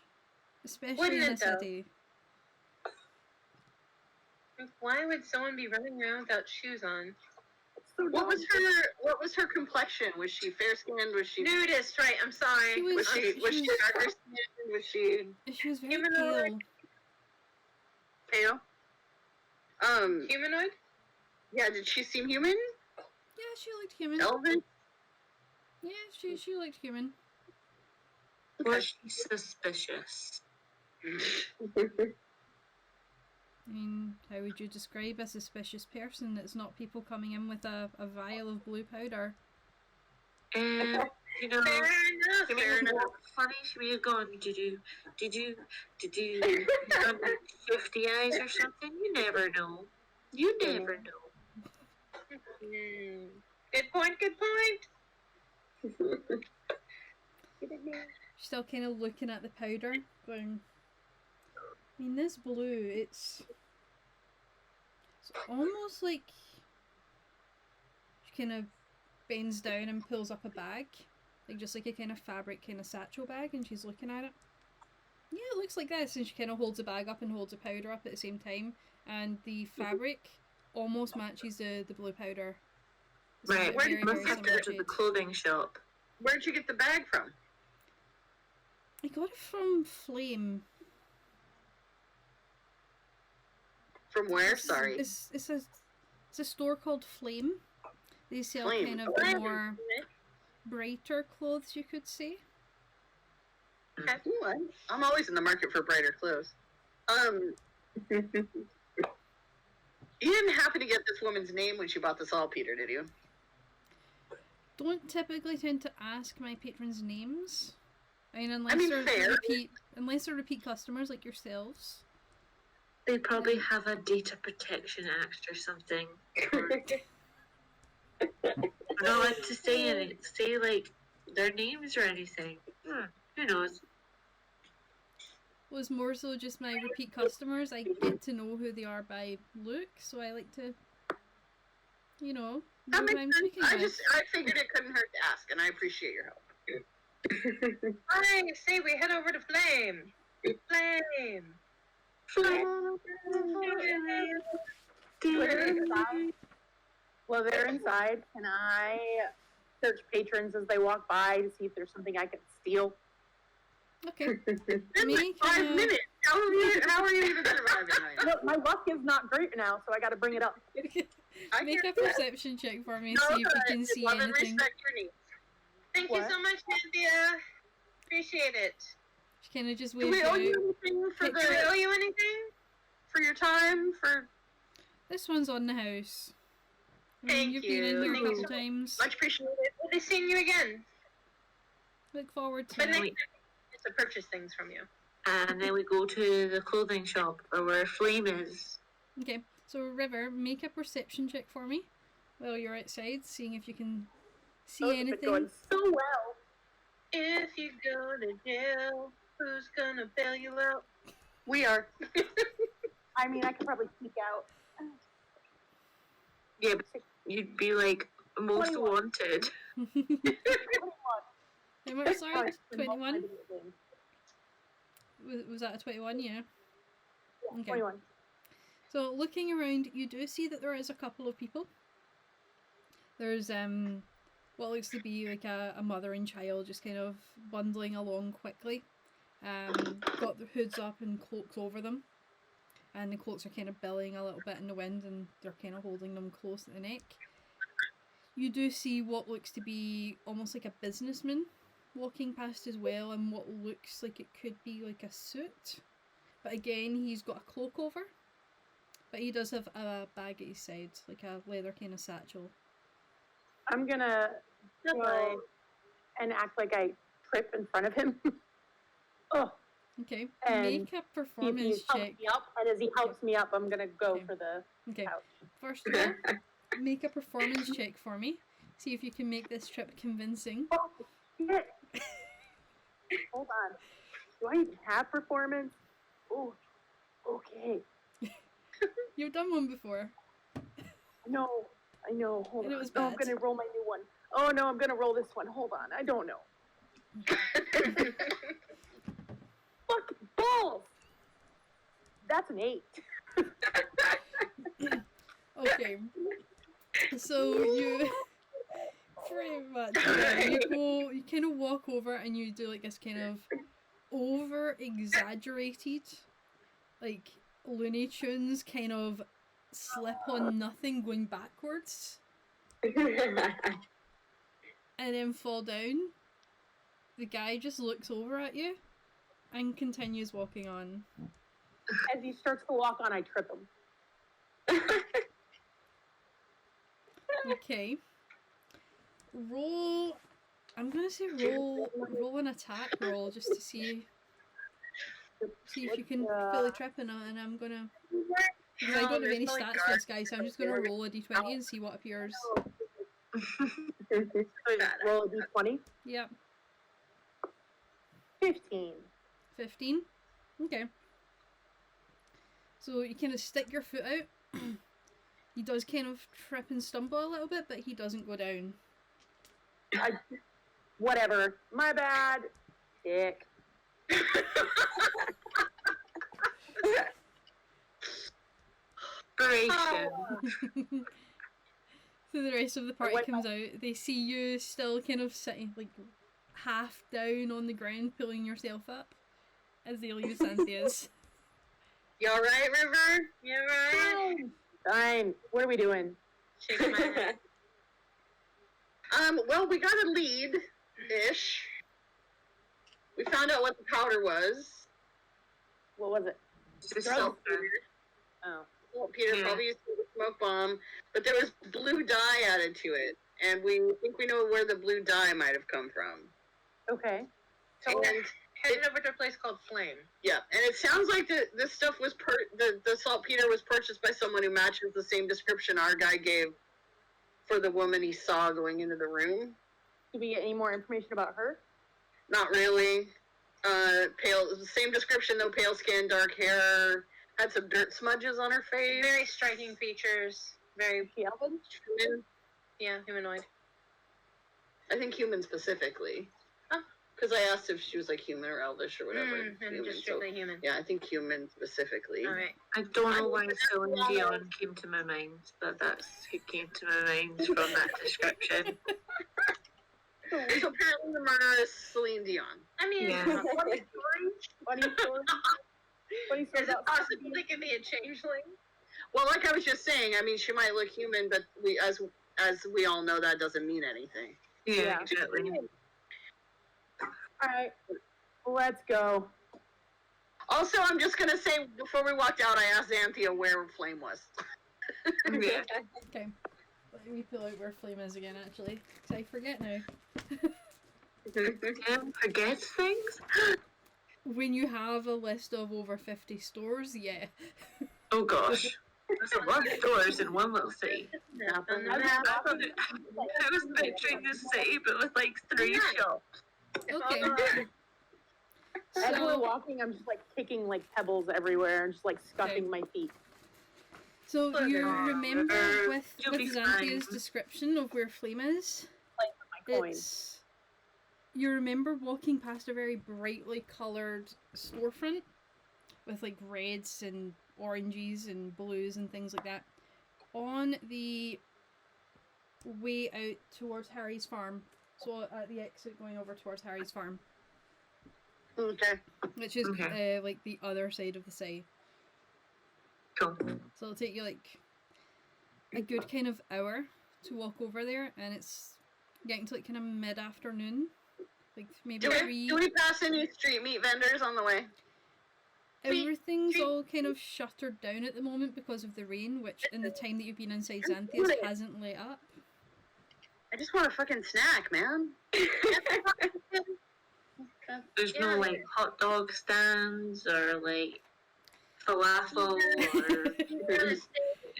Speaker 1: especially
Speaker 5: Wouldn't
Speaker 1: in a
Speaker 5: it, though?
Speaker 1: city.
Speaker 5: Why would someone be running around without shoes on?
Speaker 2: What was her complexion? Was she fair skinned? Was she
Speaker 5: Nudist, right? I'm sorry.
Speaker 1: She
Speaker 2: was she darker skinned? Was she
Speaker 1: She was very
Speaker 5: Humanoid?
Speaker 1: pale.
Speaker 2: pale?
Speaker 5: Humanoid?
Speaker 2: Yeah, did she seem human?
Speaker 1: Yeah, she looked human.
Speaker 2: Elven?
Speaker 1: Yeah, she looked human.
Speaker 3: Was she suspicious?
Speaker 1: I mean, how would you describe a suspicious person that's not people coming in with a vial of blue powder?
Speaker 3: You know,
Speaker 5: Fair enough.
Speaker 3: I mean,
Speaker 5: Fair enough.
Speaker 3: what's funny, she may have gone, did you done 50 eyes or something? You never know. You never know.
Speaker 5: Good point. Good point.
Speaker 1: She's still kind of looking at the powder, going, I mean, this blue, it's almost like she kind of bends down and pulls up a bag, like just like a kind of fabric kind of satchel bag, and she's looking at it. Yeah, it looks like this, and she kind of holds the bag up and holds the powder up at the same time, and the fabric almost matches the blue powder. It's
Speaker 3: Right,
Speaker 1: very,
Speaker 3: we must
Speaker 1: very
Speaker 3: have to
Speaker 1: similar
Speaker 3: go to the
Speaker 1: shade.
Speaker 3: clothing shop.
Speaker 2: Where'd you get the bag from?
Speaker 1: I got it from Flame.
Speaker 2: From where? Sorry.
Speaker 1: It's a store called Flame. They sell
Speaker 2: Flame.
Speaker 1: kind of the more brighter clothes, you could say.
Speaker 2: Ooh, I'm always in the market for brighter clothes. You didn't happen to get this woman's name when she bought this all, Peter, did you?
Speaker 1: Don't typically tend to ask my patrons' names. I mean,
Speaker 2: fair.
Speaker 1: unless they're repeat customers like yourselves.
Speaker 3: They probably have a data protection act or something. I'm not allowed to say like their names or anything. Who knows?
Speaker 1: Was more so just my repeat customers. I get to know who they are by look, so I like to, know
Speaker 2: That
Speaker 1: who
Speaker 2: makes
Speaker 1: I'm
Speaker 2: sense.
Speaker 1: speaking
Speaker 2: I
Speaker 1: with.
Speaker 2: figured it couldn't hurt to ask, and I appreciate your help.
Speaker 5: I say we head over to Flame. Flame.
Speaker 6: While they're inside, can I search patrons as they walk by to see if there's something I can steal?
Speaker 1: Okay.
Speaker 2: In
Speaker 1: Me,
Speaker 2: like 5
Speaker 1: kinda-
Speaker 2: minutes. How are you even surviving?
Speaker 6: Look, my luck is not great now, so I got to bring it up.
Speaker 2: I
Speaker 1: Make
Speaker 2: hear
Speaker 1: a perception check for me,
Speaker 2: No,
Speaker 1: see if you can see
Speaker 2: love and
Speaker 1: anything.
Speaker 2: respect your needs.
Speaker 5: Thank you
Speaker 6: What?
Speaker 5: so much, Cynthia. Appreciate it.
Speaker 1: She kind of just
Speaker 2: Do
Speaker 1: waves
Speaker 2: we owe
Speaker 1: out.
Speaker 2: you anything for
Speaker 5: Do we owe you anything?
Speaker 2: for your time?
Speaker 1: This one's on the house. I mean,
Speaker 5: Thank
Speaker 1: you've been in
Speaker 5: you.
Speaker 1: here a
Speaker 5: Thank you
Speaker 1: couple
Speaker 5: so much.
Speaker 1: times.
Speaker 2: Much appreciated.
Speaker 5: We'll be seeing you again.
Speaker 1: Look forward to
Speaker 5: But
Speaker 1: it.
Speaker 5: next time, it's to purchase things from you.
Speaker 3: And then we go to the clothing shop or where Flame is.
Speaker 1: Okay, so River, make a perception check for me while you're outside, seeing if you can see
Speaker 6: Those have been
Speaker 1: anything.
Speaker 6: going so well.
Speaker 5: If you go to jail, who's gonna bail you out?
Speaker 2: We are.
Speaker 6: I mean, I could probably peek out.
Speaker 3: Yeah, but you'd be like most
Speaker 6: 21.
Speaker 3: wanted.
Speaker 1: How much, sorry?
Speaker 6: Sorry, for
Speaker 1: 21?
Speaker 6: multiple games.
Speaker 1: Was that a 21? Yeah.
Speaker 6: Yeah,
Speaker 1: Okay.
Speaker 6: 21.
Speaker 1: So looking around, you do see that there is a couple of people. There's what looks to be like a mother and child just kind of bundling along quickly. Got their hoods up and cloaks over them. And the cloaks are kind of billowing a little bit in the wind and they're kind of holding them close to the neck. You do see what looks to be almost like a businessman walking past as well, and what looks like it could be like a suit. But again, he's got a cloak over. But he does have a bag at his side, like a leather kind of satchel.
Speaker 6: I'm gonna go and act like I trip in front of him. Oh,
Speaker 1: Okay,
Speaker 6: And
Speaker 1: make a
Speaker 6: see if he
Speaker 1: performance
Speaker 6: helps
Speaker 1: check.
Speaker 6: me up, and as he helps me up, I'm gonna go
Speaker 1: Okay.
Speaker 6: for the
Speaker 1: Okay,
Speaker 6: couch.
Speaker 1: first of all, make a performance check for me. See if you can make this trip convincing.
Speaker 6: Oh, shit. Hold on. Do I even have performance? Oh, okay.
Speaker 1: You've done one before.
Speaker 6: No, I know. Hold
Speaker 1: And it
Speaker 6: on.
Speaker 1: was
Speaker 6: Oh, I'm
Speaker 1: bad.
Speaker 6: gonna roll my new one. Oh no, I'm gonna roll this one. Hold on. I don't know. Fucking balls! That's an 8.
Speaker 1: Okay. So you pretty much you kind of walk over and you do like this kind of over exaggerated like Looney Tunes kind of slip on nothing going backwards and then fall down. The guy just looks over at you and continues walking on.
Speaker 6: As he starts to walk on, I trip him.
Speaker 1: Okay. Roll. I'm gonna say roll an attack roll just to see if you can fully trip him, and I'm gonna because I don't have any stats for this guy, so I'm just gonna roll a d20 and see what appears.
Speaker 6: Roll a d20.
Speaker 1: Yep.
Speaker 6: 15.
Speaker 1: 15. Okay. So you kind of stick your foot out. He does kind of trip and stumble a little bit, but he doesn't go down.
Speaker 6: Whatever. My bad. Dick.
Speaker 1: So the rest of the party comes out. They see you still kind of sitting like half down on the ground, pulling yourself up as they leave Cynthia's.
Speaker 2: You alright, River?
Speaker 5: You alright?
Speaker 6: Fine. What are we doing?
Speaker 5: Shaking my head.
Speaker 2: Well, we got a lead-ish. We found out what the powder was.
Speaker 6: What was it?
Speaker 2: Saltpeter.
Speaker 6: Oh.
Speaker 2: Saltpeter, probably used for the smoke bomb. But there was blue dye added to it. And we think we know where the blue dye might have come from.
Speaker 6: Okay.
Speaker 5: So we're heading over to a place called Flame.
Speaker 2: Yeah, and it sounds like this stuff was the saltpeter was purchased by someone who matches the same description our guy gave for the woman he saw going into the room.
Speaker 6: Did we get any more information about her?
Speaker 2: Not really. Pale, same description though. Pale skin, dark hair, had some dirt smudges on her face.
Speaker 5: Very striking features. Very
Speaker 6: Elven?
Speaker 2: Human.
Speaker 5: Yeah, humanoid.
Speaker 2: I think human specifically. Because I asked if she was like human or elvish or whatever.
Speaker 5: And
Speaker 2: Human,
Speaker 5: just strictly human.
Speaker 2: yeah, I think human specifically.
Speaker 5: Alright.
Speaker 3: I don't know why Celine Dion came to my mind, but that's who came to my mind from that description.
Speaker 2: So apparently the murderer is Celine Dion.
Speaker 5: I mean,
Speaker 3: Yeah.
Speaker 6: Funny story.
Speaker 5: is it possible they could be a changeling?
Speaker 2: Well, like I was just saying, I mean, she might look human, but as we all know, that doesn't mean anything.
Speaker 3: Yeah, exactly.
Speaker 6: Alright. Let's go.
Speaker 2: Also, I'm just gonna say, before we walked out, I asked Xanthia where Flame was.
Speaker 3: Yeah.
Speaker 1: Okay. Let me pull out where Flame is again, actually. 'Cause I forget now.
Speaker 3: Forget things?
Speaker 1: When you have a list of over 50 stores, yeah.
Speaker 3: Oh gosh. That's a lot of stores in one little city.
Speaker 5: Nothing.
Speaker 3: I was picturing this city, but with like 3 shops.
Speaker 1: Okay.
Speaker 6: As we're
Speaker 1: So,
Speaker 6: walking, I'm just like kicking like pebbles everywhere and just like scuffing my feet.
Speaker 1: so you
Speaker 3: Aw,
Speaker 1: remember with
Speaker 3: you'll be
Speaker 1: Xanthia's
Speaker 3: fine.
Speaker 1: description of where Flame is?
Speaker 6: My coin.
Speaker 1: It's you remember walking past a very brightly coloured storefront with like reds and oranges and blues and things like that. On the way out towards Harry's farm, so at the exit going over towards Harry's farm,
Speaker 2: Okay.
Speaker 1: which is
Speaker 3: Okay.
Speaker 1: like the other side of the site.
Speaker 3: Cool.
Speaker 1: So it'll take you like a good kind of hour to walk over there, and it's getting to like kind of mid-afternoon, like maybe
Speaker 2: Do we pass any street meat vendors on the way?
Speaker 1: Everything's all kind of shuttered down at the moment because of the rain, which in the time that you've been inside Xanthia's hasn't lit up.
Speaker 2: I just want a fucking snack, man.
Speaker 3: There's no like hot dog stands or like falafel or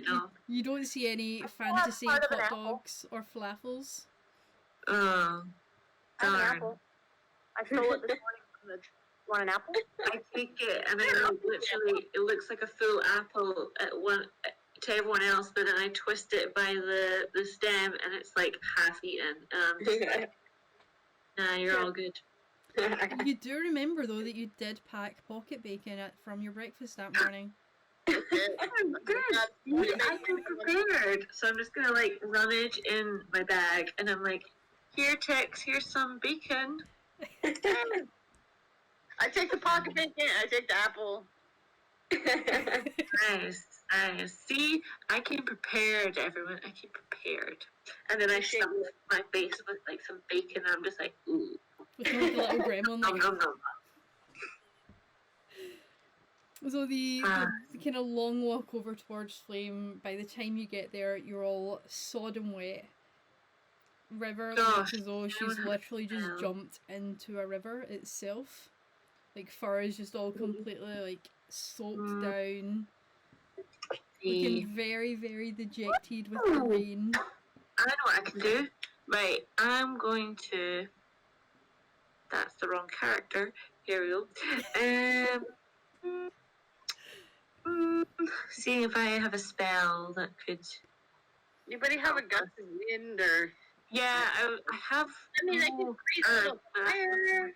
Speaker 3: No.
Speaker 1: You don't see any
Speaker 6: have
Speaker 1: fantasy
Speaker 6: part of an
Speaker 1: hot
Speaker 6: apple.
Speaker 1: dogs or falafels.
Speaker 3: Oh,
Speaker 6: I have an
Speaker 3: darn.
Speaker 6: apple. I stole it this morning from the. Want an apple?
Speaker 3: I take it and I literally, it looks like a full apple to everyone else, but then I twist it by the stem and it's like half eaten. And I'm just like, nah, you're all good.
Speaker 1: You do remember though that you did pack pocket bacon from your breakfast that morning.
Speaker 3: I'm good. I feel prepared. So I'm just gonna like rummage in my bag and I'm like, here, Tex, here's some bacon.
Speaker 2: I take the pocket bacon. I take the apple.
Speaker 3: Nice. See, I came prepared, everyone. I came prepared. And then I stuff my face with like some bacon and I'm just like, ooh.
Speaker 1: With like a little gremlin,
Speaker 3: Nom,
Speaker 1: like.
Speaker 3: nom, nom.
Speaker 1: So the kind of long walk over towards Flame, by the time you get there, you're all sodding wet. River looks as though she's literally just jumped into a river itself. Like, fur is just all completely, like, soaked down. Looking very, very dejected with the rain.
Speaker 3: I know what I can do. Right, I'm going to... That's the wrong character. Here we go. Seeing if I have a spell that could...
Speaker 2: Anybody have a gust of wind or?
Speaker 3: Yeah, I have...
Speaker 5: I mean, I can freeze a little fire.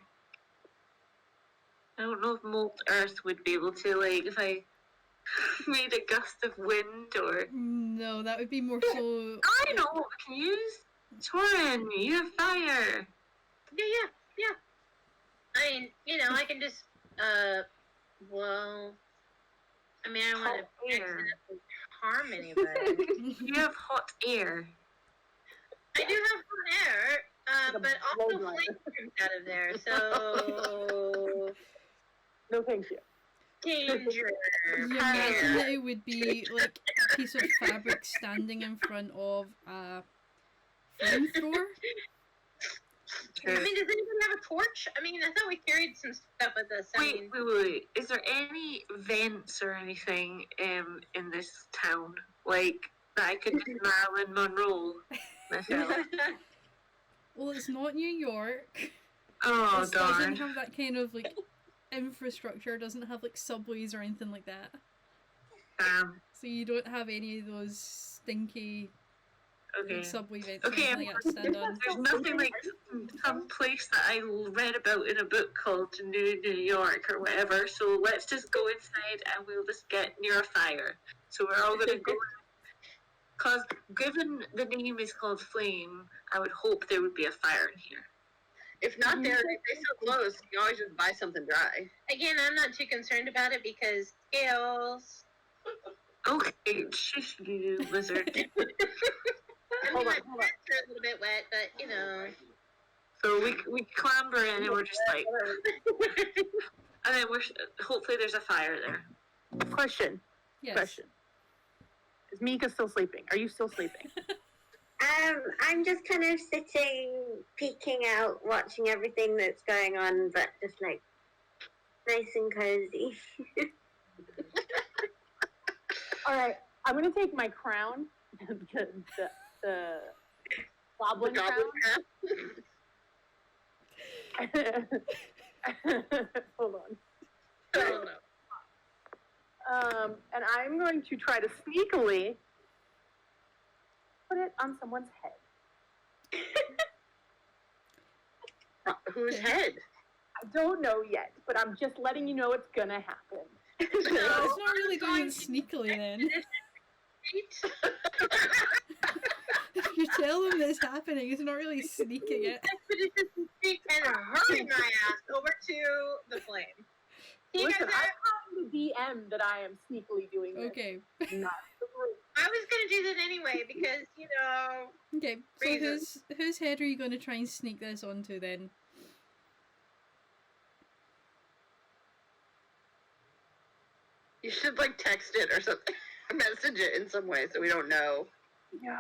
Speaker 3: I don't know if molten earth would be able to, like, if I made a gust of wind or...
Speaker 1: No, that would be more so...
Speaker 3: I know what we can use. Torin, you have fire.
Speaker 5: Yeah. I mean, you know, I can just, well, I mean, I don't want to accidentally harm anybody.
Speaker 3: You have hot air.
Speaker 5: I do have hot air, but also flame comes out of there, so...
Speaker 6: No, thank you.
Speaker 5: Danger.
Speaker 1: You imagine that it would be like a piece of fabric standing in front of a flamethrower.
Speaker 5: I mean, does anybody have a torch? I mean, I thought we carried some stuff with us.
Speaker 3: Wait. Is there any vents or anything in this town? Like, that I could just Marilyn Monroe myself?
Speaker 1: Well, it's not New York.
Speaker 3: Oh,
Speaker 1: It
Speaker 3: darn.
Speaker 1: doesn't have that kind of, like, infrastructure. Doesn't have, like, subways or anything like that. So you don't have any of those stinky like, subway vents or anything like that to stand on.
Speaker 3: There's nothing like some place that I read about in a book called New York or whatever, so let's just go inside and we'll just get near a fire. So we're all going to go. Because given the name is called Flame, I would hope there would be a fire in here.
Speaker 2: If not there, if they still close, you can always just buy something dry.
Speaker 5: Again, I'm not too concerned about it because scales.
Speaker 3: Okay, shush you, lizard.
Speaker 5: I mean, my pants are a little bit wet, but, you know.
Speaker 3: So we clamber in and we're just like... and then hopefully there's a fire there.
Speaker 6: Question.
Speaker 1: Yes.
Speaker 6: Question. Is Mika still sleeping? Are you still sleeping?
Speaker 7: I'm just kind of sitting, peeking out, watching everything that's going on, but just like nice and cozy.
Speaker 6: All right, I'm gonna take my crown, the goblin crown. Hold on.
Speaker 2: Oh, no.
Speaker 6: And I'm going to try to sneakily put it on someone's head.
Speaker 2: Whose head?
Speaker 6: I don't know yet, but I'm just letting you know it's gonna happen.
Speaker 1: It's not really doing it sneakily then. If you tell them that it's happening, it's not really sneaking it.
Speaker 5: And hurry my ass over to the flame. See you
Speaker 6: Listen,
Speaker 5: guys
Speaker 6: I'm telling the DM that I am sneakily doing this.
Speaker 1: Okay.
Speaker 6: Not the group.
Speaker 5: I was gonna do that anyway because, you know.
Speaker 1: Okay, so
Speaker 5: Reasons.
Speaker 1: whose head are you going to try and sneak this onto then?
Speaker 2: You should like text it or something, message it in some way so we don't know.
Speaker 6: No.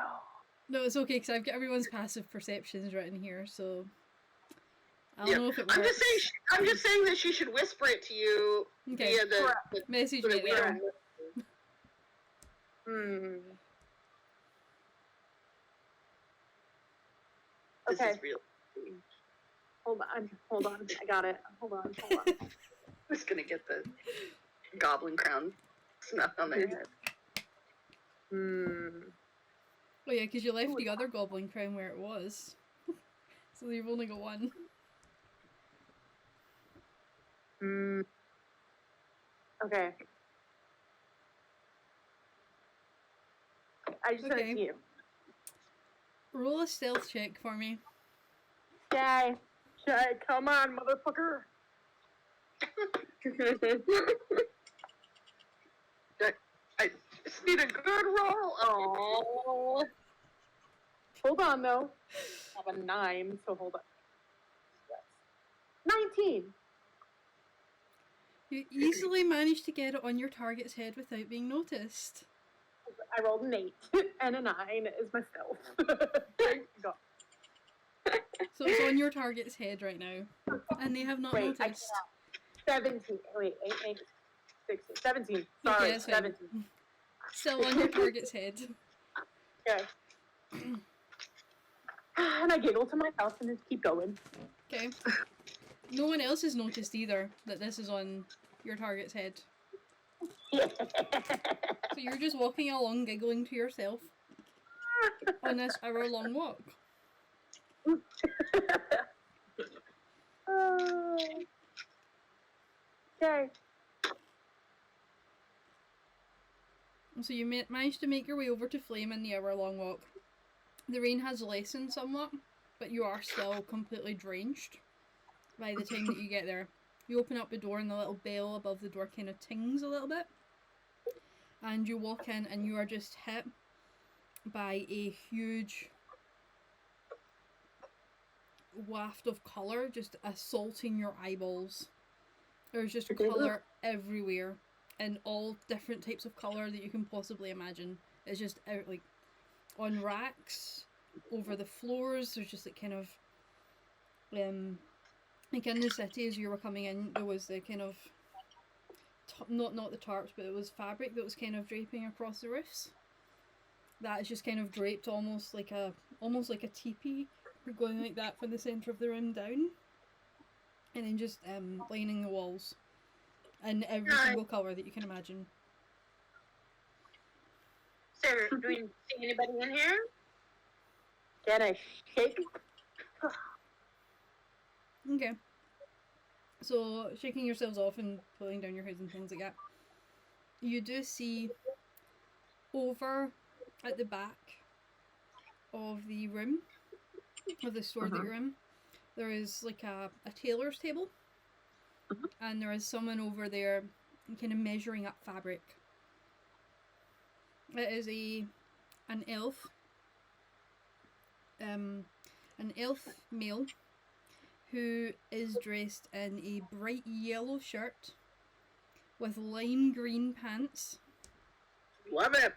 Speaker 1: No, it's okay because I've got everyone's passive perceptions written here, so I don't
Speaker 2: Yeah.
Speaker 1: know if it works.
Speaker 2: I'm just saying that she should whisper it to you
Speaker 1: Okay,
Speaker 2: via the
Speaker 1: message
Speaker 2: so
Speaker 1: me
Speaker 2: that we
Speaker 1: there.
Speaker 2: don't know. This
Speaker 6: Okay.
Speaker 2: is real.
Speaker 6: Hold on. I got it. Hold on.
Speaker 2: I'm just gonna get the goblin crown snuck on their head.
Speaker 1: Oh yeah, because you left the other goblin crown where it was. So you've only got one.
Speaker 6: Okay. I just sent it to you.
Speaker 1: Roll a stealth check for me.
Speaker 6: Okay. Come on, motherfucker.
Speaker 2: I just need a good roll. Oh.
Speaker 6: Hold on, though. I have a 9, so hold on. 19.
Speaker 1: You easily managed to get it on your target's head without being noticed.
Speaker 6: I rolled an 8 and a 9 is my stealth. Thank God.
Speaker 1: So it's on your target's head right now. And they have not
Speaker 6: Wait,
Speaker 1: noticed.
Speaker 6: 17. Wait, 8, 16, 17. Sorry,
Speaker 1: Okay, that's fine.
Speaker 6: 17.
Speaker 1: Still on your target's head.
Speaker 6: Okay. And I giggle to myself and just keep going.
Speaker 1: Okay. No one else has noticed either that this is on your target's head. So you're just walking along giggling to yourself on this hour-long walk.
Speaker 6: Okay.
Speaker 1: So you managed to make your way over to Flame in the hour-long walk. The rain has lessened somewhat, but you are still completely drenched by the time that you get there. You open up the door and the little bell above the door kind of tings a little bit. And you walk in and you are just hit by a huge waft of colour just assaulting your eyeballs. There's just colour everywhere, and all different types of colour that you can possibly imagine. It's just out, like, on racks, over the floors. There's just like kind of like in the city as you were coming in, there was the kind of not the tarps, but it was fabric that was kind of draping across the roofs. That is just kind of draped almost like a teepee. We're going like that from the centre of the room down, and then just lining the walls in every single colour that you can imagine.
Speaker 5: So, do we see anybody in here?
Speaker 6: Can I shake?
Speaker 1: Okay. So, shaking yourselves off and pulling down your hoods and things like that. You do see over at the back of the room, of the store that you're in, there is like a tailor's table. And there is someone over there kind of measuring up fabric. It is an elf male who is dressed in a bright yellow shirt with lime green pants.
Speaker 2: Love it.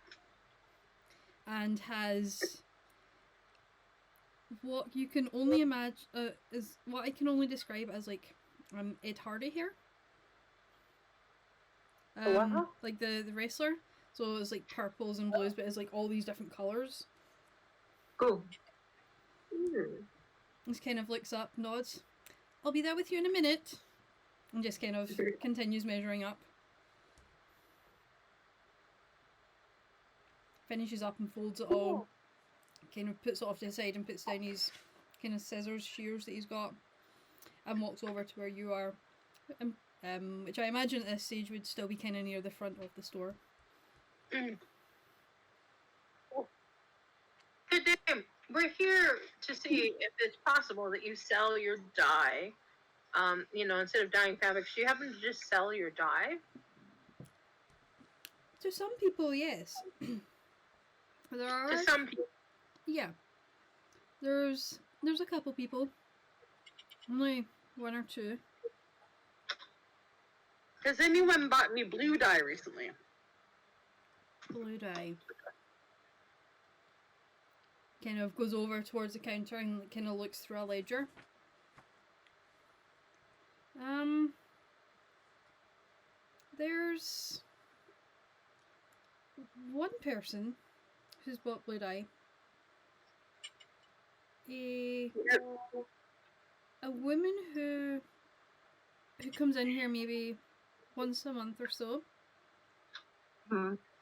Speaker 1: And has what you can only imagine is what I can only describe as like Ed Hardy hair. Like the wrestler. So it's like purples and blues, but it's like all these different colours.
Speaker 3: Cool.
Speaker 1: Just kind of looks up, nods. I'll be there with you in a minute. And just kind of continues measuring up. Finishes up and folds it all. Kind of puts it off to the side and puts down his kind of scissors, shears that he's got. And walks over to where you are. Which I imagine at this stage would still be kind of near the front of the store.
Speaker 5: Good day. We're here to see if it's possible that you sell your dye. Instead of dyeing fabrics, do you happen to just sell your dye?
Speaker 1: To some people, yes. There are.
Speaker 5: To some people.
Speaker 1: Yeah. There's a couple people. Only one or two.
Speaker 2: Has anyone bought any blue dye recently?
Speaker 1: Blue dye. Kind of goes over towards the counter and kind of looks through a ledger. There's one person who's bought blue dye. A woman who comes in here maybe once a month or so,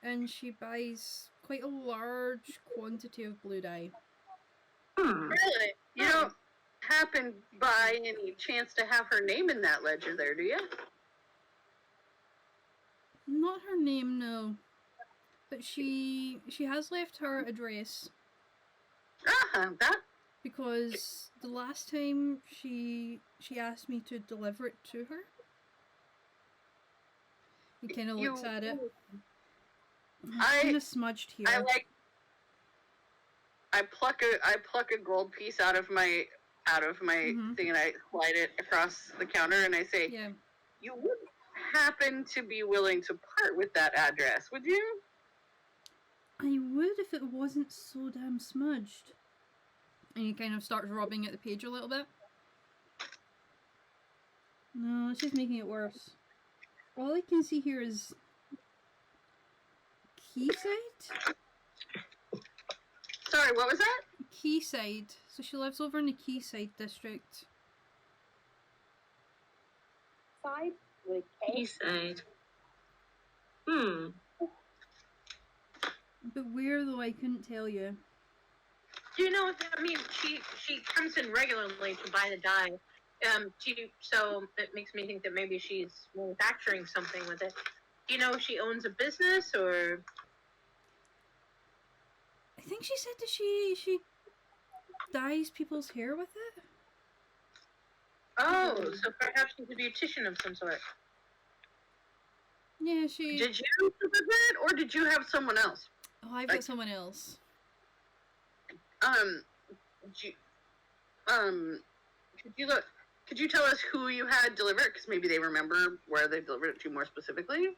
Speaker 1: and she buys quite a large quantity of blue dye.
Speaker 2: Really? You don't happen by any chance to have her name in that ledger there, do you?
Speaker 1: Not her name, no. But she has left her address.
Speaker 2: That.
Speaker 1: Because the last time she asked me to deliver it to her. He kind of looks at it. It's kind of smudged here.
Speaker 2: I pluck a gold piece out of my thing and I slide it across the counter and I say,
Speaker 1: yeah.
Speaker 2: You wouldn't happen to be willing to part with that address, would you?
Speaker 1: I would if it wasn't so damn smudged. And he kind of starts rubbing at the page a little bit. No, it's just making it worse. All I can see here is Quayside?
Speaker 2: Sorry, what was that?
Speaker 1: Quayside. So she lives over in the Quayside district.
Speaker 6: Side with K.
Speaker 3: Quayside.
Speaker 1: But where though, I couldn't tell you.
Speaker 5: Do you know what that means? She comes in regularly to buy the dye. So it makes me think that maybe she's manufacturing something with it. Do you know if she owns a business or?
Speaker 1: I think she said that she dyes people's hair with it.
Speaker 5: Oh, so perhaps she's a beautician of some sort.
Speaker 1: Yeah, she.
Speaker 2: Did you deliver it, or did you have someone else?
Speaker 1: Oh, I've got someone else.
Speaker 2: Could you tell us who you had deliver it? Because maybe they remember where they delivered it to more specifically.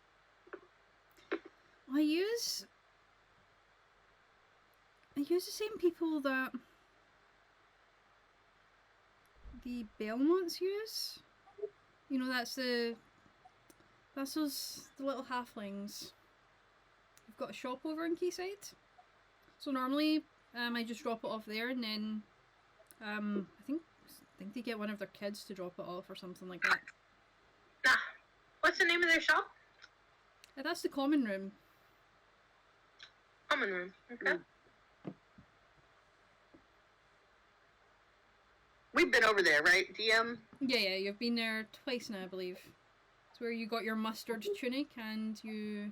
Speaker 1: I use the same people that the Belmonts use. You know, that's those the little halflings. I've got a shop over in Quayside. So normally I just drop it off there, and then I think they get one of their kids to drop it off or something like that.
Speaker 5: What's the name of their shop?
Speaker 1: That's the common room.
Speaker 5: Common room. Okay.
Speaker 2: We've been over there, right, DM?
Speaker 1: Yeah, you've been there twice now, I believe. It's where you got your mustard tunic, and you,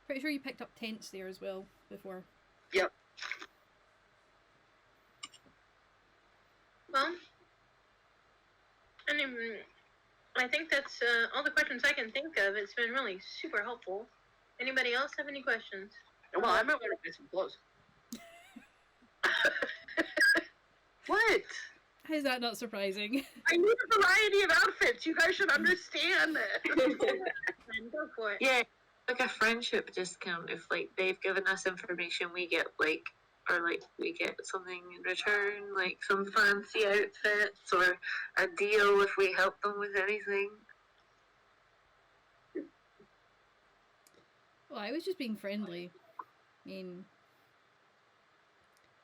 Speaker 1: pretty sure you picked up tents there as well before.
Speaker 2: Yep.
Speaker 5: Well, I think that's all the questions I can think of. It's been really super helpful. Anybody else have any questions?
Speaker 2: Well, I might want to buy some clothes. What?
Speaker 1: Is that not surprising?
Speaker 2: I need a variety of outfits. You guys should understand that.
Speaker 5: Go for it.
Speaker 3: Yeah, like a friendship discount. If like they've given us information, we get we get something in return, like some fancy outfits or a deal if we help them with anything.
Speaker 1: Well, I was just being friendly. I mean,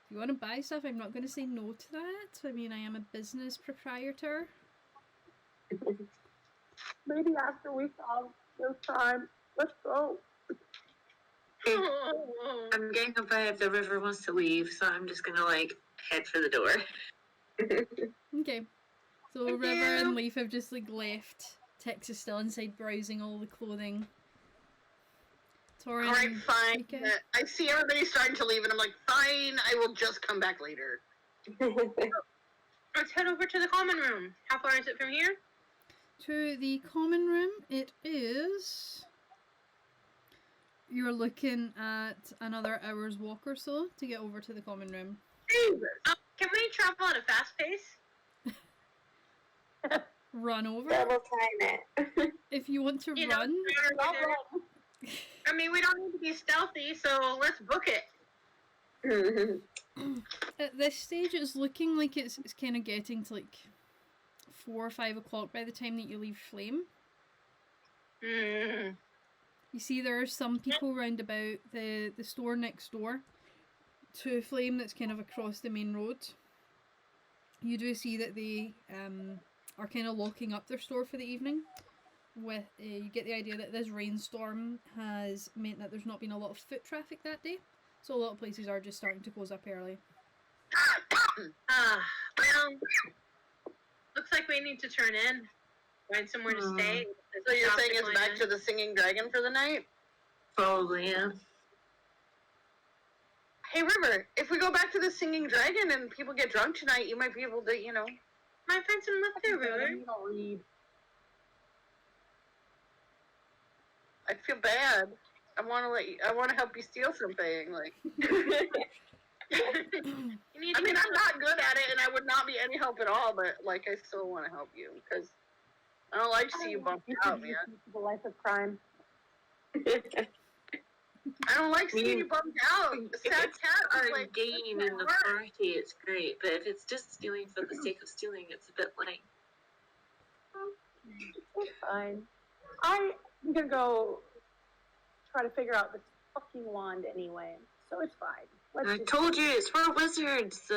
Speaker 1: if you want to buy stuff, I'm not going to say no to that. I mean, I am a business proprietor.
Speaker 6: Maybe after we solve this time, let's go.
Speaker 3: I'm getting a vibe the river wants to leave, so I'm just gonna head for the door.
Speaker 1: Okay. So
Speaker 2: Thank
Speaker 1: River
Speaker 2: you.
Speaker 1: and Leaf have just left. Tex is still inside browsing all the clothing. Torin,
Speaker 2: Alright, fine.
Speaker 1: okay.
Speaker 2: I see everybody starting to leave, and I'm like, fine, I will just come back later.
Speaker 5: Let's head over to the common room. How far is it from here?
Speaker 1: To the common room, it is... You're looking at another hour's walk or so to get over to the common room.
Speaker 2: Jesus.
Speaker 5: Can we travel at a fast pace?
Speaker 1: Run over.
Speaker 7: Double time it.
Speaker 1: If you want to
Speaker 5: You know,
Speaker 1: run,
Speaker 5: I mean, we don't need to be stealthy, so let's book it.
Speaker 1: at this stage it's looking like it's kind of getting to 4 or 5 o'clock by the time that you leave Flame.
Speaker 5: Mm.
Speaker 1: You see there are some people round about the store next door to Flame that's kind of across the main road. You do see that they are kind of locking up their store for the evening. With you get the idea that this rainstorm has meant that there's not been a lot of foot traffic that day, so a lot of places are just starting to close up early.
Speaker 5: Well, looks like we need to turn in, find somewhere to stay.
Speaker 2: So you're saying it's back to the Singing Dragon for the night?
Speaker 3: Probably, yeah.
Speaker 2: Hey, River, if we go back to the Singing Dragon and people get drunk tonight, you might be able to,
Speaker 5: Might find some lift there, River.
Speaker 6: You don't read.
Speaker 2: I feel bad. I want to help you steal something. Like,
Speaker 5: You need to
Speaker 2: I mean, I'm not good at it, and I would not be any help at all. But like, I still want to help you because I don't like to see you bumped out, man.
Speaker 6: The life of crime.
Speaker 2: I don't like seeing you bumped out.
Speaker 3: If
Speaker 2: Sad
Speaker 3: it's
Speaker 2: cat
Speaker 3: our
Speaker 2: is like
Speaker 3: gain in the party, it's great. But if it's just stealing for the sake of stealing, it's a bit like.
Speaker 6: It's fine. I'm gonna go try to figure out this fucking wand anyway, so it's fine.
Speaker 3: I told you, it's for wizards.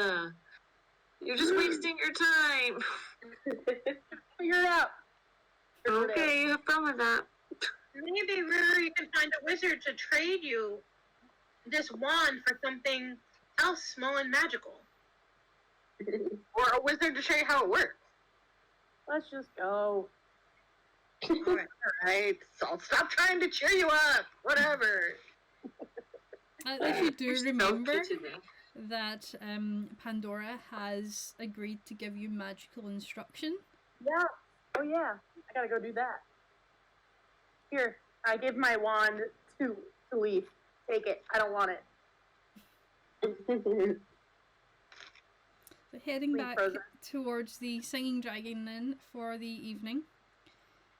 Speaker 3: You're just wasting your time.
Speaker 6: figure it out.
Speaker 3: Okay, you have fun with that.
Speaker 5: Maybe River, you can find a wizard to trade you this wand for something else small and magical.
Speaker 2: or a wizard to show you how it works.
Speaker 6: Let's just go.
Speaker 2: Alright, so I'll stop trying to cheer you up. Whatever.
Speaker 1: If you do
Speaker 3: You're so
Speaker 1: remember
Speaker 3: today.
Speaker 1: that Pandora has agreed to give you magical instruction.
Speaker 6: Yeah. Oh yeah. I gotta go do that. Here, I give my wand to Leaf. Take it. I don't want it.
Speaker 1: So heading
Speaker 6: Free
Speaker 1: back
Speaker 6: frozen.
Speaker 1: towards the Singing Dragon then for the evening.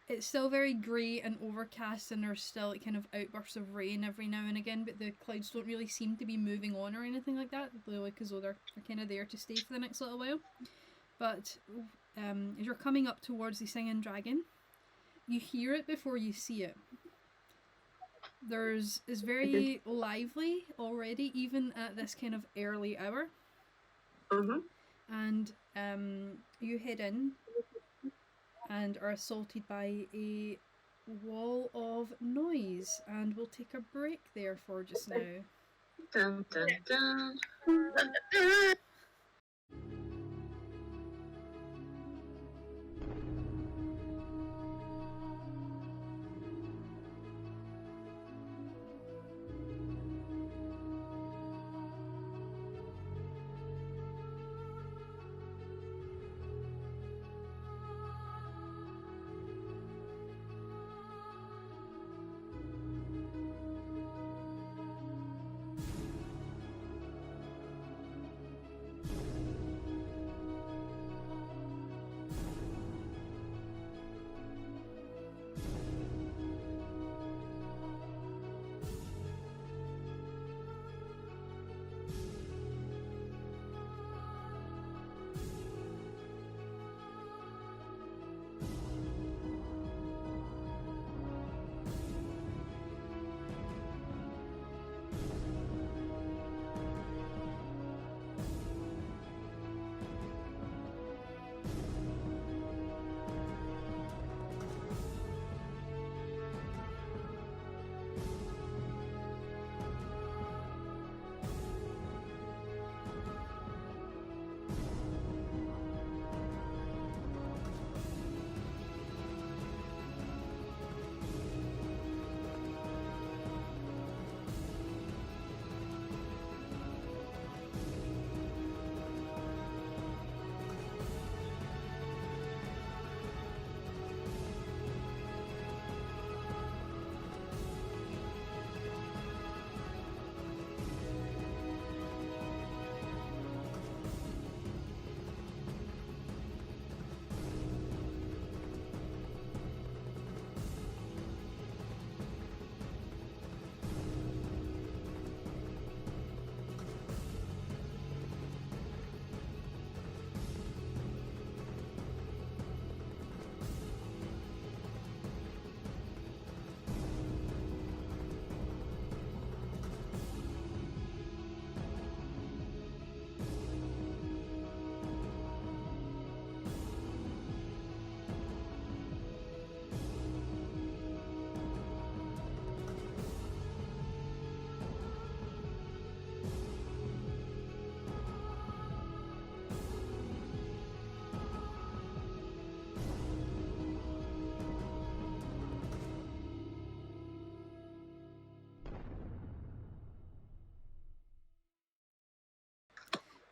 Speaker 1: It's still very grey and overcast, and there's still kind of outbursts of rain every now and again, but the clouds don't really seem to be moving on or anything like that. They look as though they're kind of there to stay for the next little while. But as you're coming up towards the Singing Dragon, you hear it before you see it. It's very lively already, even at this kind of early hour.
Speaker 3: Mm-hmm.
Speaker 1: And you head in and are assaulted by a wall of noise, and we'll take a break there for just now.
Speaker 3: Dun, dun, dun.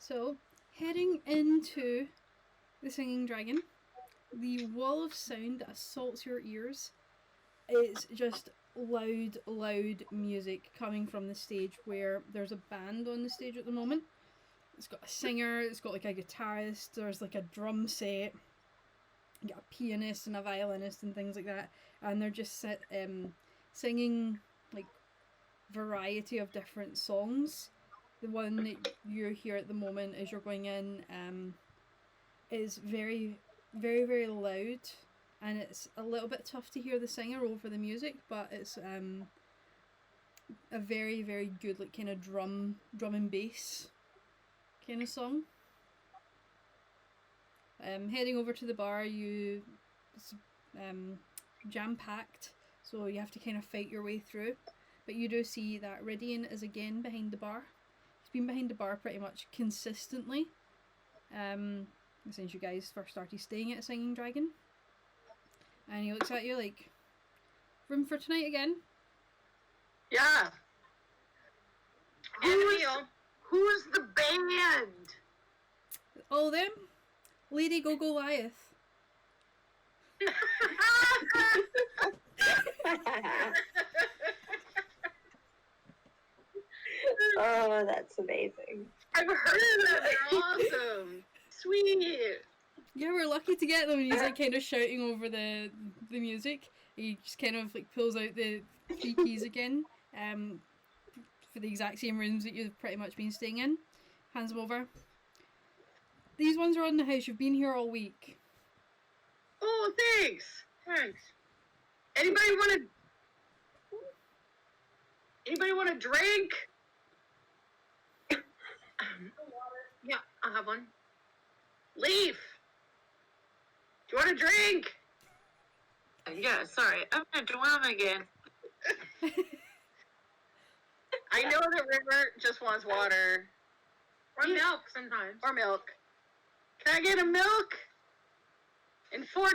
Speaker 1: So, heading into the Singing Dragon, the wall of sound that assaults your ears is just loud, loud music coming from the stage where there's a band on the stage at the moment. It's got a singer, it's got like a guitarist, there's like a drum set, you got a pianist and a violinist and things like that, and they're just singing like variety of different songs. The one that you hear at the moment as you're going in is very, very, very loud, and it's a little bit tough to hear the singer over the music, but it's a very, very good like kind of drum and bass kind of song. Heading over to the bar, it's jam packed, so you have to kind of fight your way through. But you do see that Ridian is again behind the bar. He's been behind the bar pretty much consistently since you guys first started staying at Singing Dragon. And he looks at you like, room for tonight again?
Speaker 2: Yeah.
Speaker 5: And the meal.
Speaker 2: Who's the band?
Speaker 1: All them? Lady Go Goliath.
Speaker 7: Oh, that's amazing.
Speaker 2: I've heard of them. They're awesome. Sweet.
Speaker 1: Yeah, we're lucky to get them. And he's like kind of shouting over the music. He just kind of like pulls out the 3 keys again, for the exact same rooms that you've pretty much been staying in. Hands them over. These ones are on the house. You've been here all week.
Speaker 2: Oh, thanks.
Speaker 5: Thanks.
Speaker 2: Anybody want a drink?
Speaker 5: Yeah, I'll have one.
Speaker 2: Leaf. Do you want a drink?
Speaker 3: Yeah, sorry. I'm gonna drown again.
Speaker 2: I know that River just wants water.
Speaker 5: Or milk sometimes.
Speaker 2: Or milk. Can I get a milk? And 4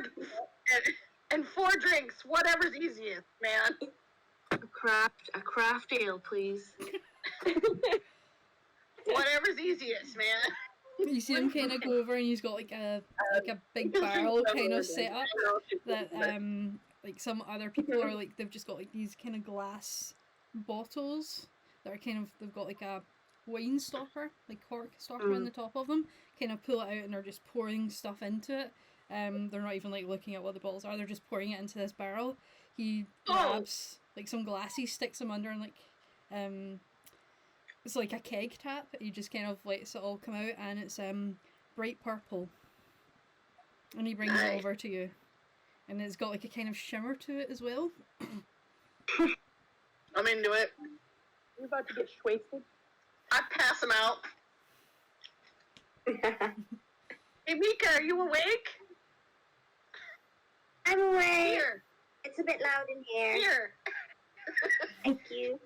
Speaker 2: drinks. Whatever's easiest, man.
Speaker 3: A craft ale, please.
Speaker 2: Whatever's easiest, man.
Speaker 1: You see him kind of go over, and he's got like a big barrel kind of set up that like some other people are like, they've just got like these kind of glass bottles that are kind of, they've got like a wine stopper, like cork stopper on the top of them, kind of pull it out and they're just pouring stuff into it. They're not even like looking at what the bottles are, they're just pouring it into this barrel. He grabs like some glasses, sticks them under, and like it's like a keg tap. He just kind of lets it all come out, and it's bright purple. And he brings it over to you. And it's got like a kind of shimmer to it as well.
Speaker 2: I'm into it.
Speaker 6: You're about to get wasted.
Speaker 2: I pass them out. Hey, Mika, are you awake?
Speaker 7: I'm awake.
Speaker 2: Here.
Speaker 7: It's a bit loud in here.
Speaker 2: Here.
Speaker 7: Thank you.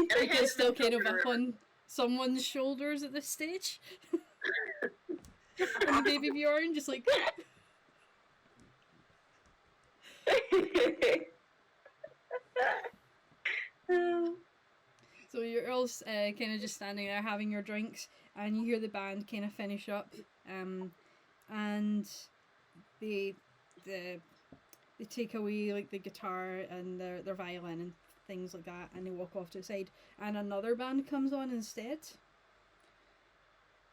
Speaker 2: And I
Speaker 1: Like
Speaker 2: hand
Speaker 1: it's still
Speaker 2: him
Speaker 1: kind of
Speaker 2: over.
Speaker 1: up on someone's shoulders at this stage. And the baby Bjorn just like so you're all kind of just standing there having your drinks, and you hear the band kind of finish up, and they take away like the guitar and their violin and things like that, and they walk off to the side, and another band comes on instead,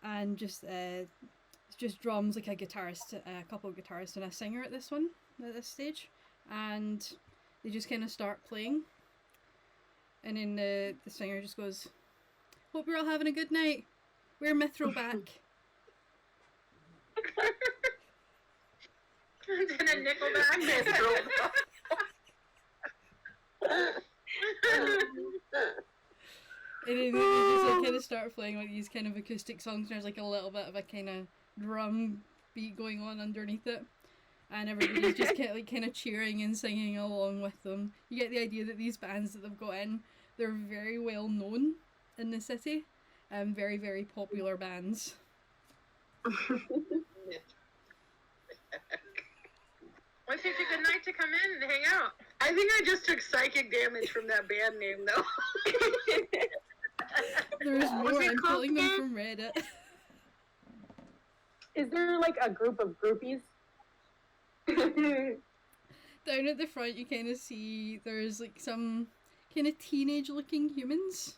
Speaker 1: and just drums, like a guitarist, a couple of guitarists and a singer at this stage, and they just kind of start playing. And then the singer just goes, "Hope you're all having a good night. We're Mithro back."
Speaker 5: And then a Nickelback.
Speaker 1: And then they just like kind of start playing like these kind of acoustic songs, and there's like a little bit of a kind of drum beat going on underneath it. And everybody's just kind of cheering and singing along with them. You get the idea that these bands that they've got in, they're very well known in the city, very, very popular bands.
Speaker 5: Well, it's a good night to come in and hang out.
Speaker 2: I think I just took psychic damage from that band name, though.
Speaker 1: There's more.
Speaker 3: it
Speaker 1: I'm
Speaker 3: called
Speaker 1: pulling them
Speaker 3: again?
Speaker 1: from Reddit.
Speaker 6: Is there like a group of groupies?
Speaker 1: Down at the front, you kind of see there's like some kind of teenage-looking humans,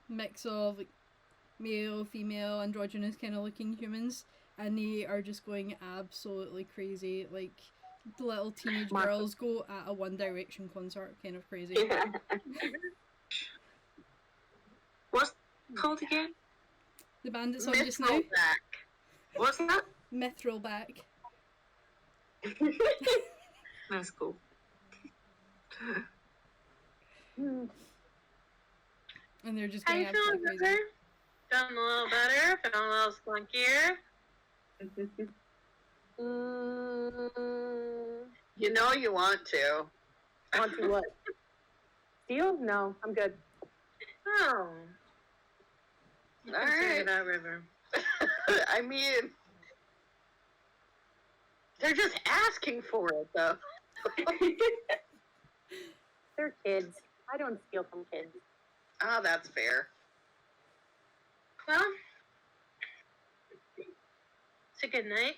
Speaker 1: mix of like male, female, androgynous kind of looking humans, and they are just going absolutely crazy. Like the little teenage girls go at a One Direction concert, kind of crazy.
Speaker 3: What's it called again?
Speaker 1: The band that's on just now.
Speaker 3: What's that?
Speaker 1: Mithril-back.
Speaker 3: That's cool.
Speaker 1: And they're just
Speaker 5: How
Speaker 1: going
Speaker 5: you feeling,
Speaker 1: absolutely
Speaker 5: brother?
Speaker 1: crazy.
Speaker 5: Feeling a little better? Feeling a little spunkier?
Speaker 2: You know you want to.
Speaker 6: Want to what? Steal? No, I'm good.
Speaker 5: Oh.
Speaker 2: All right.
Speaker 5: That river.
Speaker 2: I mean, they're just asking for it, though.
Speaker 6: They're kids. I don't steal from kids.
Speaker 2: Oh, that's fair.
Speaker 5: Well, it's a good night.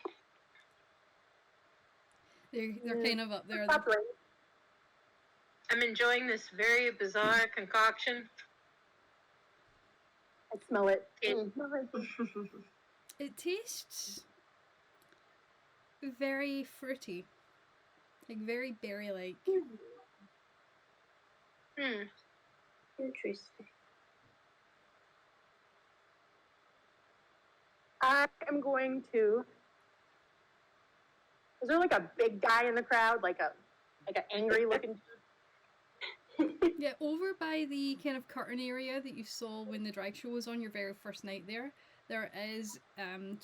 Speaker 1: They're kind of up there.
Speaker 6: Stop right.
Speaker 5: I'm enjoying this very bizarre concoction.
Speaker 6: I smell it.
Speaker 1: It tastes very fruity, like very berry-like.
Speaker 7: Interesting.
Speaker 6: I am going to. Is there like a big guy in the crowd, like an angry looking?
Speaker 1: Yeah, over by the kind of curtain area that you saw when the drag show was on your very first night there, there is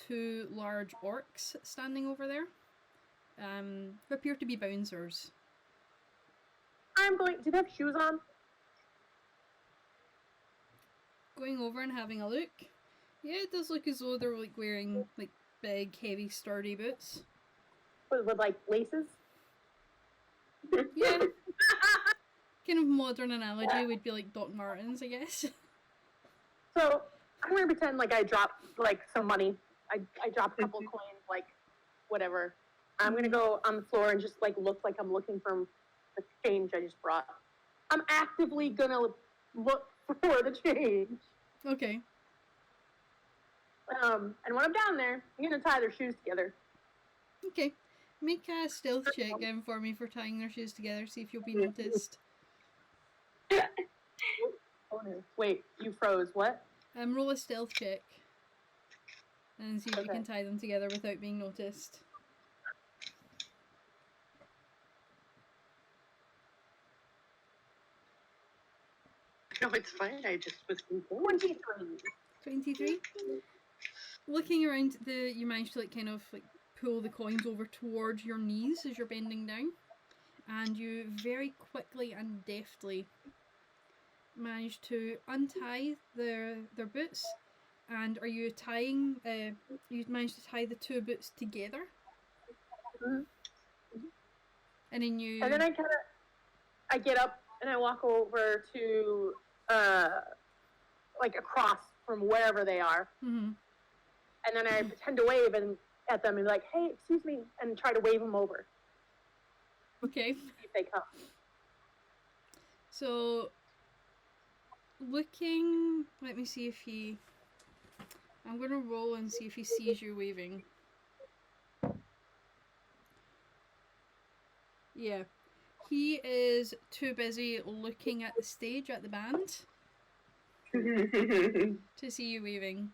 Speaker 1: two large orcs standing over there, who appear to be bouncers.
Speaker 6: I'm going. Do they have shoes on?
Speaker 1: Going over and having a look. Yeah, it does look as though they're like wearing like big, heavy, sturdy boots.
Speaker 6: With like laces?
Speaker 1: Yeah. Kind of modern analogy would be like Doc Martens, I guess.
Speaker 6: So I'm gonna pretend like I dropped like some money. I dropped a couple coins, like whatever. I'm gonna go on the floor and just like look like I'm looking for the change I just brought. I'm actively gonna look for the change.
Speaker 1: Okay.
Speaker 6: And when I'm down there, I'm gonna tie their shoes together.
Speaker 1: Okay. Make a stealth check again for me for tying their shoes together, see if you'll be noticed.
Speaker 6: Oh no. Wait, you froze. What?
Speaker 1: Roll a stealth check. And see if you
Speaker 6: Okay.
Speaker 1: can tie them together without being noticed.
Speaker 2: No, it's fine. I just was confused.
Speaker 6: 23.
Speaker 1: 23? Looking around, you manage to like kind of like pull the coins over towards your knees as you're bending down. And you very quickly and deftly manage to untie their boots. And are you tying, you managed to tie the two boots together?
Speaker 6: Mhm.
Speaker 1: And then you...
Speaker 6: And then I get up and I walk over to, like across from wherever they are.
Speaker 1: Mhm.
Speaker 6: And then I pretend to wave at them and be like, hey, excuse me, and try to wave them over.
Speaker 1: Okay.
Speaker 6: See if they come.
Speaker 1: So, looking, let me see if he, I'm going to roll and see if he sees you waving. Yeah. He is too busy looking at the stage, at the band, to see you waving.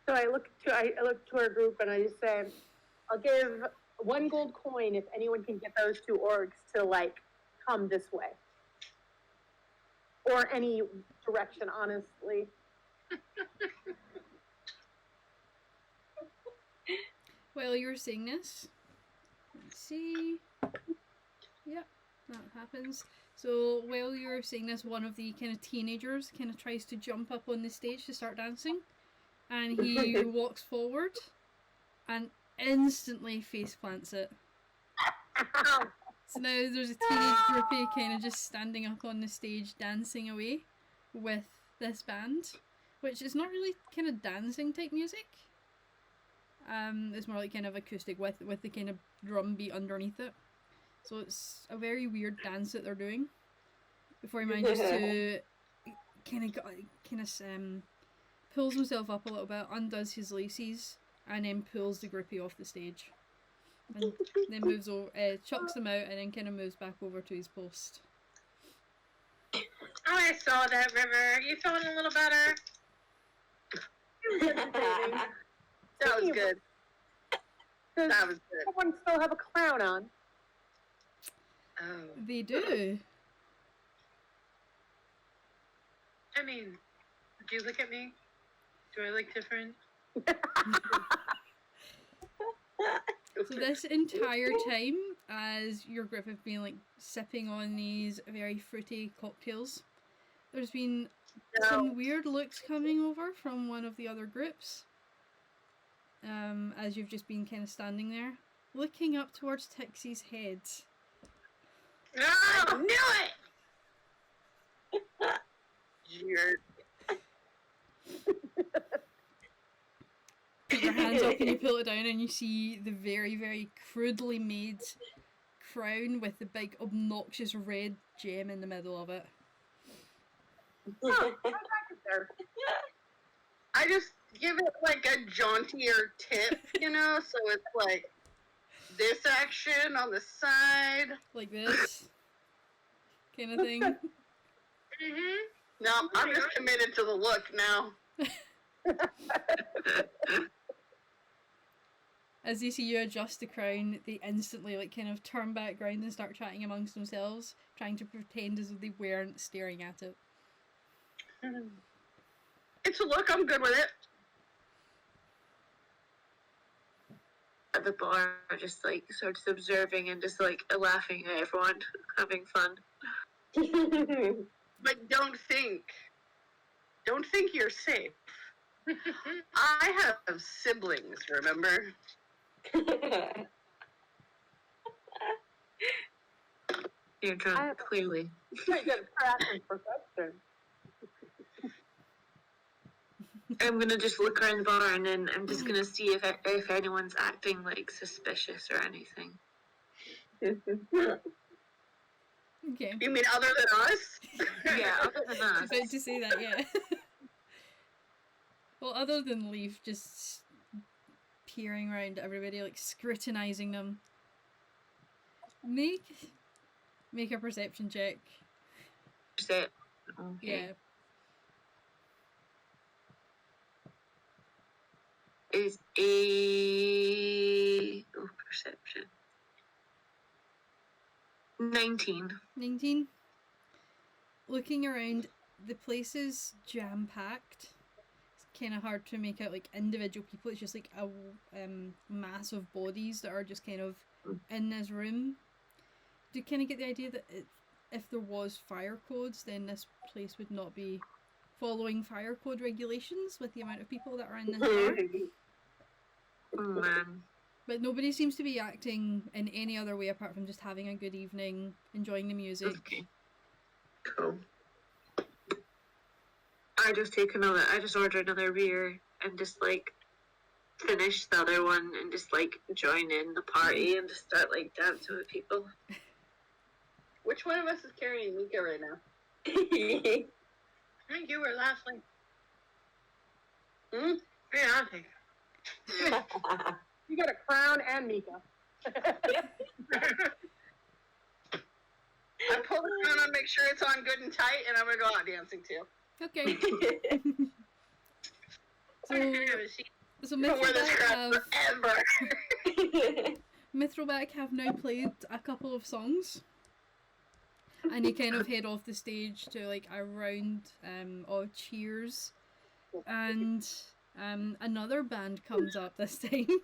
Speaker 6: So I look to our group and I just say, I'll give 1 gold coin if anyone can get those 2 orcs to like come this way. Or any direction, honestly.
Speaker 1: While you're saying this, let's see. Yep, that happens. So while you're saying this, one of the kind of teenagers kind of tries to jump up on the stage to start dancing. And he walks forward and instantly face plants it. So now there's a teenage groupie kind of just standing up on the stage dancing away with this band, which is not really kind of dancing type music. It's more like kind of acoustic with the kind of drum beat underneath it. So it's a very weird dance that they're doing before he manages to kind of pulls himself up a little bit, undoes his laces, and then pulls the groupie off the stage, and then moves over, chucks them out, and then kind of moves back over to his post.
Speaker 5: Oh, I saw that, River. You feeling a little better?
Speaker 2: That was good.
Speaker 6: Does
Speaker 2: That was good.
Speaker 6: someone still have a crown on?
Speaker 2: Oh.
Speaker 1: They do.
Speaker 5: I mean, do you look at me? Do I look different?
Speaker 1: So this entire time, as your group have been like sipping on these very fruity cocktails, there's been some weird looks coming over from one of the other groups. As you've just been kind of standing there, looking up towards Tixie's head.
Speaker 5: Oh, I knew it!
Speaker 2: Jerk.
Speaker 1: Put your hands up and you pull it down and you see the very, very crudely made crown with the big obnoxious red gem in the middle of it.
Speaker 2: I just give it like a jauntier tip, you know, so it's like this action on the side.
Speaker 1: Like this kind of thing.
Speaker 5: Mm-hmm.
Speaker 2: No, I'm just committed to the look now.
Speaker 1: As they see you adjust the crown, they instantly like kind of turn back round and start chatting amongst themselves, trying to pretend as though they weren't staring at it.
Speaker 2: It's a look, I'm good with it.
Speaker 3: At the bar, just like starts observing and just like laughing at everyone, having fun.
Speaker 2: But don't think you're safe. I have siblings, remember?
Speaker 3: You're drunk, clearly.
Speaker 6: Pretty good practice perception.
Speaker 3: I'm gonna just look around the bar and then I'm just gonna see if anyone's acting like suspicious or anything.
Speaker 1: Okay.
Speaker 2: You mean other than us?
Speaker 3: Yeah, other than
Speaker 1: I
Speaker 3: us.
Speaker 1: was about to say that, yeah. Well, other than Leaf just peering around everybody, like scrutinizing them. Make a perception check.
Speaker 3: Is it? Okay.
Speaker 1: Yeah.
Speaker 3: Is a perception. 19.
Speaker 1: 19. Looking around, the place is jam-packed. It's kind of hard to make out like individual people. It's just like a mass of bodies that are just kind of in this room. Do you kind of get the idea that if there was fire codes, then this place would not be following fire code regulations with the amount of people that are in this bar?
Speaker 3: Oh man.
Speaker 1: But nobody seems to be acting in any other way apart from just having a good evening, enjoying the music.
Speaker 3: Okay. Cool. I just order another beer and just like finish the other one and just like join in the party and just start like dancing with people.
Speaker 2: Which one of us is carrying Mika right now?
Speaker 5: I think you were lastly.
Speaker 2: Hmm?
Speaker 5: Yeah, I think.
Speaker 6: You got a crown and Mika.
Speaker 2: I pull the crown on, make sure it's on good and tight, and I'm gonna go out dancing too.
Speaker 1: Okay. So
Speaker 2: I'll wear this crown forever.
Speaker 1: Mithrilback have now played a couple of songs. And you kind of head off the stage to like a round of cheers. And another band comes up this time.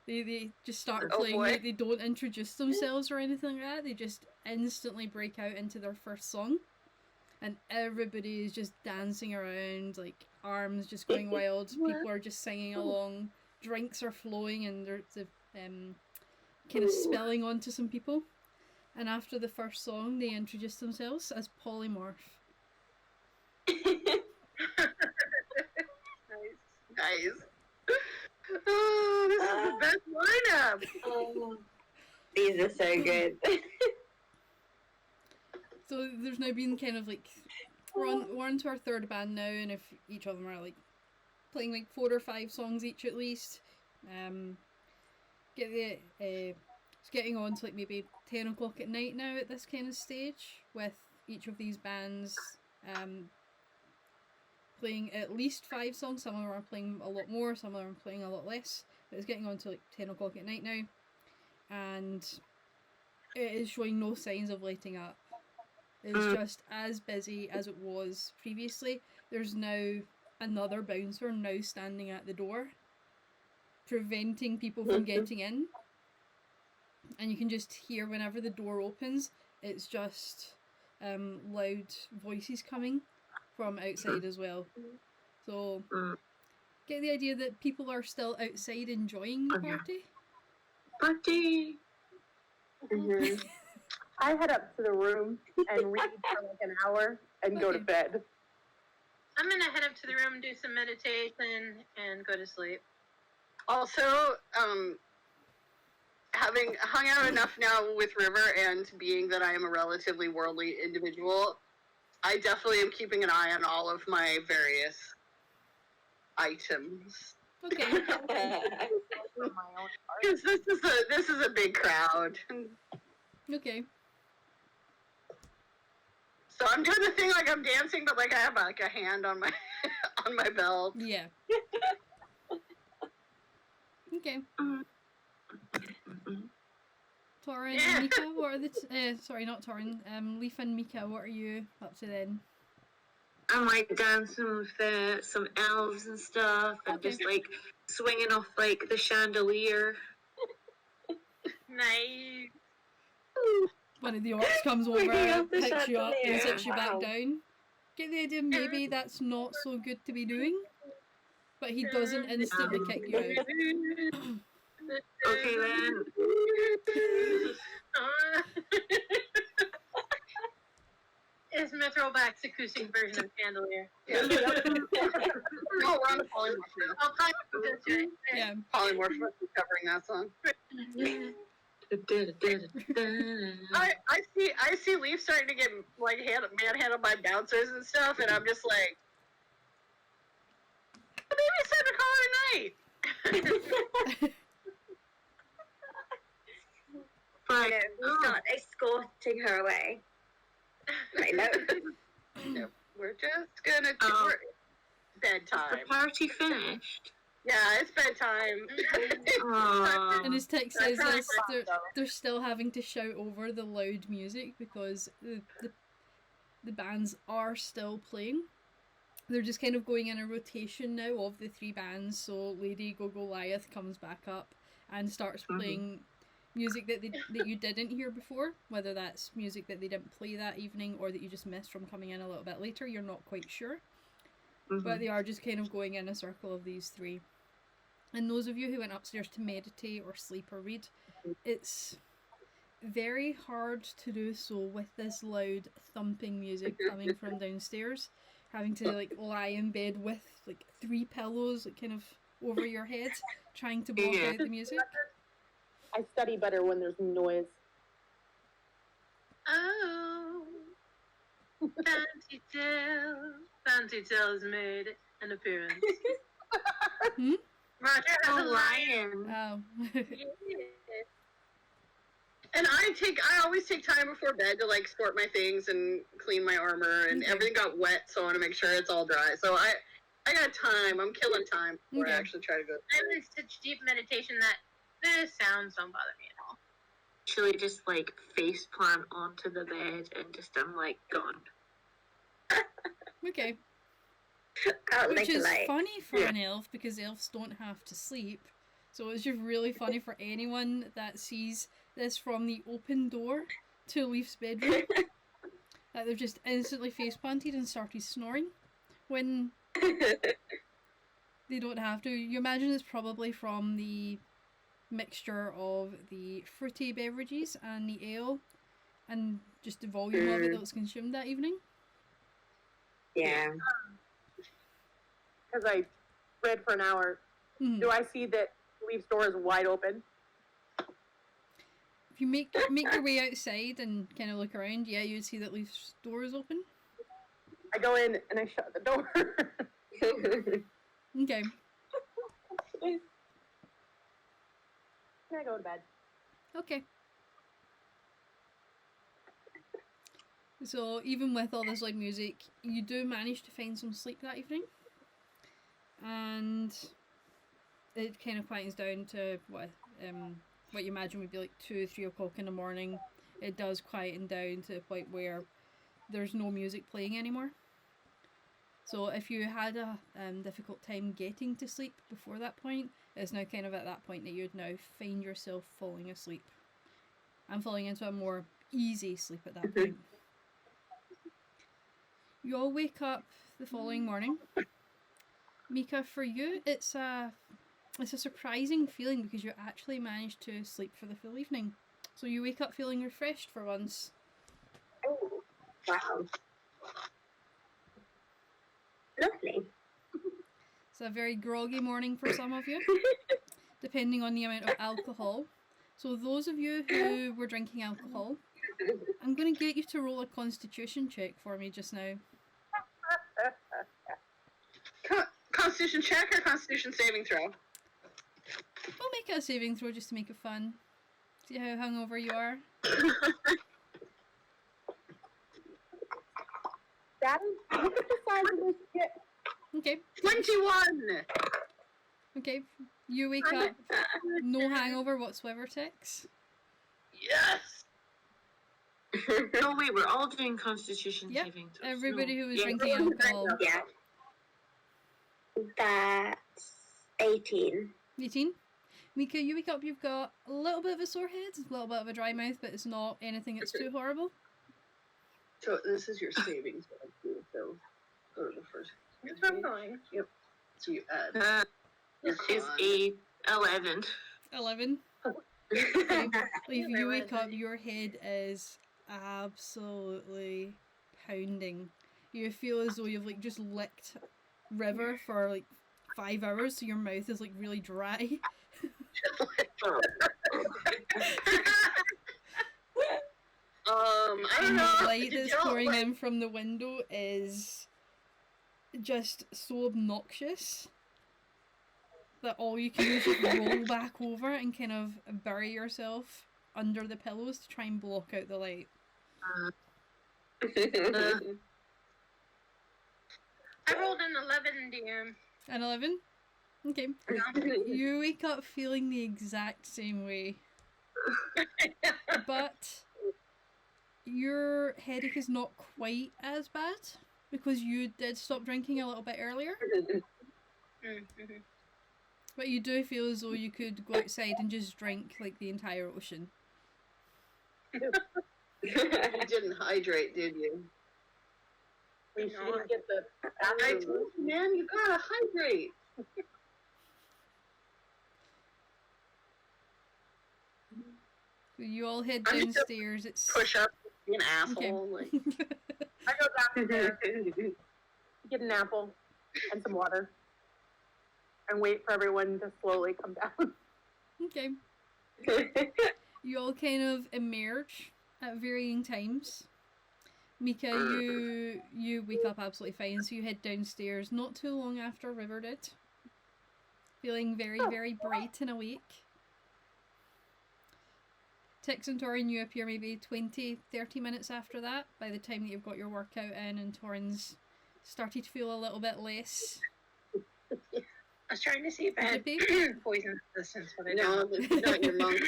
Speaker 1: They just start playing. They don't introduce themselves or anything like that. They just instantly break out into their first song. And everybody is just dancing around, like arms just going wild. People are just singing along. Drinks are flowing and they're kind of spilling onto some people. And after the first song, they introduce themselves as Polymorph.
Speaker 2: Nice. boys. Oh, this is the best lineup.
Speaker 7: Oh, these are so good.
Speaker 1: So there's now been kind of like we're on to our third band now, and if each of them are like playing like 4 or 5 songs each at least, it's getting on to like maybe 10 o'clock at night now at this kind of stage, with each of these bands playing at least 5 songs. Some of them are playing a lot more, some of them are playing a lot less, but it's getting on to like 10 o'clock at night now, and it is showing no signs of letting up. It's just as busy as it was previously. There's now another bouncer now standing at the door, preventing people from getting in. And you can just hear whenever the door opens, it's just loud voices coming from outside as well. So get the idea that people are still outside enjoying the party.
Speaker 3: Party!
Speaker 6: Mm-hmm. I head up to the room and read for like an hour and go to bed.
Speaker 5: I'm gonna head up to the room, do some meditation, and go to sleep.
Speaker 2: Also, having hung out enough now with River and being that I am a relatively worldly individual, I definitely am keeping an eye on all of my various items.
Speaker 1: Okay.
Speaker 2: Because this is a big crowd.
Speaker 1: Okay.
Speaker 2: So I'm doing the thing like I'm dancing, but like I have like a hand on my on my belt.
Speaker 1: Yeah. Okay. Torin and Mika, what are the sorry, not Torin. Leaf and Mika, what are you up to then?
Speaker 3: I'm like dancing with some elves and stuff, and just like swinging off like the chandelier.
Speaker 5: Nice.
Speaker 1: One of the orcs comes over, picks you up, and sits you back down. Get the idea, maybe that's not so good to be doing, but he doesn't instantly kick you out.
Speaker 3: Okay then.
Speaker 5: It's Methrobac's acoustic version of Chandelier.
Speaker 2: Yeah. No, we're on the polymorph now.
Speaker 5: I'll talk about this, right?
Speaker 1: Yeah.
Speaker 2: Polymorph is covering that song. I see Leaf starting to get like manhandled by bouncers and stuff, and I'm just like, maybe it's time to call it a night.
Speaker 7: We start escorting her away. I know.
Speaker 2: No, we're just gonna do bedtime.
Speaker 3: Is the party finished?
Speaker 2: Yeah, it's bedtime.
Speaker 1: And as Tick says this, they're still having to shout over the loud music because the bands are still playing. They're just kind of going in a rotation now of the 3 bands. So Lady Goliath comes back up and starts playing music that you didn't hear before, whether that's music that they didn't play that evening or that you just missed from coming in a little bit later. You're not quite sure. But they are just kind of going in a circle of these 3. And those of you who went upstairs to meditate or sleep or read, it's very hard to do so with this loud thumping music coming from downstairs. Having to like lie in bed with like 3 pillows like kind of over your head, trying to block out the music.
Speaker 6: I study better when there's noise.
Speaker 5: Oh, Fancy Tale has made an appearance. Roger has a lion.
Speaker 1: Oh.
Speaker 2: And I always take time before bed to like sort my things and clean my armor, and everything got wet, so I want to make sure it's all dry. So I got time. I'm killing time before I actually try to go.
Speaker 5: I'm in such deep meditation that the sounds don't bother me at all.
Speaker 3: Actually, just like face plant onto the bed and just I'm like gone.
Speaker 1: Okay.
Speaker 7: Out
Speaker 1: Which
Speaker 7: like
Speaker 1: is
Speaker 7: a light.
Speaker 1: funny for an elf because elves don't have to sleep. So it's just really funny for anyone that sees this from the open door to Leaf's bedroom. That they've just instantly face planted and started snoring when they don't have to. You imagine it's probably from the mixture of the fruity beverages and the ale and just the volume of it that was consumed that evening.
Speaker 7: Yeah.
Speaker 6: Because I read for an hour.
Speaker 1: Mhm.
Speaker 6: Do I see that Leaf's door is wide open?
Speaker 1: If you make your way outside and kind of look around, yeah, you'd see that Leaf's door is open.
Speaker 6: I go in and I shut the door.
Speaker 1: Okay.
Speaker 6: And I go to bed.
Speaker 1: Okay. So even with all this loud music, you do manage to find some sleep that evening, and it kind of quiets down to what you imagine would be like 2-3 o'clock in the morning. It does quieten down to the point where there's no music playing anymore. So if you had a difficult time getting to sleep before that point, it's now kind of at that point that you'd now find yourself falling asleep. I'm falling into a more easy sleep at that point. You all wake up the following morning. Mika, for you, it's a surprising feeling because you actually managed to sleep for the full evening. So you wake up feeling refreshed for once.
Speaker 7: Oh, wow. Lovely.
Speaker 1: It's a very groggy morning for some of you, depending on the amount of alcohol. So those of you who were drinking alcohol, I'm going to get you to roll a constitution check for me just now.
Speaker 2: Constitution check or Constitution saving throw?
Speaker 1: We'll make it a saving throw just to make it fun. See how hungover you are.
Speaker 6: Daddy, look at the size of this shit.
Speaker 1: Okay.
Speaker 2: 21!
Speaker 1: Okay. You wake up, no hangover whatsoever, Tex.
Speaker 2: Yes!
Speaker 3: No, wait, we're all doing Constitution
Speaker 1: Yep,
Speaker 3: saving throws.
Speaker 1: everybody
Speaker 3: No.
Speaker 1: who was
Speaker 7: Yeah,
Speaker 1: drinking alcohol.
Speaker 7: Yeah. That's 18.
Speaker 1: 18. Mika, you wake up, you've got a little bit of a sore head, a little bit of a dry mouth, but it's not anything that's too horrible.
Speaker 2: So this is your savings. So go to the first.
Speaker 5: That's where I'm going.
Speaker 2: Yep. So you add.
Speaker 3: This is a 11.
Speaker 1: 11. Okay. If you wake up, your head is absolutely pounding. You feel as though you've like just licked river for like 5 hours, so your mouth is like really dry.
Speaker 2: I don't
Speaker 1: And
Speaker 2: know.
Speaker 1: the light
Speaker 2: Did
Speaker 1: that's
Speaker 2: y'all,
Speaker 1: pouring
Speaker 2: like-
Speaker 1: in from the window is just so obnoxious that all you can do is just roll back over and kind of bury yourself under the pillows to try and block out the light.
Speaker 5: I rolled an 11, DM.
Speaker 1: An 11? Okay. You wake up feeling the exact same way. But your headache is not quite as bad because you did stop drinking a little bit earlier.
Speaker 5: Mm-hmm.
Speaker 1: But you do feel as though you could go outside and just drink like the entire ocean.
Speaker 2: You didn't hydrate, did you?
Speaker 6: We should get the
Speaker 2: I
Speaker 6: bathroom.
Speaker 2: told you, man, you gotta hydrate.
Speaker 1: So you all head
Speaker 2: I'm just
Speaker 1: downstairs. It's
Speaker 2: Push up, be an asshole. Like,
Speaker 6: I go downstairs, get an apple and some water, and wait for everyone to slowly come down.
Speaker 1: okay. You all kind of emerge at varying times. Mika, you wake up absolutely fine, so you head downstairs not too long after River did. Feeling very, very bright and awake. Tix and Torin, you appear maybe 20, 30 minutes after that, by the time that you've got your workout in and Torin's started to feel a little bit less
Speaker 5: I was trying to see if I had
Speaker 1: drippy.
Speaker 5: poison resistance, but I
Speaker 2: no,
Speaker 5: don't.
Speaker 2: it's not your monk.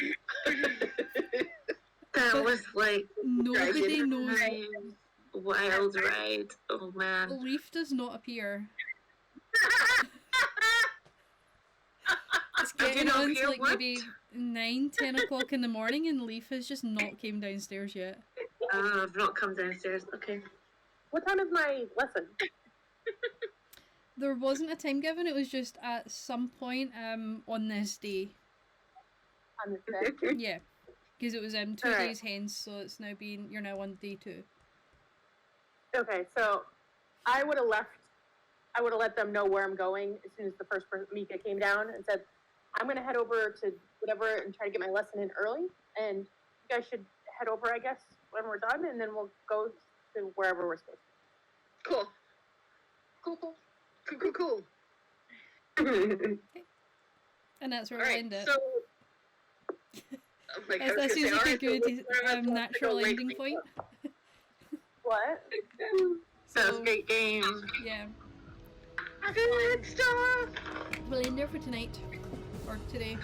Speaker 3: That was like
Speaker 1: Nobody knows.
Speaker 3: a wild ride. Oh man.
Speaker 1: Leaf does not appear. It's
Speaker 3: Did you
Speaker 1: getting
Speaker 3: not
Speaker 1: on to
Speaker 3: hear
Speaker 1: like
Speaker 3: what?
Speaker 1: maybe 9, 10 o'clock in the morning and Leaf has just not came downstairs yet.
Speaker 3: I've not come downstairs. Okay.
Speaker 6: What time is my lesson?
Speaker 1: There wasn't a time given, it was just at some point on this day.
Speaker 6: On the fifth?
Speaker 1: Yeah. Because it was 2
Speaker 6: Alright.
Speaker 1: days hence, so it's now you're now on day 2.
Speaker 6: Okay, so I would have left I would have let them know where I'm going as soon as the first person, Mika, came down and said, I'm going to head over to whatever and try to get my lesson in early. And you guys should head over, I guess, when we're done, and then we'll go to wherever we're supposed to.
Speaker 2: Cool. Cool.
Speaker 1: And that's where
Speaker 2: All
Speaker 1: we'll
Speaker 2: right,
Speaker 1: end it.
Speaker 2: so... Like, I was
Speaker 1: That
Speaker 2: gonna
Speaker 1: seems
Speaker 2: say,
Speaker 1: like a
Speaker 2: alright, so
Speaker 1: good
Speaker 2: let's go
Speaker 1: natural
Speaker 2: wake
Speaker 1: ending
Speaker 2: me
Speaker 1: point.
Speaker 6: What?
Speaker 3: That was a great game.
Speaker 1: Yeah.
Speaker 2: Good stuff!
Speaker 1: We'll end there for tonight. Or today.